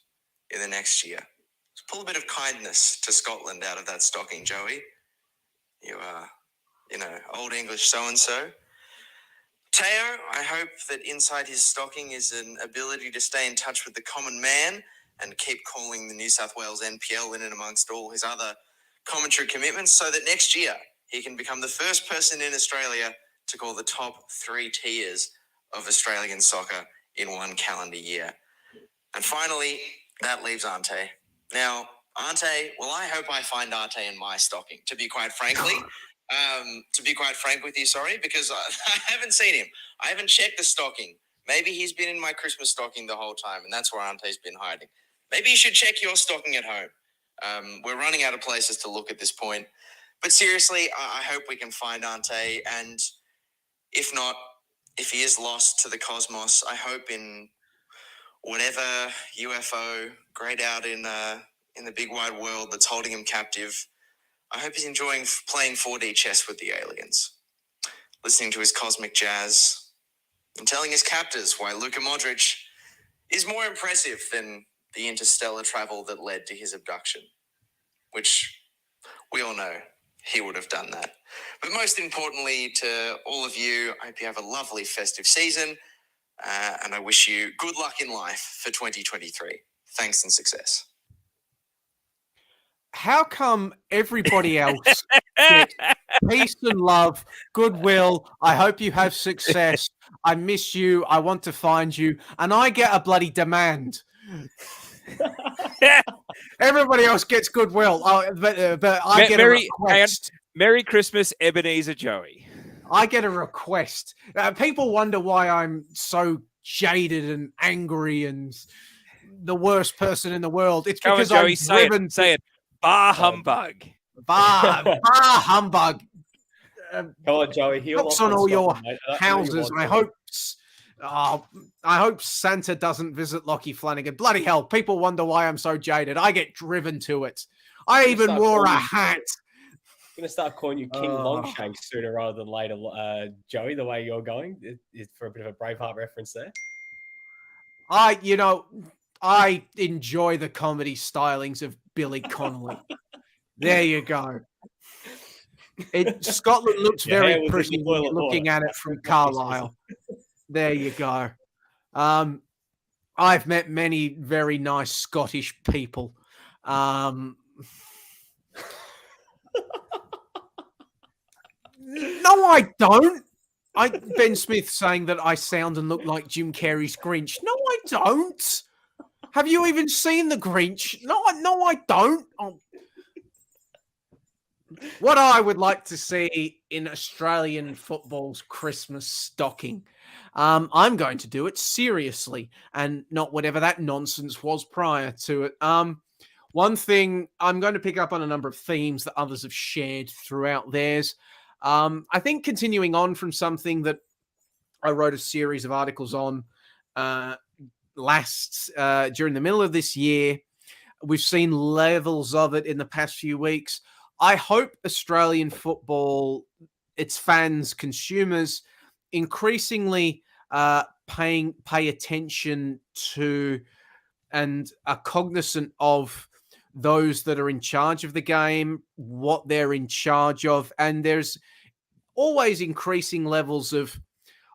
in the next year. Let's pull a bit of kindness to Scotland out of that stocking, Joey. You are, old English so-and-so. Teo, I hope that inside his stocking is an ability to stay in touch with the common man and keep calling the New South Wales NPL in and amongst all his other commentary commitments so that next year he can become the first person in Australia to call the top 3 tiers of Australian soccer in one calendar year. And finally, that leaves Ante. Now, Ante, well, I hope I find Ante in my stocking, to be quite frank with you, because I haven't seen him. I haven't checked the stocking. Maybe he's been in my Christmas stocking the whole time, and that's where Ante's been hiding. Maybe you should check your stocking at home. We're running out of places to look at this point. But seriously, I hope we can find Ante, and if not, if he is lost to the cosmos, I hope in whatever UFO, grayed out in in the big wide world that's holding him captive, I hope he's enjoying playing 4D chess with the aliens, listening to his cosmic jazz, and telling his captors why Luka Modric is more impressive than the interstellar travel that led to his abduction, which we all know he would have done that. But most importantly, to all of you, I hope you have a lovely festive season, and I wish you good luck in life for 2023. Thanks and success. How come everybody else gets peace and love, goodwill? I hope you have success. I miss you. I want to find you. And I get a bloody demand. Everybody else gets goodwill. But I get a request. Merry Christmas, Ebenezer Joey. I get a request. People wonder why I'm so jaded and angry and the worst person in the world. It's because Joey, I'm driven. Say it. Bar humbug. Bar humbug. Come on, Joey. Knocks on all your houses. And I hope Santa doesn't visit Lockie Flanagan. Bloody hell. People wonder why I'm so jaded. I get driven to it. I even wore a hat. I'm going to start calling you King Longshanks sooner rather than later, Joey, the way you're going. It's for a bit of a Braveheart reference there. I enjoy the comedy stylings of Billy Connolly. There you go. Scotland looks very pretty looking at it from Carlisle. There you go. I've met many very nice Scottish people. No, I don't. Ben Smith saying that I sound and look like Jim Carrey's Grinch. No, I don't. Have you even seen the Grinch? No, I don't. Oh. What I would like to see in Australian football's Christmas stocking, I'm going to do it seriously and not whatever that nonsense was prior to it. One thing, I'm going to pick up on a number of themes that others have shared throughout theirs. I think continuing on from something that I wrote a series of articles on during the middle of this year, we've seen levels of it in the past few weeks. I hope Australian football, its fans, consumers, increasingly pay attention to and are cognizant of those that are in charge of the game, what they're in charge of. And there's always increasing levels of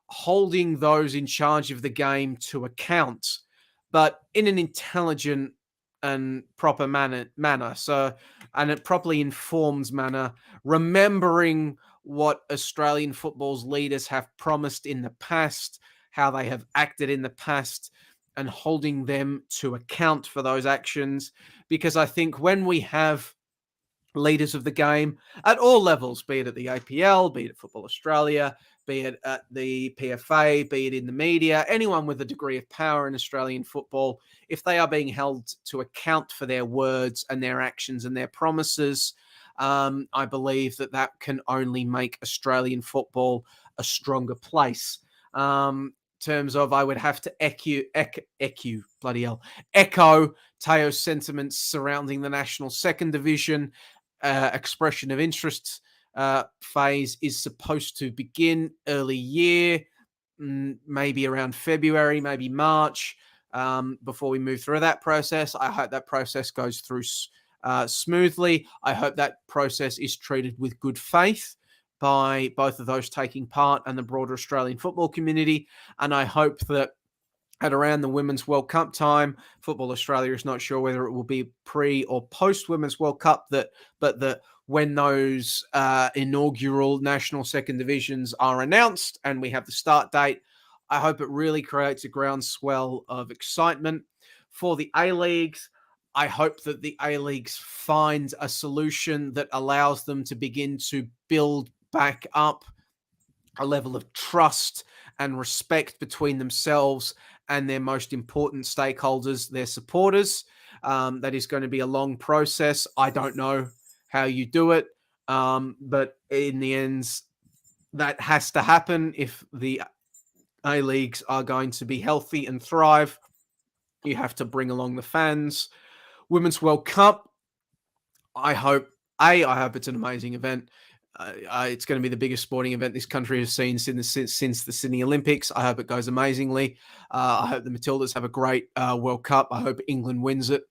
holding those in charge of the game to account, but in an intelligent and proper manner. And a properly informed manner, remembering what Australian football's leaders have promised in the past, how they have acted in the past, and holding them to account for those actions. Because I think when we have leaders of the game at all levels, be it at the APL, be it at Football Australia, be it at the PFA, be it in the media, anyone with a degree of power in Australian football, if they are being held to account for their words and their actions and their promises, I believe that can only make Australian football a stronger place. Terms of, I would have to echo Teo's sentiments surrounding the national second division. Expression of interest phase is supposed to begin early year, maybe around February, maybe March, before we move through that process. I hope that process goes through smoothly. I hope that process is treated with good faith by both of those taking part and the broader Australian football community. And I hope that at around the Women's World Cup time, Football Australia is not sure whether it will be pre or post Women's World Cup, but that when those inaugural national second divisions are announced and we have the start date, I hope it really creates a groundswell of excitement for the A-Leagues. I hope that the A-Leagues find a solution that allows them to begin to build back up a level of trust and respect between themselves and their most important stakeholders, their supporters. That is going to be a long process. I don't know how you do it, but in the end, that has to happen if the A-Leagues are going to be healthy and thrive. You have to bring along the fans. Women's World Cup. I hope it's an amazing event. It's going to be the biggest sporting event this country has seen since the Sydney Olympics. I hope it goes amazingly. I hope the Matildas have a great World Cup. I hope England wins it.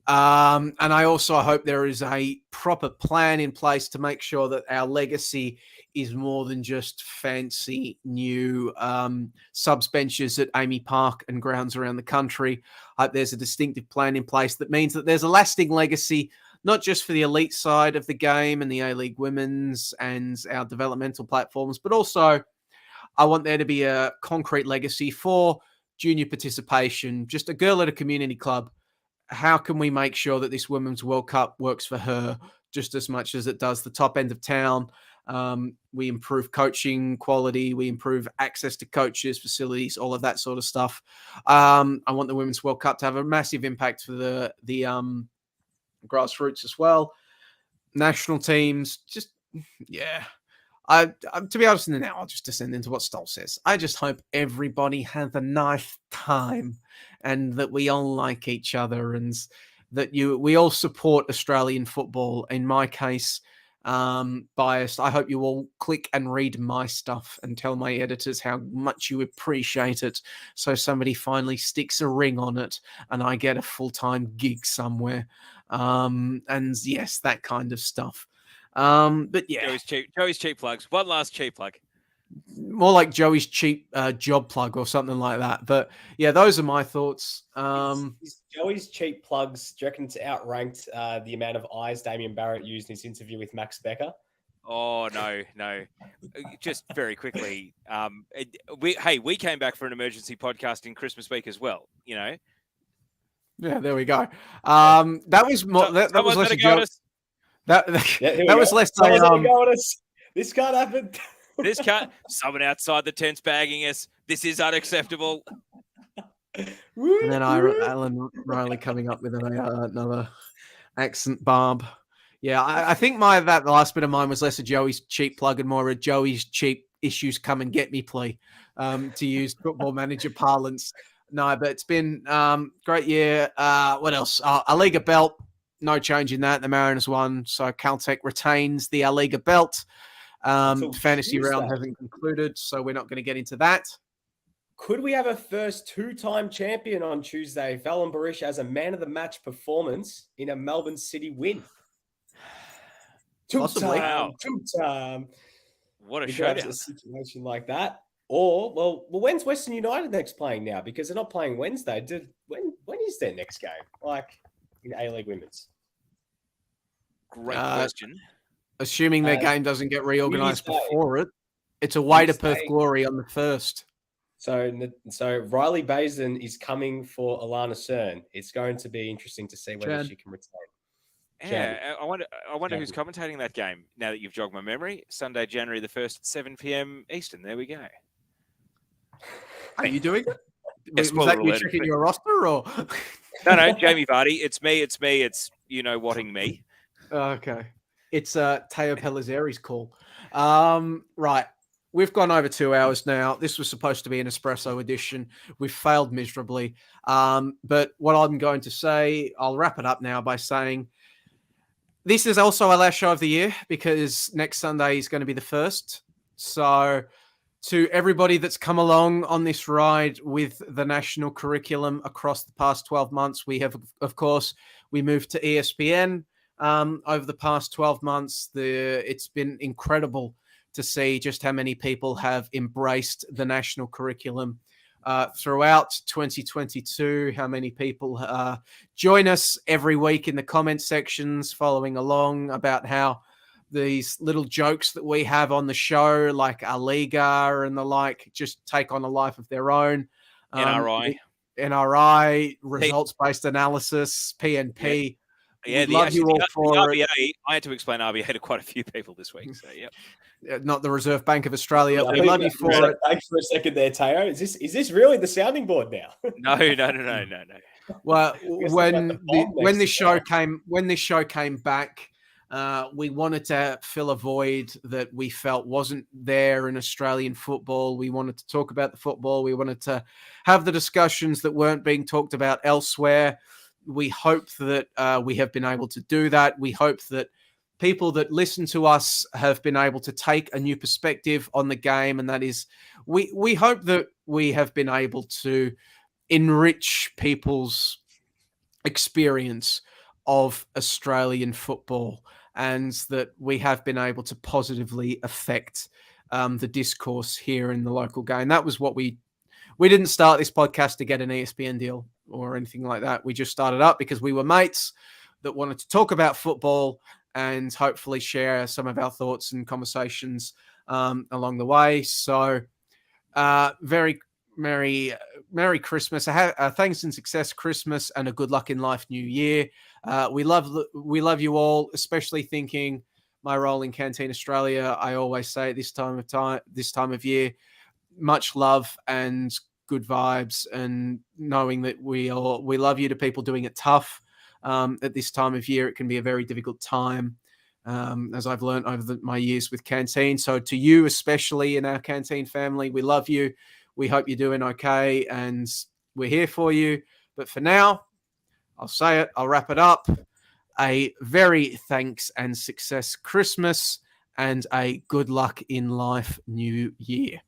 And I also hope there is a proper plan in place to make sure that our legacy is more than just fancy new subs benches at Amy Park and grounds around the country. I hope there's a distinctive plan in place that means that there's a lasting legacy, not just for the elite side of the game and the A-League women's and our developmental platforms, but also I want there to be a concrete legacy for junior participation, just a girl at a community club. How can we make sure that this Women's World Cup works for her just as much as it does the top end of town? We improve coaching quality. We improve access to coaches, facilities, all of that sort of stuff. I want the Women's World Cup to have a massive impact for the grassroots as well. National teams, just, yeah. To be honest, now I'll just descend into what Stoll says. I just hope everybody has a nice time and that we all like each other and that we all support Australian football. In my case, biased, I hope you all click and read my stuff and tell my editors how much you appreciate it, so somebody finally sticks a ring on it and I get a full-time gig somewhere. And yes, that kind of stuff. But yeah, Joey's cheap plugs. One last cheap plug. More like Joey's cheap job plug or something like that. But yeah, those are my thoughts. Is Joey's cheap plugs, do you reckon it's outranked the amount of eyes Damien Barrett used in his interview with Max Becker? Oh, no. Just very quickly. We came back for an emergency podcast in Christmas week as well, you know? Yeah, there we go. That was more, that was less a joke. That was less This can't happen. This can't. Someone outside the tent's bagging us. This is unacceptable. And then Alan Riley coming up with another accent barb. Yeah, I think that last bit of mine was less a Joey's cheap plug and more a Joey's cheap issues come and get me plea, to use football manager parlance. No, but it's been great year. What else? A Liga belt. No change in that. The Mariners won, so Caltech retains the A Liga belt. Fantasy round hasn't concluded, so we're not going to get into that. Could we have a first two-time champion on Tuesday? Fallon Barish as a man of the match performance in a Melbourne City win. Possibly. Two-time. What a showdown. A situation like that. Or, well, when's Western United next playing now? Because they're not playing Wednesday. When is their next game? Like in A-League Women's? Great question. Assuming their game doesn't get reorganised before it, it's away to Perth Glory on the 1st. So Riley Basin is coming for Alana Cern. It's going to be interesting to see whether she can retain. Yeah, I wonder who's commentating that game now that you've jogged my memory. Sunday, January the 1st at 7 p.m. Eastern. There we go. Are you doing it? Yes, was that you checking your roster or? No, Jamie Vardy. It's me. It's whatting me. Okay. It's Teo Pellizzeri's call. Right. We've gone over 2 hours now. This was supposed to be an espresso edition. We've failed miserably. But what I'm going to say, I'll wrap it up now by saying this is also our last show of the year because next Sunday is going to be the 1st. So to everybody that's come along on this ride with the national curriculum across the past 12 months, we have, of course, we moved to ESPN over the past 12 months. It's been incredible to see just how many people have embraced the national curriculum throughout 2022, how many people join us every week in the comment sections following along about how these little jokes that we have on the show, like A Liga and the like, just take on a life of their own. NRI, results-based analysis, PNP. Yeah, love you all for RBA. I had to explain RBA to quite a few people this week. So yeah, not the Reserve Bank of Australia. We love you for it. Thanks for a second there, Teo. Is this really the sounding board now? No. Well, when this show came back, we wanted to fill a void that we felt wasn't there in Australian football. We wanted to talk about the football. We wanted to have the discussions that weren't being talked about elsewhere. we hope that we have been able to do that. We hope that people that listen to us have been able to take a new perspective on the game, and that is, we hope that we have been able to enrich people's experience of Australian football, and that we have been able to positively affect the discourse here in the local game. That was what we didn't start this podcast to get an ESPN deal or anything like that. We just started up because we were mates that wanted to talk about football and hopefully share some of our thoughts and conversations along the way. So very Merry Christmas, a thanks and success Christmas, and a good luck in life New Year. We love you all, especially thinking my role in Canteen Australia. I always say at this time of year, much love and good vibes, and knowing that we love you to people doing it tough. At this time of year, it can be a very difficult time, as I've learned over my years with Canteen. So to you, especially in our Canteen family, we love you. We hope you're doing okay, and we're here for you. But for now, I'll say it, I'll wrap it up. A very thanks and success Christmas, and a good luck in life New Year.